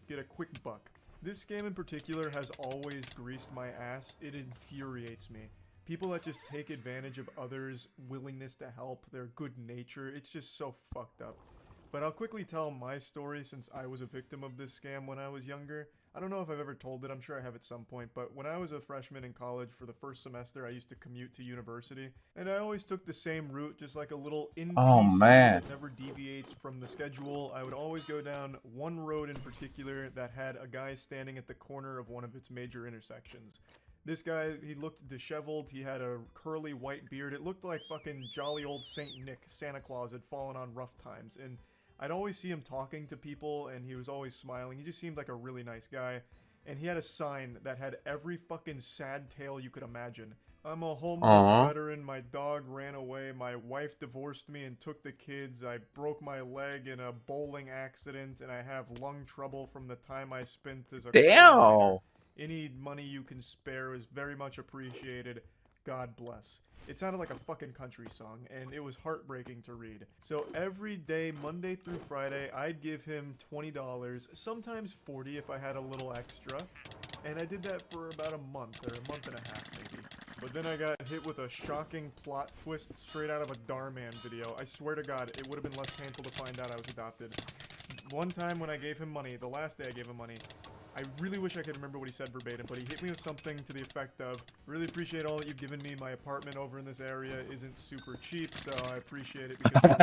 S9: get a quick buck. This scam in particular has always greased my ass. It infuriates me. People that just take advantage of others' willingness to help, their good nature, it's just so fucked up. But I'll quickly tell my story since I was a victim of this scam when I was younger. I don't know if I've ever told it, I'm sure I have at some point, but when I was a freshman in college for the first semester, I used to commute to university, and I always took the same route, just like a little NPC that never deviates from the schedule. I would always go down one road in particular that had a guy standing at the corner of one of its major intersections. This guy, he looked disheveled, he had a curly white beard, it looked like fucking jolly old Saint Nick, Santa Claus had fallen on rough times, and I'd always see him talking to people, and he was always smiling. He just seemed like a really nice guy. And he had a sign that had every fucking sad tale you could imagine. I'm a homeless veteran, my dog ran away, my wife divorced me and took the kids, I broke my leg in a bowling accident, and I have lung trouble from the time I spent as a coal. Any money you can spare is very much appreciated. God bless. It sounded like a fucking country song, and it was heartbreaking to read. So every day, Monday through Friday, I'd give him $20, sometimes $40 if I had a little extra. And I did that for about a month, or a month and a half maybe. But then I got hit with a shocking plot twist straight out of a Darman video. I swear to God, it would have been less painful to find out I was adopted. One time when I gave him money, the last day I gave him money, I really wish I could remember what he said verbatim, but he hit me with something to the effect of, really appreciate all that you've given me. My apartment over in this area isn't super cheap, so I appreciate it because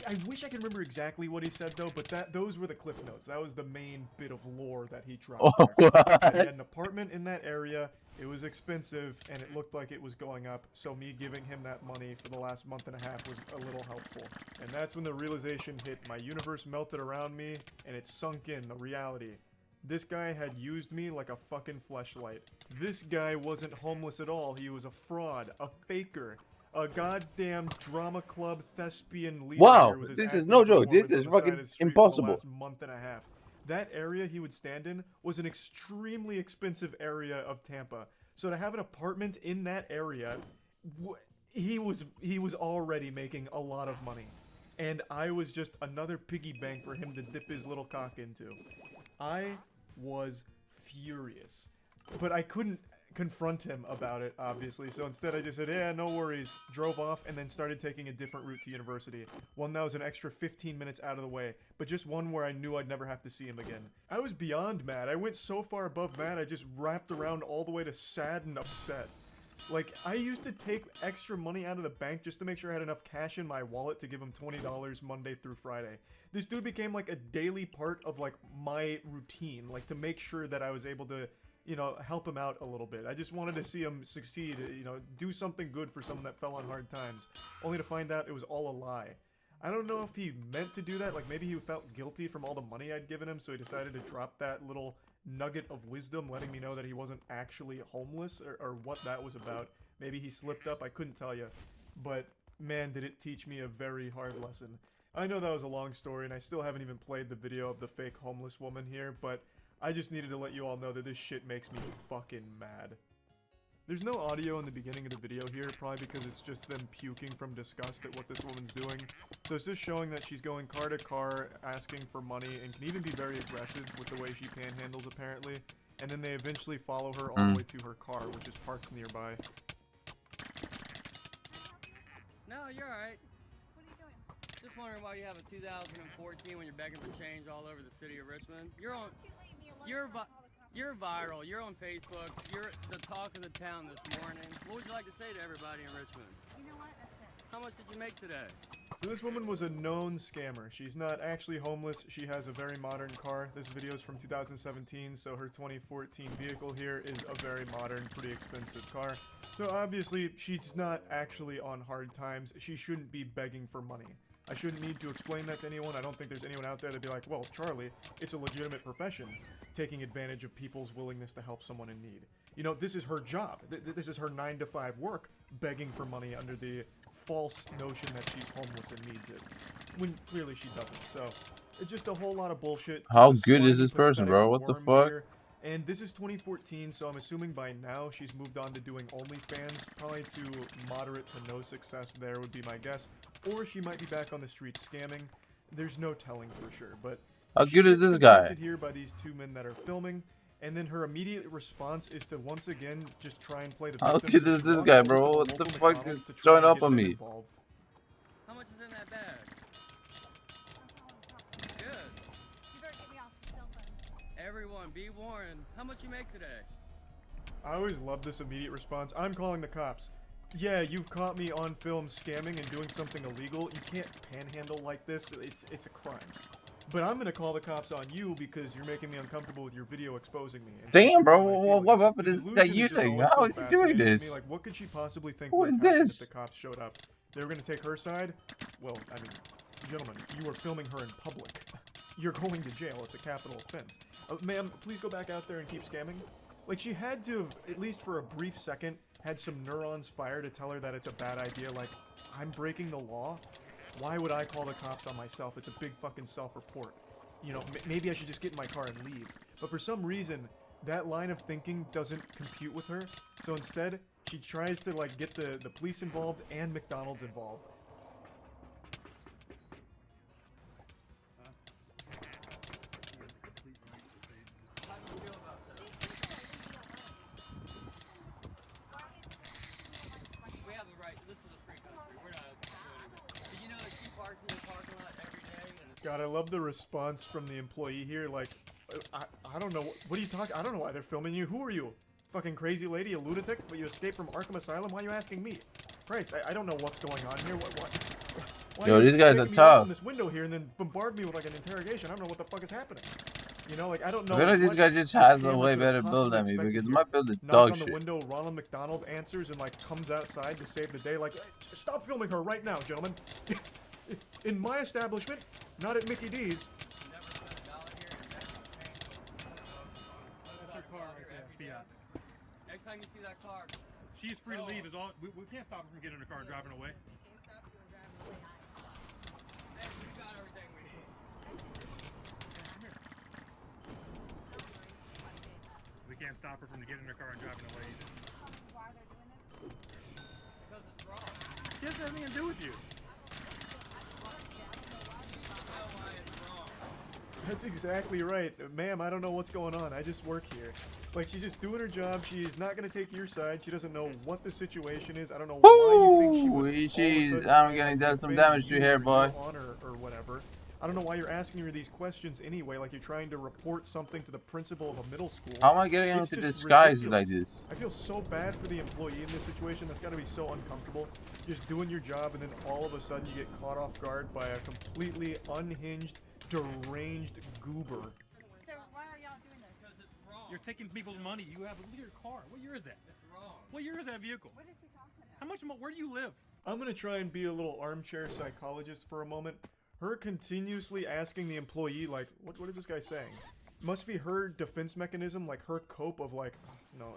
S9: I wish I could remember exactly what he said though, but those were the cliff notes. That was the main bit of lore that he dropped. He had an apartment in that area, it was expensive, and it looked like it was going up, so me giving him that money for the last month and a half was a little helpful. And that's when the realization hit. My universe melted around me, and it sunk in, the reality. This guy had used me like a fucking fleshlight. This guy wasn't homeless at all, he was a fraud, a faker. A goddamn drama club thespian leader.
S15: Wow, this is no joke. This is fucking impossible.
S9: Month and a half. That area he would stand in was an extremely expensive area of Tampa. So to have an apartment in that area, he was already making a lot of money. And I was just another piggy bank for him to dip his little cock into. I was furious. But I couldn't confront him about it, obviously, so instead I just said, yeah, no worries, drove off, and then started taking a different route to university. One that was an extra 15 minutes out of the way, but just one where I knew I'd never have to see him again. I was beyond mad. I went so far above mad, I just wrapped around all the way to sad and upset. Like, I used to take extra money out of the bank just to make sure I had enough cash in my wallet to give him $20 Monday through Friday. This dude became like a daily part of like my routine, like to make sure that I was able to, you know, help him out a little bit. I just wanted to see him succeed, you know, do something good for someone that fell on hard times, only to find out it was all a lie. I don't know if he meant to do that, like maybe he felt guilty from all the money I'd given him, so he decided to drop that little nugget of wisdom, letting me know that he wasn't actually homeless, or what that was about. Maybe he slipped up, I couldn't tell you. But man, did it teach me a very hard lesson. I know that was a long story, and I still haven't even played the video of the fake homeless woman here, but I just needed to let you all know that this shit makes me fucking mad. There's no audio in the beginning of the video here, probably because it's just them puking from disgust at what this woman's doing. So it's just showing that she's going car to car, asking for money, and can even be very aggressive with the way she panhandles, apparently. And then they eventually follow her all the way to her car, which is parked nearby.
S19: No, you're alright. What are you doing? Just wondering why you have a 2014 when you're begging for change all over the city of Richmond. You're viral. You're on Facebook. You're the talk of the town this morning. What would you like to say to everybody in Richmond?
S18: You know what? That's it.
S19: How much did you make today?
S9: So this woman was a known scammer. She's not actually homeless. She has a very modern car. This video is from 2017, so her 2014 vehicle here is a very modern, pretty expensive car. So obviously, she's not actually on hard times. She shouldn't be begging for money. I shouldn't need to explain that to anyone. I don't think there's anyone out there that'd be like, well, Charlie, it's a legitimate profession, taking advantage of people's willingness to help someone in need. You know, this is her job. This is her 9-to-5 work, begging for money under the false notion that she's homeless and needs it, when clearly she doesn't. So, it's just a whole lot of bullshit.
S15: How
S9: Just a
S15: good is
S9: slimy,
S15: this person,
S9: pathetic
S15: bro? What the
S9: worm
S15: fuck?
S9: here. And this is 2014, so I'm assuming by now she's moved on to doing OnlyFans. Probably to moderate to no success there would be my guess. Or she might be back on the streets scamming. There's no telling for sure. But
S15: How
S9: she
S15: good is
S9: gets
S15: this guy?
S9: confronted here by these two men that are filming. And then her immediate response is to once again just try and play the
S15: How
S9: victim.
S15: good
S9: So
S15: is
S9: she
S15: this
S9: walks
S15: guy,
S9: over to
S15: bro?
S9: the
S15: What the
S9: local
S15: fuck
S9: McDonald's
S15: is
S9: to try
S15: showing
S9: and
S15: up
S9: get
S15: on
S9: them
S15: me?
S9: involved.
S19: How much is in that bag? Good.
S18: You better get me off the cell phone.
S19: Everyone, be warned. How much you make today?
S9: I always love this immediate response. I'm calling the cops. Yeah, you've caught me on film scamming and doing something illegal. You can't panhandle like this. It's a crime. But I'm gonna call the cops on you because you're making me uncomfortable with your video exposing me. And
S15: Damn, bro,
S9: hurting my
S15: what up
S9: feelings.
S15: with
S9: The
S15: that
S9: delusion
S15: you
S9: is just
S15: thing?
S9: always
S15: How
S9: so
S15: is he doing
S9: fascinating to me.
S15: this?
S9: Like, what could she possibly think
S15: Who
S9: would
S15: is
S9: have happened
S15: this?
S9: if the cops showed up? They were gonna take her side? Well, I mean, gentlemen, you were filming her in public. You're going to jail. It's a capital offense. Ma'am, please go back out there and keep scamming. Like, she had to have, at least for a brief second, had some neurons fire to tell her that it's a bad idea. Like, I'm breaking the law? Why would I call the cops on myself? It's a big fucking self-report. You know, maybe I should just get in my car and leave. But for some reason, that line of thinking doesn't compute with her. So instead, she tries to, like, get the police involved and McDonald's involved.
S19: We have a right. This is a free country. We're not open to anything. Did you know that she parks in the parking lot every day? And it's
S9: God, I love the response from the employee here. Like, I don't know. What are you talking? I don't know why they're filming you. Who are you? Fucking crazy lady, a lunatic? But you escaped from Arkham Asylum? Why are you asking me? Christ, I don't know what's going on here. Why
S15: Yo,
S9: are you
S15: these guys
S9: making
S15: are
S9: me open
S15: tough.
S9: this window here and then bombard me with like an interrogation. I don't know what the fuck is happening. You know, like I don't know.
S15: I feel like this
S9: what
S15: guy just
S9: the
S15: has a
S9: scammer
S15: way
S9: could
S15: better
S9: have
S15: build than me
S9: possibly
S15: because
S9: expected
S15: my
S9: here.
S15: build is
S9: Knock
S15: dog
S9: on the
S15: shit.
S9: window, Ronald McDonald answers and like comes outside to save the day. Like, hey, stop filming her right now, gentlemen. In my establishment, not at Mickey D's.
S17: That's her car right there, Fiat.
S19: Next time you see that car,
S17: She's free to leave. We can't stop her from getting in the car and driving away.
S19: hey, we got everything we need.
S17: We can't stop her from getting in her car and driving away either.
S18: Why they're doing this?
S19: Because it's wrong.
S17: It has nothing to do with you.
S9: That's exactly right. Ma'am, I don't know what's going on. I just work here. Like, she's just doing her job. She's not going to take your side. She doesn't know what the situation is. I don't know why you think she would all of a sudden
S15: I'm
S9: try
S15: getting
S9: and
S15: done some
S9: defend
S15: damage to
S9: you
S15: your hair,
S9: or
S15: boy.
S9: your honor or whatever. I don't know why you're asking her these questions anyway, like you're trying to report something to the principal of a middle school.
S15: How am I getting
S9: It's
S15: into
S9: just
S15: disguise like
S9: ridiculous.
S15: this?
S9: I feel so bad for the employee in this situation. That's got to be so uncomfortable. Just doing your job and then all of a sudden you get caught off guard by a completely unhinged, deranged goober.
S18: So why are y'all doing this?
S19: Because it's wrong.
S17: You're taking people's money. You have a look at your car. What year is that?
S19: It's wrong.
S17: What year is that vehicle?
S18: What is he talking about?
S17: How much? Where do you live?
S9: I'm gonna try and be a little armchair psychologist for a moment. Her continuously asking the employee, like, what is this guy saying? Must be her defense mechanism, like her cope of like, no,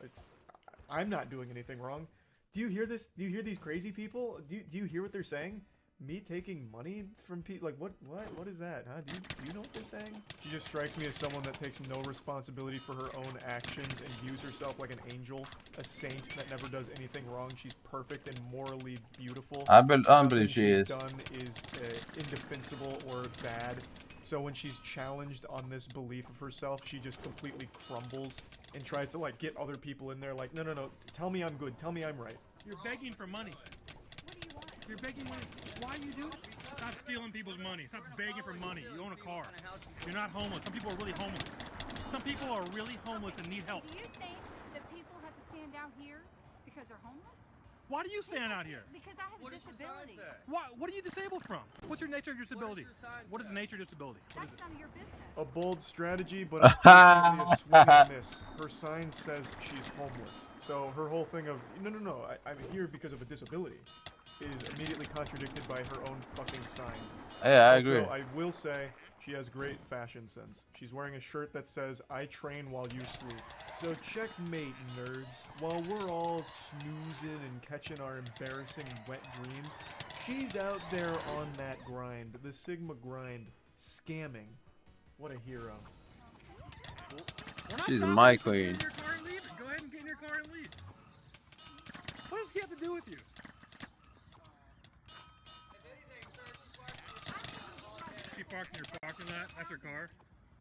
S9: I'm not doing anything wrong. Do you hear this? Do you hear these crazy people? Do you hear what they're saying? Me taking money from people? Like, what is that, huh? Do you know what they're saying? She just strikes me as someone that takes no responsibility for her own actions and views herself like an angel, a saint that never does anything wrong. She's perfect and morally beautiful.
S15: I believe
S9: Nothing
S15: she
S9: she's
S15: is.
S9: done is indefensible or bad. So when she's challenged on this belief of herself, she just completely crumbles and tries to like get other people in there like, no, tell me I'm good, tell me I'm right.
S17: You're begging for money. You're begging money. Why you do it? Stop stealing people's money. Stop begging for money. You own a car. You're not homeless. Some people are really homeless. Some people are really homeless and need help.
S18: Do you think that people have to stand out here because they're homeless?
S17: Why do you stand out here?
S18: Because I have a disability.
S17: What are you disabled from? What's your nature of your disability? What is the nature of disability? What is
S18: That's
S17: it?
S18: none of your business.
S9: A bold strategy, but unfortunately a swing and a miss. Her sign says she's homeless. So her whole thing of, no, I'm here because of a disability is immediately contradicted by her own fucking sign.
S15: Yeah, I agree.
S9: So I will say she has great fashion sense. She's wearing a shirt that says, "I train while you sleep." So checkmate, nerds. While we're all snoozing and catching our embarrassing wet dreams, she's out there on that grind, the Sigma grind, scamming. What a hero.
S15: She's my queen.
S17: Go ahead and get in your car and leave. What does he have to do with you? She parked in your parking lot. That's her car.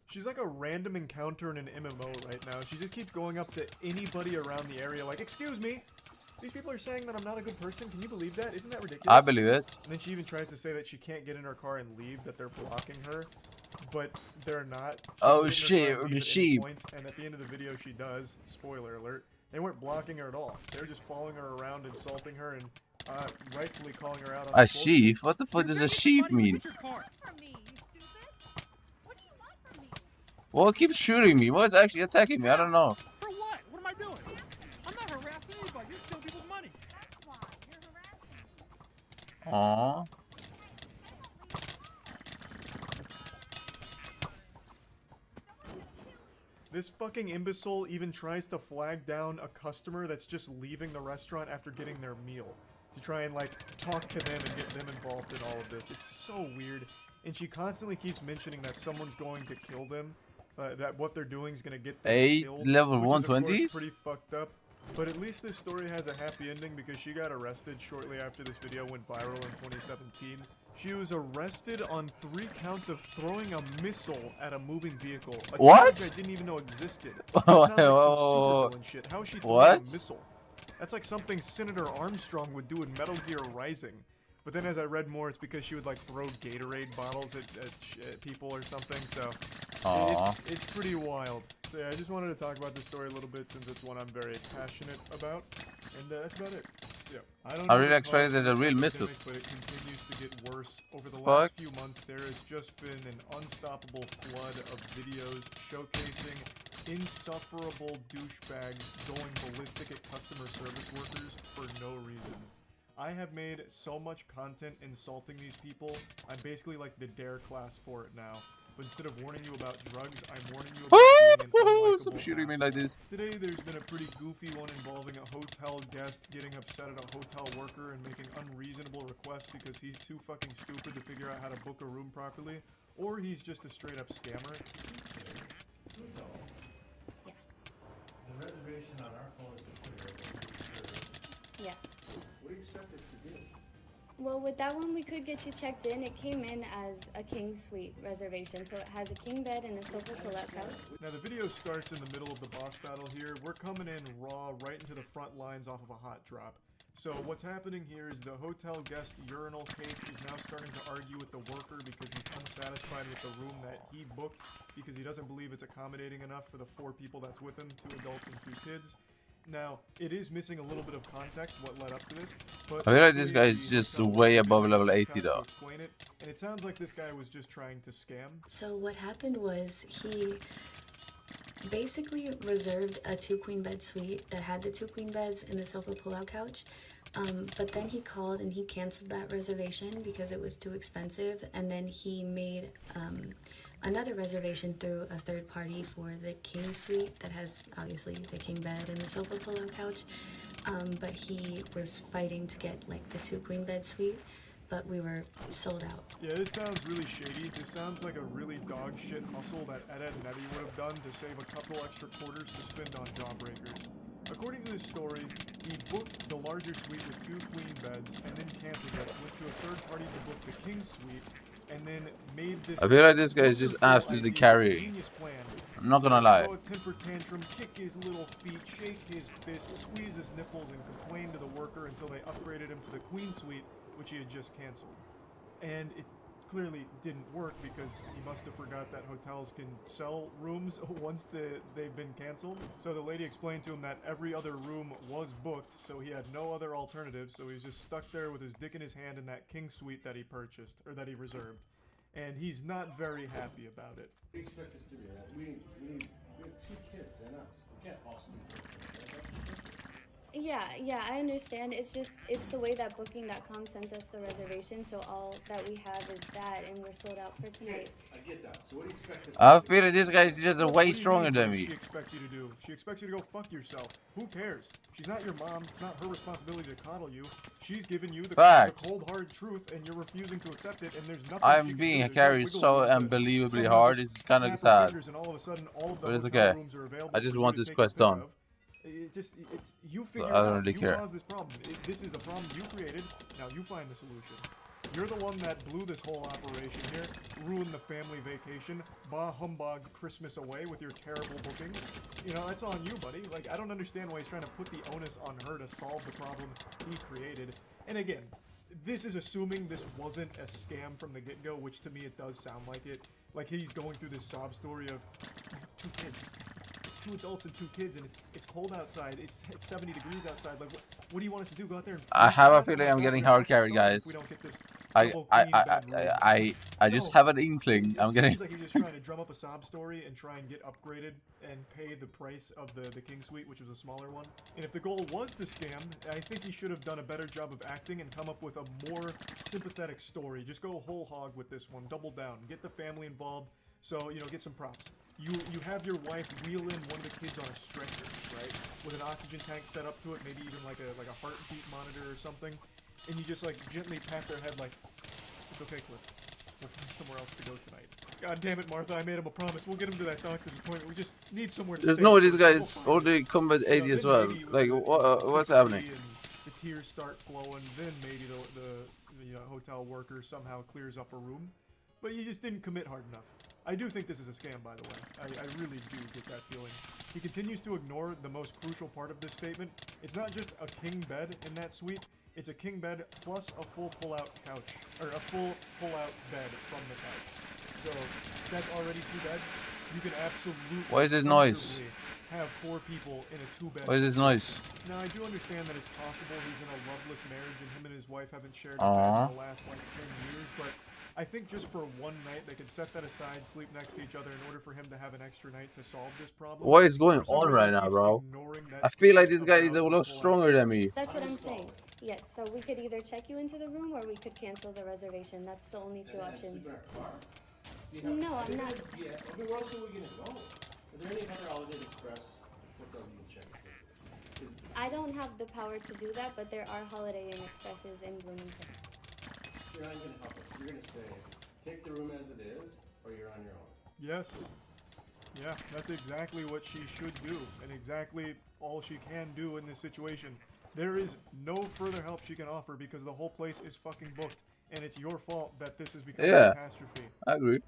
S9: She's like a random encounter in an MMO right now. She just keeps going up to anybody around the area like, "Excuse me, these people are saying that I'm not a good person. Can you believe that? Isn't that ridiculous?"
S15: I believe it.
S9: And then she even tries to say that she can't get in her car and leave, that they're blocking her. But they're not.
S15: Oh shit, the sheep.
S9: And at the end of the video she does, spoiler alert, they weren't blocking her at all. They were just following her around, insulting her, and rightfully calling her out on
S15: A sheep? What the fuck does a sheep mean? Well, it keeps shooting me. What's actually attacking me? I don't know.
S17: For what? What am I doing? I'm not harassing anybody. You're stealing people's money.
S15: Aww.
S9: This fucking imbecile even tries to flag down a customer that's just leaving the restaurant after getting their meal to try and like talk to them and get them involved in all of this. It's so weird. And she constantly keeps mentioning that someone's going to kill them, that what they're doing is going to get them killed,
S15: level
S9: which is, of
S15: 120s?
S9: course, pretty fucked up. But at least this story has a happy ending because she got arrested shortly after this video went viral in 2017. She was arrested on 3 counts of throwing a missile at a moving vehicle. A
S15: What?
S9: charge I didn't even know existed. It sounds like some Super villain shit. How is she throwing a missile? That's like something Senator Armstrong would do in Metal Gear Rising. But then as I read more, it's because she would like throw Gatorade bottles at people or something. So it's pretty wild. So yeah, I just wanted to talk about this story a little bit since it's one I'm very passionate about. And that's about it. Yeah,
S15: I really expected a real missile.
S9: But it continues to get worse. Over the last few months, there has just been an unstoppable flood of videos showcasing insufferable douchebags going ballistic at customer service workers for no reason. I have made so much content insulting these people, I'm basically like the dare class for it now. But instead of warning you about drugs, I'm warning you about being an unlikable
S15: Stop shooting me like this.
S9: Today there's been a pretty goofy one involving a hotel guest getting upset at a hotel worker and making unreasonable requests because he's too fucking stupid to figure out how to book a room properly, or he's just a straight up scammer.
S4: The reservation on our phone is
S13: Yeah.
S4: What do you expect us to do?
S13: Well, with that one, we could get you checked in. It came in as a king suite reservation, so it has a king bed and a sofa pull-out couch.
S9: Now the video starts in the middle of the boss battle here. We're coming in raw right into the front lines off of a hot drop. So what's happening here is the hotel guest urinal cake is now starting to argue with the worker because he's unsatisfied with the room that he booked because he doesn't believe it's accommodating enough for the 4 people that's with him, 2 adults and 2 kids. Now, it is missing a little bit of context what led up to this, but
S15: I feel like this guy is just way above level 80 though.
S9: Explain it, and it sounds like this guy was just trying to scam.
S3: So what happened was he basically reserved a 2-queen bed suite that had the 2 queen beds and the sofa pull-out couch. But then he called and he canceled that reservation because it was too expensive, and then he made another reservation through a third party for the king suite that has obviously the king bed and the sofa pull-out couch, but he was fighting to get like the 2-queen bed suite, but we were sold out.
S9: Yeah, this sounds really shady. This sounds like a really dog shit hustle that Ed and Nettie would have done to save a couple extra quarters to spend on jawbreakers. According to this story, he booked the larger suite with 2 queen beds and then canceled it, went to a third party to book the king suite, and then made this.
S15: I feel like this guy is just absolutely carrying. I'm not gonna lie.
S9: Throw a temper tantrum, kick his little feet, shake his fist, squeeze his nipples, and complain to the worker until they upgraded him to the queen suite, which he had just canceled. And it clearly didn't work because he must have forgot that hotels can sell rooms once they've been canceled. So the lady explained to him that every other room was booked, so he had no other alternatives, so he's just stuck there with his dick in his hand in that king suite that he purchased, or that he reserved. And he's not very happy about it.
S8: What do you expect us to do? We have 2 kids and us. We can't all sleep.
S13: Yeah, I understand. It's just, it's the way that Booking.com sent us the reservation, so all that we have is that, and we're sold out for tonight.
S8: I get that. So what do you expect us
S15: I feel like this guy's just
S9: What
S15: way
S9: do you
S15: stronger
S9: mean,
S15: than
S9: what does
S15: me.
S9: she expect you to do? She expects you to go fuck yourself. Who cares? She's not your mom. It's not her responsibility to coddle you. She's given you the cold hard truth, and you're refusing to accept it. And there's nothing
S15: I'm
S9: she can
S15: being
S9: do. There's
S15: carried
S9: no wiggle
S15: so
S9: room to
S15: unbelievably
S9: somehow
S15: hard.
S9: just
S15: It's kind of
S9: snap her
S15: sad.
S9: fingers and all of a sudden, all of the
S15: But it's
S9: hotel
S15: okay.
S9: rooms are available
S15: I just
S9: for you
S15: want
S9: to
S15: this
S9: take a
S15: quest
S9: pick
S15: done.
S9: of. It's you
S15: So
S9: figure
S15: I
S9: it
S15: don't
S9: out.
S15: really
S9: You
S15: care.
S9: caused this problem. This is the problem you created. Now you find the solution. You're the one that blew this whole operation here, ruined the family vacation, bah humbug Christmas away with your terrible booking. You know, that's on you, buddy. Like, I don't understand why he's trying to put the onus on her to solve the problem he created. And again, this is assuming this wasn't a scam from the get-go, which to me it does sound like it. Like he's going through this sob story of 2 kids. 2 adults and 2 kids, and it's cold outside. It's 70 degrees outside. Like, what do you want us to do? Go out there and
S15: I
S9: freeze
S15: have
S9: to
S15: a
S9: death?
S15: feeling
S9: Oh
S15: I'm
S9: my
S15: getting
S9: God,
S15: hard
S9: we're
S15: carried,
S9: fucking
S15: guys.
S9: stuck if we don't get this
S15: I
S9: double clean bedroom.
S15: just
S9: No.
S15: have an inkling. I'm
S9: It
S15: getting.
S9: seems like he's just trying to drum up a sob story and try and get upgraded and pay the price of the King Suite, which was a smaller one. And if the goal was to scam, I think he should have done a better job of acting and come up with a more sympathetic story. Just go whole hog with this one. Double down. Get the family involved. So, you know, get some props. You have your wife wheel in one of the kids on a stretcher, right? With an oxygen tank set up to it, maybe even like a heartbeat monitor or something. And you just like gently pat their head like, it's okay, Cliff. We'll find somewhere else to go tonight. God damn it, Martha, I made him a promise. We'll get him to that doctor's appointment. We just need somewhere to
S15: There's
S9: stay.
S15: no, this
S9: first.
S15: guy
S9: We'll
S15: is
S9: find
S15: already
S9: it.
S15: combat
S9: You know,
S15: 80 as
S9: then
S15: well.
S9: maybe
S15: Like,
S9: when
S15: what's
S9: sympathy
S15: happening?
S9: and the tears start flowing, then maybe the hotel worker somehow clears up a room. But you just didn't commit hard enough. I do think this is a scam, by the way. I really do get that feeling. He continues to ignore the most crucial part of this statement. It's not just a king bed in that suite. It's a king bed plus a full pull-out couch. Or a full pull-out bed from the couch. So, that's already 2 beds. You can absolutely
S15: Why is this noise?
S9: have 4 people in a 2-bed.
S15: Why is this noise?
S9: Now, I do understand that it's possible he's in a loveless marriage and him and his wife haven't shared a
S15: Aww.
S9: bed in the last, like, 10 years, but I think just for one night, they could set that aside, sleep next to each other in order for him to have an extra night to solve this problem.
S15: What is going
S9: For some
S15: on
S9: reason,
S15: right
S9: he
S15: now,
S9: keeps
S15: bro?
S9: ignoring that
S15: I feel like
S9: shit
S15: this guy is
S9: about
S15: a
S9: the
S15: lot
S9: pull-out.
S15: stronger than me.
S13: That's what I'm saying. Yes, so we could either check you into the room or we could cancel the reservation. That's the only 2 options. No, I'm not.
S8: Yeah, I mean, where else are we gonna go? Are there any other Holiday Express hotels you can check us in?
S13: I don't have the power to do that, but there are Holiday Inn Expresses in Bloomington.
S8: You're not gonna help us. You're gonna say, take the room as it is, or you're on your own.
S9: Yes. Yeah, that's exactly what she should do, and exactly all she can do in this situation. There is no further help she can offer because the whole place is fucking booked, and it's your fault that this has become a catastrophe.
S15: I agree.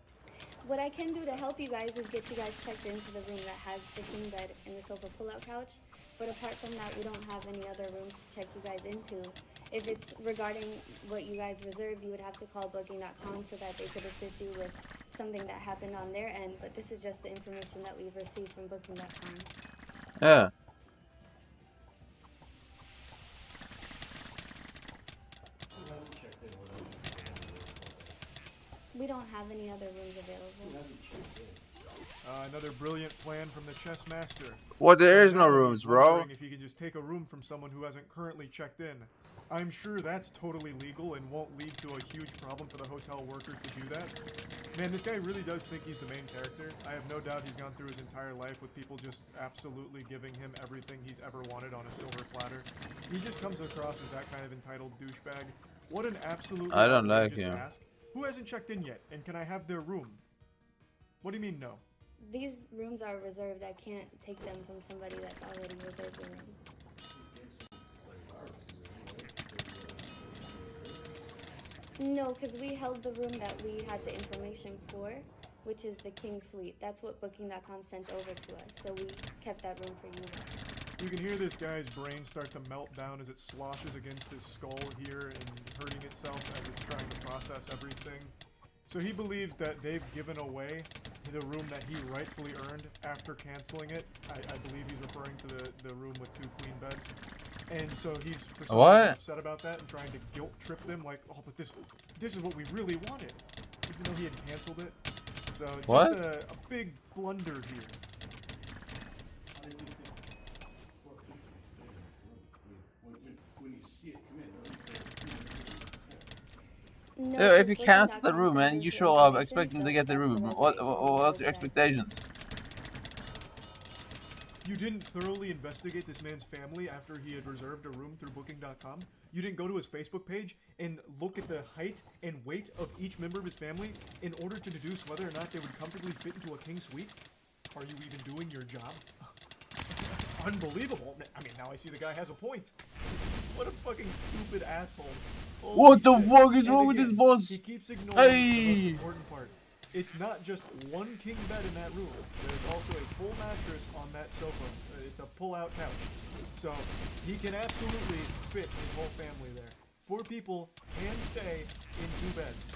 S13: What I can do to help you guys is get you guys checked into the room that has the king bed and the sofa pull-out couch. But apart from that, we don't have any other rooms to check you guys into. If it's regarding what you guys reserved, you would have to call Booking.com so that they could assist you with something that happened on their end. But this is just the information that we've received from Booking.com.
S15: Yeah.
S13: We don't have any other rooms available.
S9: Another brilliant plan from the chess master.
S15: What? There
S9: So
S15: is no
S9: now
S15: rooms,
S9: he's
S15: bro.
S9: wondering if he can just take a room from someone who hasn't currently checked in. I'm sure that's totally legal and won't lead to a huge problem for the hotel worker to do that. Man, this guy really does think he's the main character. I have no doubt he's gone through his entire life with people just absolutely giving him everything he's ever wanted on a silver platter. He just comes across as that kind of entitled douchebag. What an absolute
S15: I don't like
S9: outrageous
S15: him.
S9: ask. Who hasn't checked in yet, and can I have their room? What do you mean no?
S13: These rooms are reserved. I can't take them from somebody that's already reserved a room. No, because we held the room that we had the information for, which is the King Suite. That's what Booking.com sent over to us, so we kept that room for you guys.
S9: You can hear this guy's brain start to melt down as it sloshes against his skull here and hurting itself as it's trying to process everything. So he believes that they've given away the room that he rightfully earned after canceling it. I believe he's referring to the room with 2 queen beds. And so he's for some reason upset about that and trying to guilt trip them like, oh, but this is what we really wanted. Even though he had canceled it. So just a big blunder here.
S13: No,
S15: If you
S13: 'cause
S15: cancel the
S13: Booking.com
S15: room and
S13: sends
S15: you
S13: us
S15: show up
S13: information,
S15: expecting
S13: so
S15: to get the
S13: that's
S15: room,
S13: reservation
S15: what's
S13: info
S15: your
S13: you guys
S15: expectations?
S9: You didn't thoroughly investigate this man's family after he had reserved a room through Booking.com? You didn't go to his Facebook page and look at the height and weight of each member of his family in order to deduce whether or not they would comfortably fit into a king suite? Are you even doing your job? Unbelievable. I mean, now I see the guy has a point. What a fucking stupid asshole. Holy
S15: What the
S9: shit.
S15: fuck is
S9: And
S15: wrong with
S9: again,
S15: this boss?
S9: He keeps ignoring the most
S15: Hey!
S9: important part. It's not just one king bed in that room. There's also a full mattress on that sofa. It's a pull-out couch. So he can absolutely fit his whole family there. 4 people can stay in 2 beds.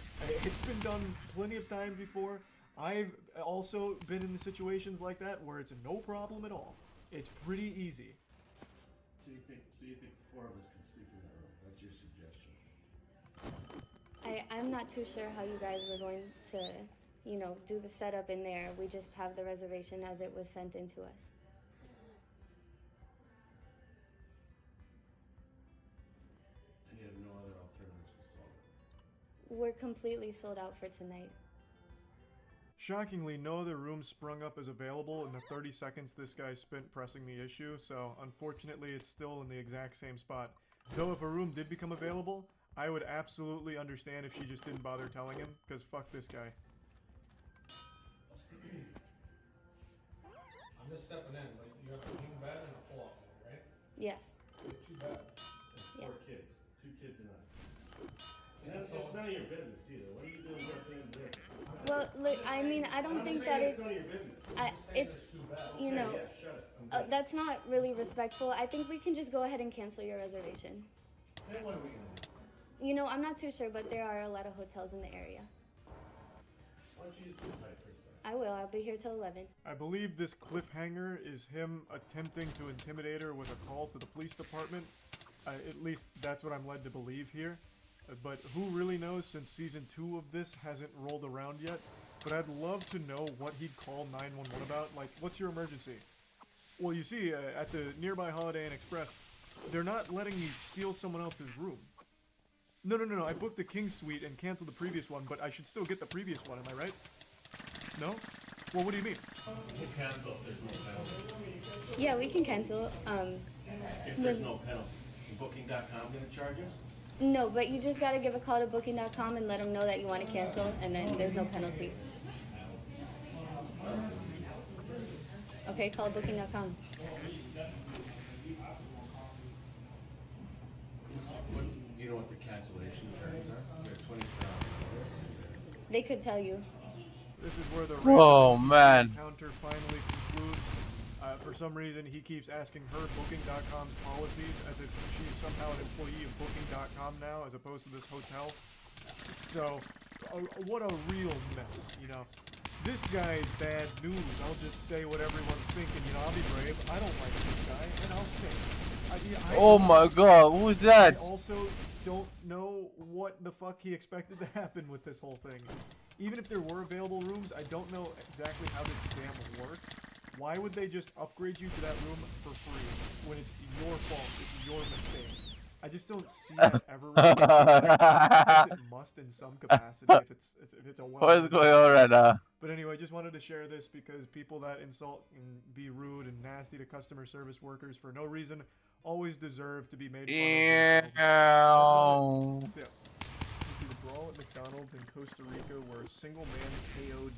S9: It's been done plenty of times before. I've also been in situations like that where it's no problem at all. It's pretty easy.
S8: So you think 4 of us can sleep in that room? That's your suggestion?
S13: I'm not too sure how you guys were going to, you know, do the setup in there. We just have the reservation as it was sent in to us.
S8: And you have no other alternatives to solve it?
S13: We're completely sold out for tonight.
S9: Shockingly, no other room sprung up as available in the 30 seconds this guy spent pressing the issue, so unfortunately it's still in the exact same spot. Though if a room did become available, I would absolutely understand if she just didn't bother telling him, because fuck this guy.
S17: I'm just stepping in, but you have a king bed and a pull-out bed, right?
S13: Yeah.
S8: You have 2 beds and 4 kids. 2 kids and us. And it's none of your business either. What are you doing representing this?
S13: Well, look, I mean, I don't think that it's, it's, you know, that's not really respectful. I think we can just go ahead and cancel your reservation.
S8: Then what are we gonna do?
S13: You know, I'm not too sure, but there are a lot of hotels in the area.
S8: Why don't you just sit tight for a second?
S13: I will. I'll be here till 11.
S9: I believe this cliffhanger is him attempting to intimidate her with a call to the police department. At least that's what I'm led to believe here. But who really knows, since season 2 of this hasn't rolled around yet. But I'd love to know what he'd call 911 about. Like, what's your emergency? Well, you see, at the nearby Holiday Inn Express, they're not letting me steal someone else's room. No. I booked the king suite and canceled the previous one, but I should still get the previous one, am I right? No? Well, what do you mean?
S8: We'll cancel if there's no penalty.
S13: Yeah, we can cancel.
S8: If there's no penalty, is Booking.com going to charge us?
S13: No, but you just gotta give a call to Booking.com and let them know that you want to cancel, and then there's no penalty. Okay, call Booking.com.
S8: Do you know what the cancellation terms are? Is there 24 hours?
S13: They could tell you.
S9: This is where the
S15: man.
S9: encounter finally concludes. For some reason, he keeps asking her Booking.com's policies as if she's somehow an employee of Booking.com now, as opposed to this hotel. So, what a real mess, you know. This guy is bad news. I'll just say what everyone's thinking. You know, I'll be brave. I don't like this guy, and I'll say it.
S15: Oh my god, who's that?
S9: I also don't know what the fuck he expected to happen with this whole thing. Even if there were available rooms, I don't know exactly how this scam works. Why would they just upgrade you to that room for free when it's your fault, it's your mistake? I just don't see it ever. I guess it must in some capacity if it's a well.
S15: What is going on right now?
S9: But anyway, just wanted to share this because people that insult and be rude and nasty to customer service workers for no reason always deserve to be made fun of. So, yeah. You see the brawl at McDonald's in Costa Rica where a single man KO'd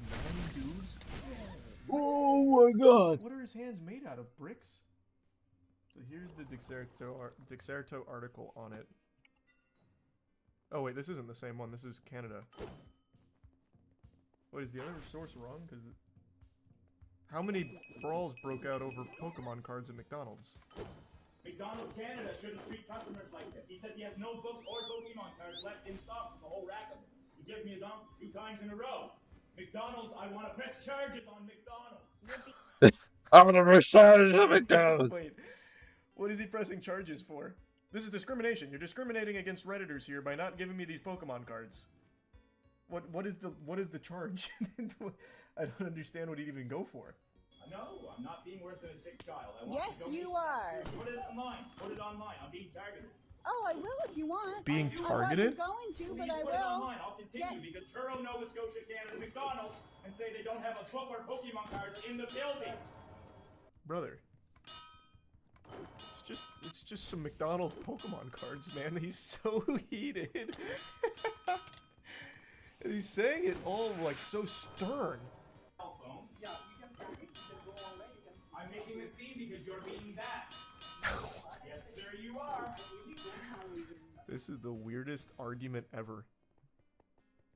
S9: 9 dudes.
S15: Oh my god.
S9: What are his hands made out of? Bricks? So here's the Dexerto article on it. Oh wait, this isn't the same one. This is Canada. Wait, is the other source wrong? Because how many brawls broke out over Pokemon cards at McDonald's?
S5: McDonald's Canada shouldn't treat customers like this. He says he has no books or Pokemon cards left in stock from the whole rack of them. He gave me a donkey 2 times in a row. McDonald's, I want to press charges on McDonald's.
S15: I'm gonna press charges on McDonald's.
S9: Wait, what is he pressing charges for? This is discrimination. You're discriminating against Redditors here by not giving me these Pokemon cards. What is the charge? I don't understand what he'd even go for.
S5: No, I'm not being worse than a sick child. I want
S18: Yes,
S5: to
S18: you are.
S5: Put it online. Put it online. I'm being targeted.
S6: Oh, I will if you want.
S9: Being targeted?
S6: I wasn't going to, but I
S5: Put it
S6: will.
S5: online. I'll continue because Churro, Nova Scotia, Canada, McDonald's, and say they don't have a book or Pokemon cards in the building.
S9: Brother. It's just some McDonald's Pokemon cards, man. He's so heated. And he's saying it all like so stern.
S5: Yeah, you can start it. I'm making a scene because you're being that. Yes, sir, you are.
S9: This is the weirdest argument ever.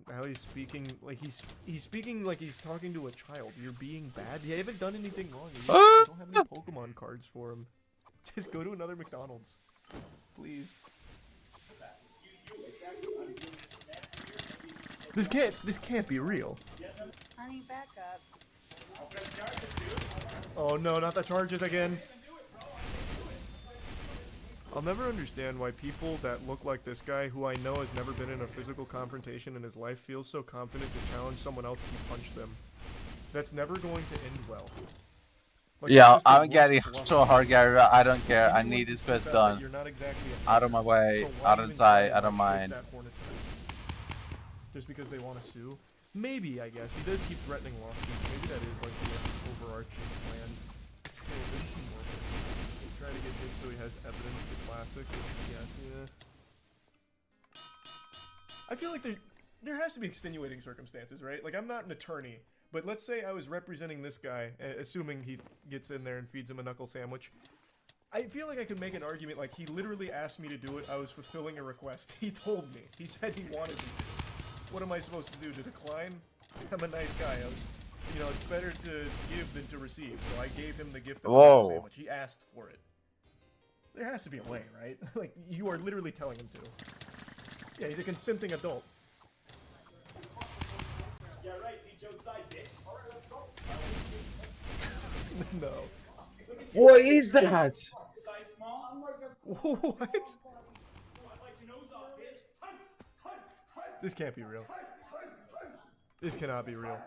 S9: Now he's speaking like he's speaking like he's talking to a child. You're being bad. You haven't done anything wrong. You don't have any Pokemon cards for him. Just go to another McDonald's, please. This can't be real.
S6: Honey, back up.
S9: Oh no, not the charges again. I'll never understand why people that look like this guy, who I know has never been in a physical confrontation in his life, feels so confident to challenge someone else to punch them. That's never going to end well. Like,
S15: yeah, I'm getting so hard, Gary. I don't care. I need this quest done. Out of my way, out of sight, out of mind.
S9: Just because they want to sue? Maybe, I guess. He does keep threatening lawsuits. Maybe that is like the overarching plan. Still, it doesn't seem worth it. Try to get hit so he has evidence to classic. Yes, yeah. I feel like there has to be extenuating circumstances, right? Like, I'm not an attorney, but let's say I was representing this guy, assuming he gets in there and feeds him a knuckle sandwich. I feel like I could make an argument like he literally asked me to do it. I was fulfilling a request. He told me. He said he wanted me to. What am I supposed to do? To decline? I'm a nice guy. You know, it's better to give than to receive. So I gave him the gift of the sandwich. He asked for it. There has to be a way, right? Like, you are literally telling him to. Yeah, he's a consenting adult.
S5: Yeah, right. Beach outside, bitch. All right, let's go.
S9: No.
S15: What is that?
S5: Size small.
S9: What? This can't be real. This cannot be real.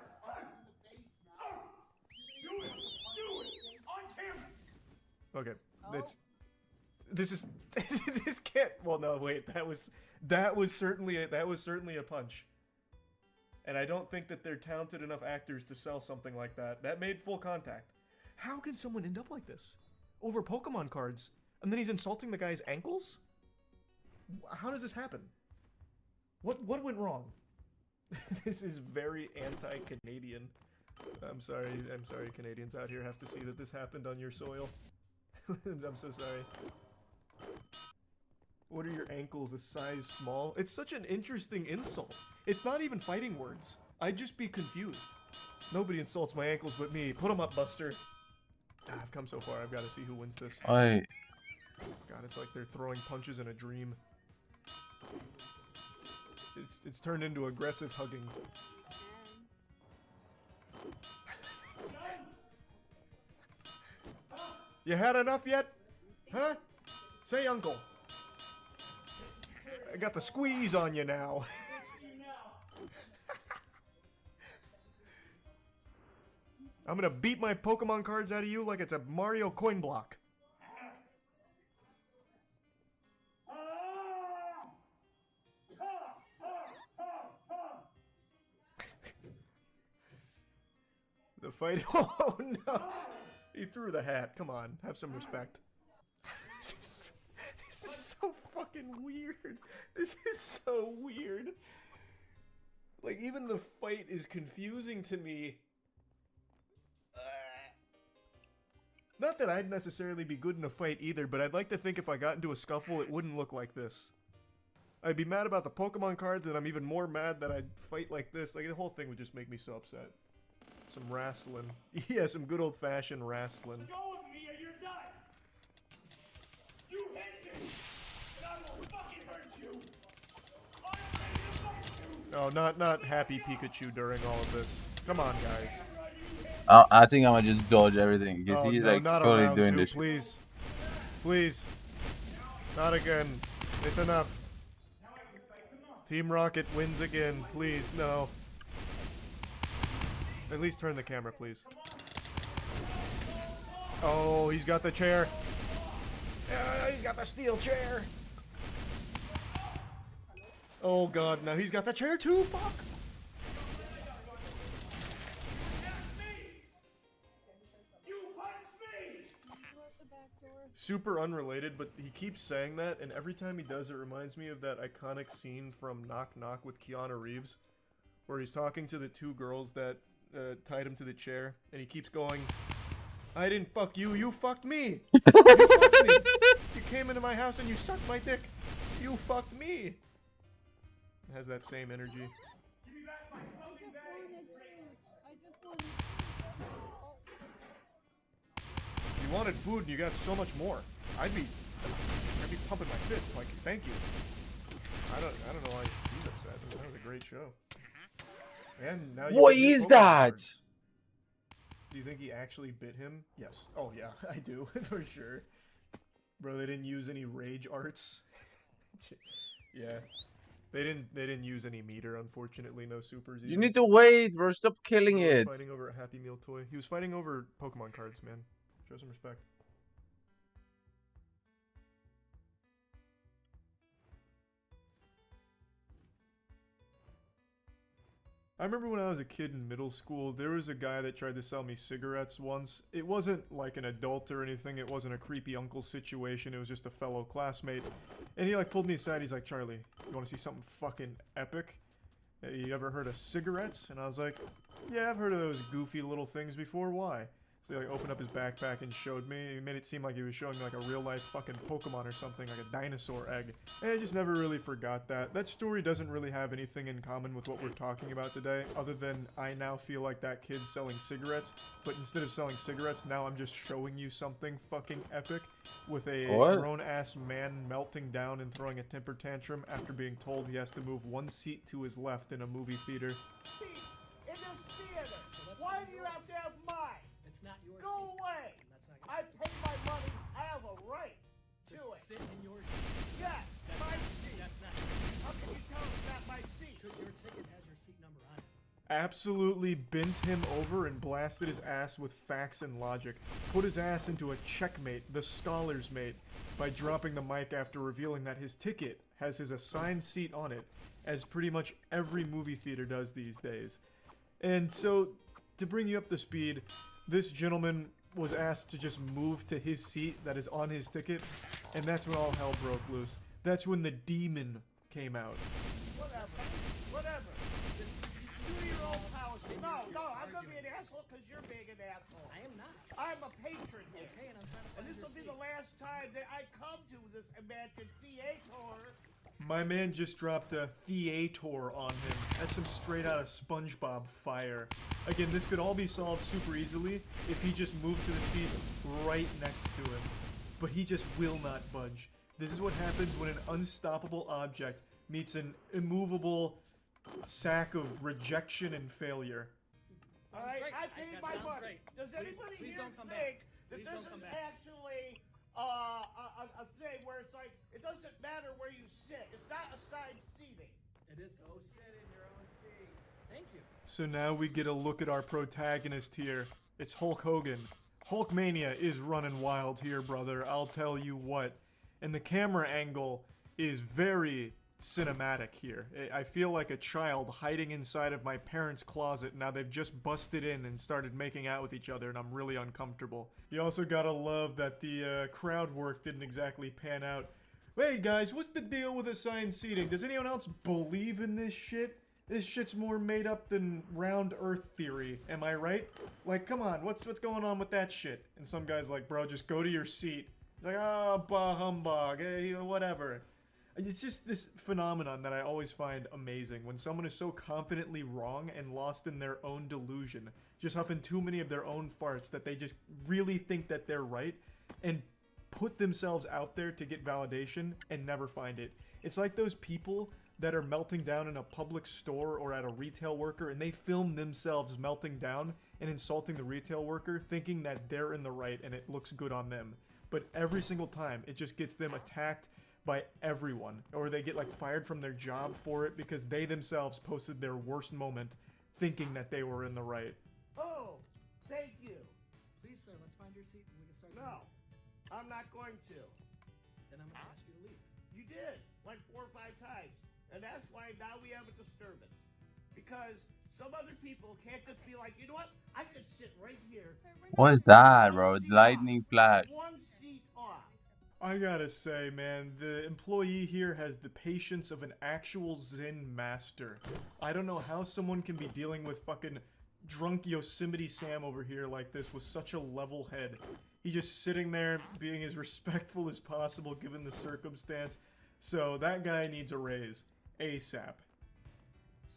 S9: Okay, this can't. Well, no, wait. That was certainly a punch. And I don't think that they're talented enough actors to sell something like that. That made full contact. How can someone end up like this over Pokemon cards? And then he's insulting the guy's ankles? How does this happen? What went wrong? This is very anti-Canadian. I'm sorry Canadians out here have to see that this happened on your soil. I'm so sorry. What are your ankles, a size small? It's such an interesting insult. It's not even fighting words. I'd just be confused. Nobody insults my ankles but me. Put them up, Buster. I've come so far, I've got to see who wins this. God, it's like they're throwing punches in a dream. It's turned into aggressive hugging. You had enough yet? Huh? Say uncle. I got the squeeze on you now. I'm gonna beat my Pokemon cards out of you like it's a Mario coin block. The fight. Oh no! He threw the hat. Come on, have some respect. This is so fucking weird. This is so weird. Like, even the fight is confusing to me. Not that I'd necessarily be good in a fight either, but I'd like to think if I got into a scuffle, it wouldn't look like this. I'd be mad about the Pokemon cards, and I'm even more mad that I'd fight like this. Like, the whole thing would just make me so upset. Some wrestling. Yeah, some good old-fashioned wrestling.
S5: Go with me or you're done. You hit me, and I will fucking hurt you. I'm ready to fight you.
S9: Oh, not happy Pikachu during all of this. Come on, guys.
S15: I think I'm gonna just dodge everything because he's
S9: no,
S15: like
S9: not
S15: totally doing this.
S9: Please. Please. Not again. It's enough. Team Rocket wins again. Please, no. At least turn the camera, please. Oh, he's got the chair. He's got the steel chair. Oh god, now he's got the chair too, fuck! Super unrelated, but he keeps saying that, and every time he does, it reminds me of that iconic scene from Knock Knock with Keanu Reeves, where he's talking to the two girls that tied him to the chair, and he keeps going, I didn't fuck you, you fucked me! You fucked me! You came into my house and you sucked my dick! You fucked me! It has that same energy. You wanted food and you got so much more. I'd be pumping my fist like, thank you. I don't know why he's upset. That was a great show. And now you
S15: What
S9: get his
S15: is
S9: Pokemon
S15: that?
S9: cards. Do you think he actually bit him? Yes. Oh yeah, I do for sure. Bro, they didn't use any rage arts. Yeah. They didn't use any meter, unfortunately, no supers either.
S15: You need to wait, bro. Stop killing
S9: He was
S15: it.
S9: fighting over a Happy Meal toy. He was fighting over Pokemon cards, man. Show some respect. I remember when I was a kid in middle school, there was a guy that tried to sell me cigarettes once. It wasn't like an adult or anything, it wasn't a creepy uncle situation, it was just a fellow classmate. And he like pulled me aside, he's like, Charlie, you wanna see something fucking epic? You ever heard of cigarettes? And I was like, yeah, I've heard of those goofy little things before, why? So he like opened up his backpack and showed me. He made it seem like he was showing me like a real life fucking Pokemon or something, like a dinosaur egg. And I just never really forgot that. That story doesn't really have anything in common with what we're talking about today, other than I now feel like that kid's selling cigarettes, but instead of selling cigarettes, now I'm just showing you something fucking epic with a grown-ass man melting down and throwing a temper tantrum after being told he has to move one seat to his left in a movie theater.
S7: In this theater, why do you have to have mine? It's not yours. Go away! I paid my money. I have a right to it. Sit in your seat. Yes, my seat. That's not. How can you tell it's not my seat? Because your ticket has your seat number on it.
S9: Absolutely bent him over and blasted his ass with facts and logic. Put his ass into a checkmate, the scholar's mate, by dropping the mic after revealing that his ticket has his assigned seat on it, as pretty much every movie theater does these days. And so, to bring you up to speed, this gentleman was asked to just move to his seat that is on his ticket, and that's when all hell broke loose. That's when the demon came out.
S7: Whatever. Do your own policy. No, I'm gonna be an asshole because you're being an asshole. I am not. I'm a patron here. Okay, and I'm trying to find this will be the last time that I come to this imagined theater.
S9: My man just dropped a theater on him. That's some straight out of SpongeBob fire. Again, this could all be solved super easily if he just moved to the seat right next to him. But he just will not budge. This is what happens when an unstoppable object meets an immovable sack of rejection and failure.
S7: Alright, I paid my money. Does anybody here think that this is actually a thing where it's like, it doesn't matter where you sit. It's not assigned seating.
S14: It is go sit in your own seat. Thank you.
S9: So now we get a look at our protagonist here. It's Hulk Hogan. Hulkmania is running wild here, brother. I'll tell you what. And the camera angle is very cinematic here. I feel like a child hiding inside of my parents' closet. Now they've just busted in and started making out with each other, and I'm really uncomfortable. You also gotta love that the crowd work didn't exactly pan out. Wait guys, what's the deal with assigned seating? Does anyone else believe in this shit? This shit's more made up than round earth theory, am I right? Like, come on, what's going on with that shit? And some guy's like, bro, just go to your seat. Like, oh, bah humbug, whatever. It's just this phenomenon that I always find amazing, when someone is so confidently wrong and lost in their own delusion, just huffing too many of their own farts that they just really think that they're right, and put themselves out there to get validation and never find it. It's like those people that are melting down in a public store or at a retail worker, and they film themselves melting down and insulting the retail worker, thinking that they're in the right and it looks good on them. But every single time, it just gets them attacked by everyone, or they get like fired from their job for it because they themselves posted their worst moment thinking that they were in the right.
S7: Oh, thank you.
S14: Please, sir, let's find your seat and we can start.
S7: No, I'm not going to.
S14: Then I'm gonna ask you to leave.
S7: You did, like 4 or 5 times. And that's why now we have a disturbance. Because some other people can't just be like, you know what? I could sit right here.
S15: What is that, bro? Lightning flash.
S7: One seat off.
S9: I gotta say, man, the employee here has the patience of an actual Zen master. I don't know how someone can be dealing with fucking drunk Yosemite Sam over here like this with such a level head. He's just sitting there being as respectful as possible given the circumstance. So that guy needs a raise. ASAP.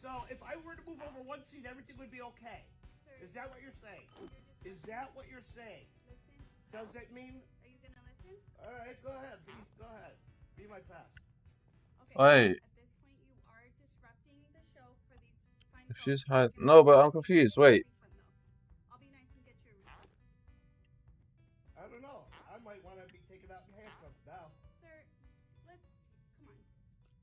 S7: So if I were to move over one seat, everything would be okay. Is that what you're saying? Is that what you're saying? Does it mean...
S18: Are you gonna listen?
S7: Alright, go ahead. Go ahead. Be my pest.
S15: Wait.
S18: At this point, you are disrupting the show for these fine
S15: If
S18: folks.
S15: she's hot. No, but I'm confused. Wait.
S18: I'll be nice and get you a refund.
S7: I don't know. I might want to be taken out in handcuffs now.
S18: Sir, let's... Come on.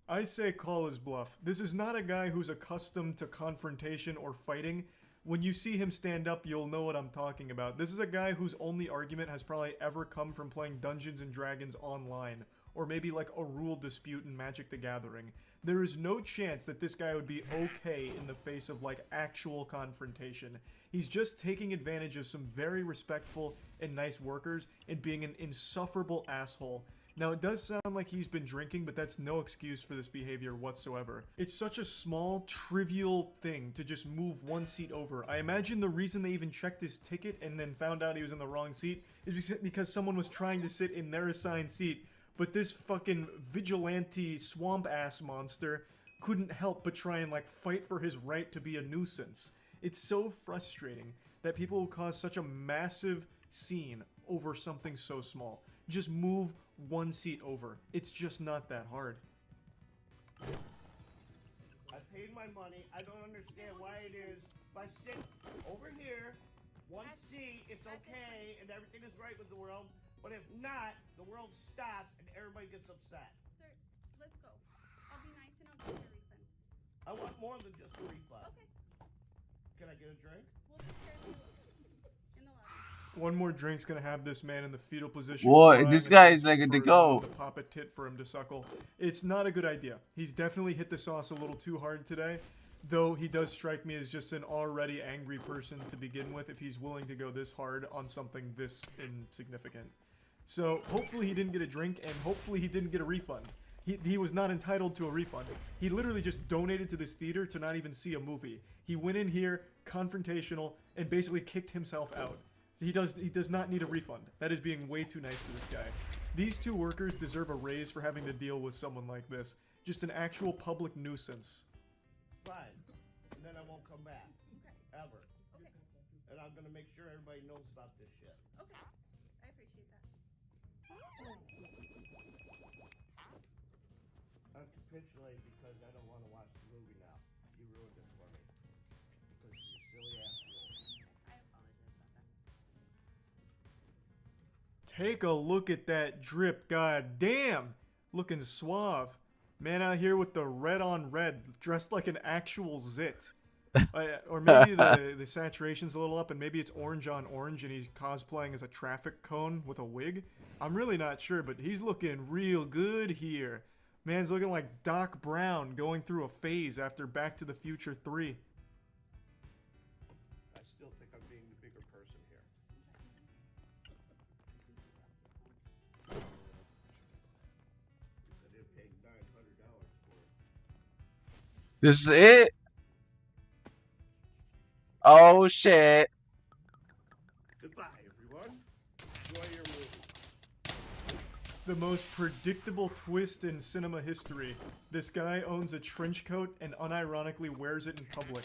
S9: I say call his bluff. This is not a guy who's accustomed to confrontation or fighting. When you see him stand up, you'll know what I'm talking about. This is a guy whose only argument has probably ever come from playing Dungeons & Dragons online, or maybe like a rule dispute in Magic the Gathering. There is no chance that this guy would be okay in the face of like actual confrontation. He's just taking advantage of some very respectful and nice workers and being an insufferable asshole. Now, it does sound like he's been drinking, but that's no excuse for this behavior whatsoever. It's such a small, trivial thing to just move one seat over. I imagine the reason they even checked his ticket and then found out he was in the wrong seat is because someone was trying to sit in their assigned seat, but this fucking vigilante swamp-ass monster couldn't help but try and, like, fight for his right to be a nuisance. It's so frustrating that people will cause such a massive scene over something so small. Just move one seat over. It's just not that hard.
S7: I paid my money. I don't understand why it is. If I sit over here, one seat, it's okay, and everything is right with the world. But if not, the world stops and everybody gets upset.
S18: Sir, let's go. I'll be nice and I'll get you a refund.
S7: I want more than just a refund.
S18: Okay.
S7: Can I get a drink?
S18: We'll take care of you in the lobby.
S9: One more drink's gonna have this man in the fetal position.
S15: What? This guy is like a to go.
S9: Pop a tit for him to suckle. It's not a good idea. He's definitely hit the sauce a little too hard today, though he does strike me as just an already angry person to begin with if he's willing to go this hard on something this insignificant. So hopefully he didn't get a drink, and hopefully he didn't get a refund. He was not entitled to a refund. He literally just donated to this theater to not even see a movie. He went in here, confrontational, and basically kicked himself out. He does not need a refund. That is being way too nice to this guy. These two workers deserve a raise for having to deal with someone like this. Just an actual public nuisance.
S7: Fine. And then I won't come back.
S18: Okay.
S7: Ever.
S18: Okay.
S7: And I'm gonna make sure everybody knows about this shit.
S18: Okay. I appreciate that.
S7: I'm capitulating because I don't want to watch the movie now. You ruined it for me. Because of your silly ass rules.
S18: I apologize about that.
S9: Take a look at that drip. God damn. Looking suave. Man out here with the red on red, dressed like an actual zit. Or maybe the saturation's a little up and maybe it's orange on orange and he's cosplaying as a traffic cone with a wig. I'm really not sure, but he's looking real good here. Man's looking like Doc Brown going through a phase after Back to the Future 3.
S7: I still think I'm being the bigger person here. You said they're paying $900 for it.
S15: This is it? Oh shit.
S7: Goodbye, everyone. Enjoy your movie.
S9: The most predictable twist in cinema history. This guy owns a trench coat and unironically wears it in public.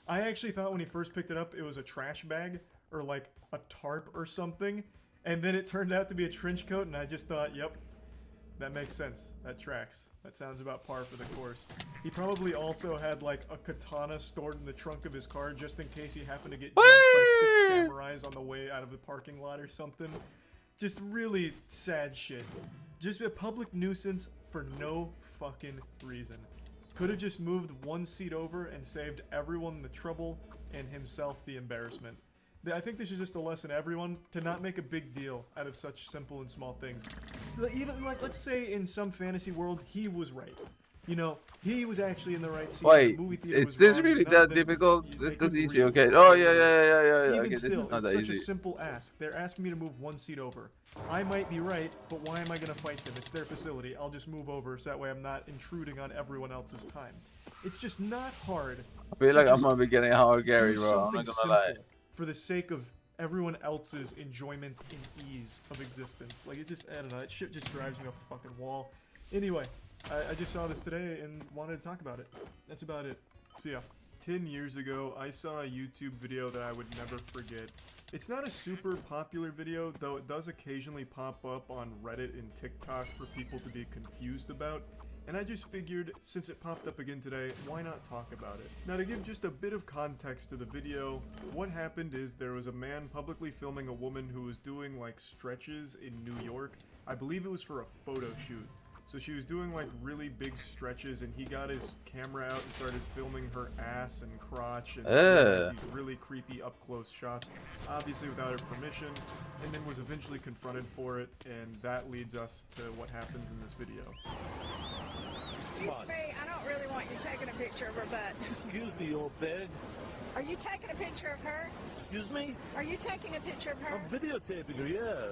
S9: I actually thought when he first picked it up it was a trash bag or like a tarp or something, and then it turned out to be a trench coat and I just thought, yep, that makes sense. That tracks. That sounds about par for the course. He probably also had like a katana stored in the trunk of his car just in case he happened to get jumped by 6 samurais on the way out of the parking lot or something. Just really sad shit. Just a public nuisance for no fucking reason. Could have just moved one seat over and saved everyone the trouble and himself the embarrassment. I think this is just a lesson to everyone to not make a big deal out of such simple and small things. Even like, let's say in some fantasy world he was right. You know, he was actually in the right seat.
S15: Wait,
S9: the movie theater
S15: is
S9: was
S15: this
S9: wrong.
S15: really
S9: None
S15: that
S9: of them-
S15: difficult?
S9: they
S15: This looks
S9: couldn't
S15: easy,
S9: read
S15: okay.
S9: or
S15: Oh,
S9: whatever.
S15: yeah.
S9: Even
S15: Okay, this
S9: still,
S15: is not
S9: it's
S15: that
S9: such a
S15: easy.
S9: simple ask. They're asking me to move one seat over. I might be right, but why am I going to fight them? It's their facility. I'll just move over so that way I'm not intruding on everyone else's time. It's just not hard.
S15: I feel
S9: to
S15: like I'm
S9: just
S15: gonna be getting hard Gary,
S9: do
S15: bro. I'm
S9: something
S15: not gonna lie.
S9: simple for the sake of everyone else's enjoyment and ease of existence. Like, it just, I don't know, that shit just drives me up a fucking wall. Anyway, I just saw this today and wanted to talk about it. That's about it. So yeah, 10 years ago, I saw a YouTube video that I would never forget. It's not a super popular video, though it does occasionally pop up on Reddit and TikTok for people to be confused about. And I just figured, since it popped up again today, why not talk about it? Now, to give just a bit of context to the video, what happened is there was a man publicly filming a woman who was doing, like, stretches in New York. I believe it was for a photo shoot. So she was doing, like, really big stretches, and he got his camera out and started filming her ass and crotch and these really creepy up-close shots, obviously without her permission, and then was eventually confronted for it, and that leads us to what happens in this video.
S10: Excuse me, I don't really want you taking a picture of her butt.
S21: Excuse me, old bag.
S10: Are you taking a picture of her?
S21: Excuse me?
S10: Are you taking a picture of her?
S21: I'm videotaping her, yeah.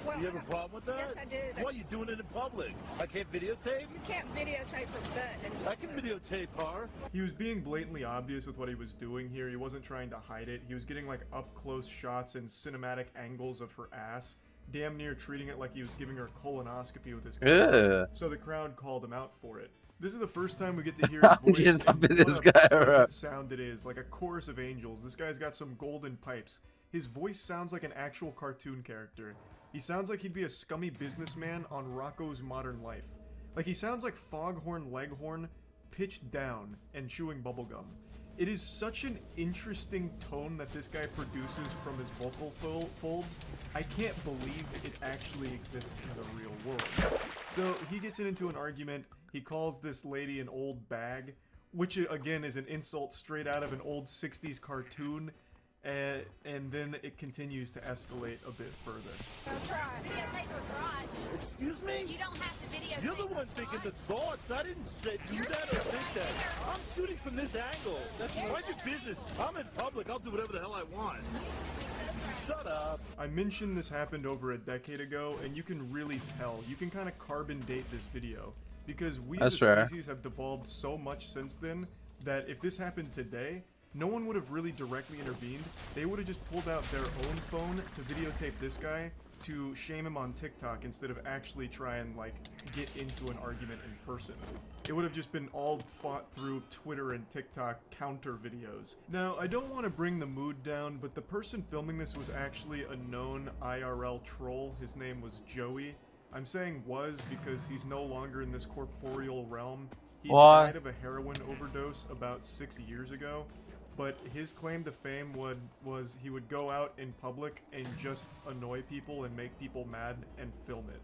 S10: Well,
S21: you have a problem with that?
S10: Yes, I do.
S21: Why are you doing it in public? I can't videotape?
S10: You can't videotape her butt.
S21: I can videotape her.
S9: He was being blatantly obvious with what he was doing here. He wasn't trying to hide it. He was getting, like, up-close shots and cinematic angles of her ass, damn near treating it like he was giving her a colonoscopy with his camera. So the crowd called him out for it. This is the first time we get to hear his voice.
S15: Just
S9: And
S15: this
S9: what
S15: guy
S9: a pleasant
S15: around.
S9: sound it is, like a chorus of angels. This guy's got some golden pipes. His voice sounds like an actual cartoon character. He sounds like he'd be a scummy businessman on Rocco's Modern Life. Like, he sounds like Foghorn Leghorn pitched down and chewing bubblegum. It is such an interesting tone that this guy produces from his vocal folds. I can't believe it actually exists in the real world. So he gets into an argument. He calls this lady an old bag, which again is an insult straight out of an old 60s cartoon. And then it continues to escalate a bit further.
S10: Videotape her crotch.
S21: Excuse me?
S10: You don't have to videotape
S21: You're the one thinking the thoughts. I didn't say do that or think that. I'm shooting from this angle. That's mind your business. I'm in public. I'll do whatever the hell I want. Shut up.
S9: I mentioned this happened over a decade ago, and you can really tell. You can kind of carbon date this video. Because we as a species have devolved so much since then that if this happened today, no one would have really directly intervened. They would have just pulled out their own phone to videotape this guy to shame him on TikTok instead of actually try and, like, get into an argument in person. It would have just been all fought through Twitter and TikTok counter videos. Now, I don't want to bring the mood down, but the person filming this was actually a known IRL troll. His name was Joey. I'm saying was because he's no longer in this corporeal realm. He died of a heroin overdose about 6 years ago. But his claim to fame was he would go out in public and just annoy people and make people mad and film it.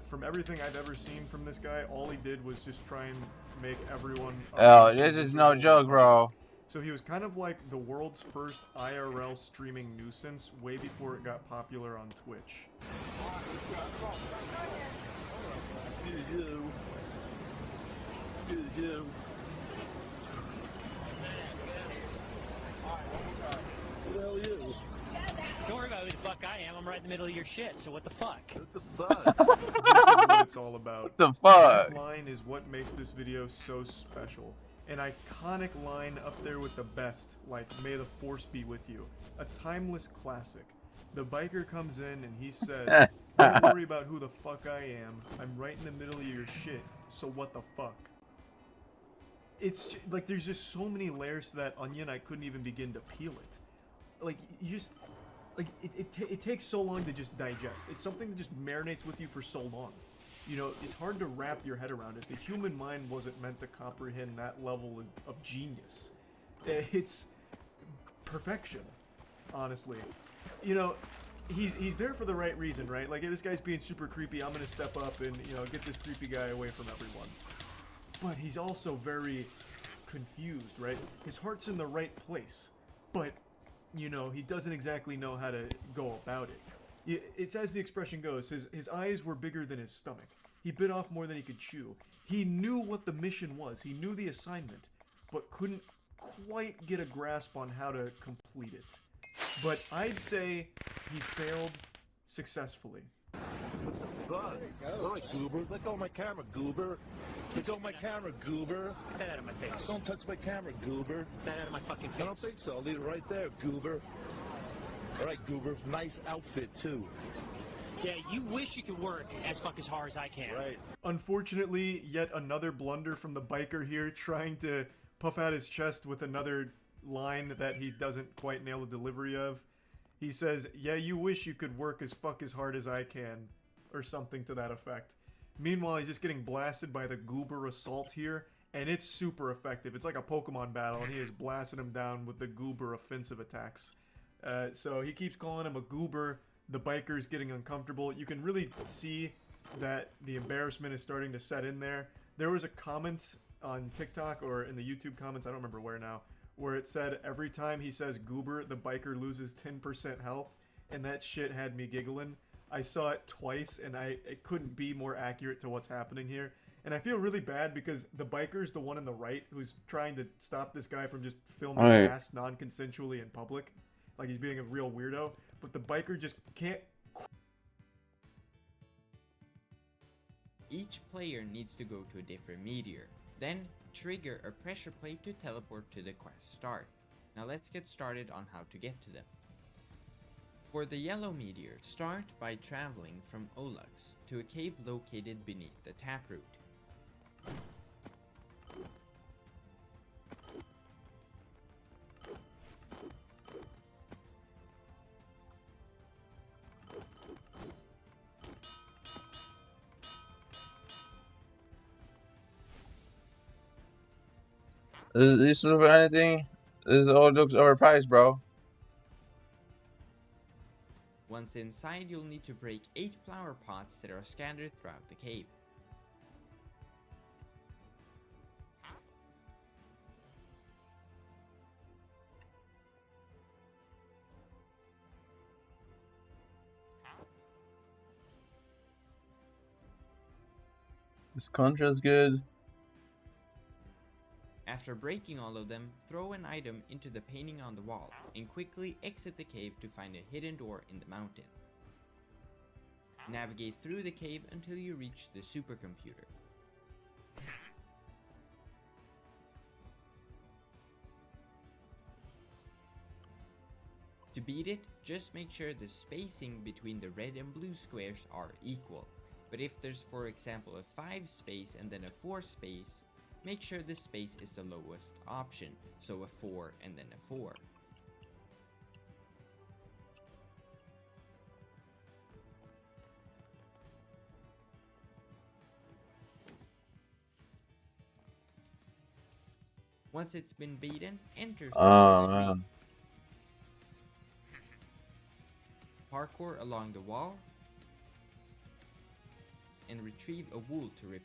S9: From everything I've ever seen from this guy, all he did was just try and make everyone...
S15: Oh, this is no joke, bro.
S9: So he was kind of like the world's first IRL streaming nuisance way before it got popular on Twitch.
S21: Excuse you. Excuse you.
S23: Don't worry about who the fuck I am. I'm right in the middle of your shit, so what the fuck?
S21: What the fuck?
S9: This is what it's all about.
S15: What the fuck?
S9: That line is what makes this video so special. An iconic line up there with the best, like, may the force be with you. A timeless classic. The biker comes in and he says, don't worry about who the fuck I am. I'm right in the middle of your shit, so what the fuck? It's just, like, there's just so many layers to that onion I couldn't even begin to peel it. Like, you just... Like, it takes so long to just digest. It's something that just marinates with you for so long. You know, it's hard to wrap your head around it. The human mind wasn't meant to comprehend that level of genius. It's perfection, honestly. You know, he's there for the right reason, right? Like, this guy's being super creepy. I'm gonna step up and, you know, get this creepy guy away from everyone. But he's also very confused, right? His heart's in the right place, but... you know, he doesn't exactly know how to go about it. It's as the expression goes, his eyes were bigger than his stomach. He bit off more than he could chew. He knew what the mission was. He knew the assignment, but couldn't quite get a grasp on how to complete it. But I'd say he failed successfully.
S21: Fuck. All right, Goober. Let go of my camera, Goober. Let go of my camera, Goober.
S23: Get that out of my face.
S21: Don't touch my camera, Goober.
S23: Get that out of my fucking face.
S21: I don't think so. I'll leave it right there, Goober. All right, Goober. Nice outfit, too.
S23: Yeah, you wish you could work as hard as I can.
S21: Right.
S9: Unfortunately, yet another blunder from the biker here, trying to puff out his chest with another line that he doesn't quite nail the delivery of. He says, yeah, you wish you could work as hard as I can, or something to that effect. Meanwhile, he's just getting blasted by the Goober assault here, and it's super effective. It's like a Pokemon battle, and he is blasting him down with the Goober offensive attacks. So he keeps calling him a Goober. The biker's getting uncomfortable. You can really see that the embarrassment is starting to set in there. There was a comment on TikTok or in the YouTube comments, I don't remember where now, where it said every time he says Goober, the biker loses 10% health, and that shit had me giggling. I saw it twice, and it couldn't be more accurate to what's happening here. And I feel really bad because the biker's the one on the right who's trying to stop this guy from just filming ass non-consensually in public. Like he's being a real weirdo. But the biker just can't...
S1: Each player needs to go to a different meteor. Then, trigger a pressure plate to teleport to the quest start. Now let's get started on how to get to them. For the yellow meteor, start by traveling from Olux to a cave located beneath the taproot.
S15: This is anything. This all looks overpriced, bro.
S1: Once inside, you'll need to break 8 flower pots that are scattered throughout the cave.
S15: This contrast good.
S1: After breaking all of them, throw an item into the painting on the wall, and quickly exit the cave to find a hidden door in the mountain. Navigate through the cave until you reach the supercomputer. To beat it, just make sure the spacing between the red and blue squares are equal. But if there's, for example, a 5 space and then a 4 space, make sure the space is the lowest option, so a 4 and then a 4. Once it's been beaten, enter the screen. Parkour along the wall and retrieve a wool to repair.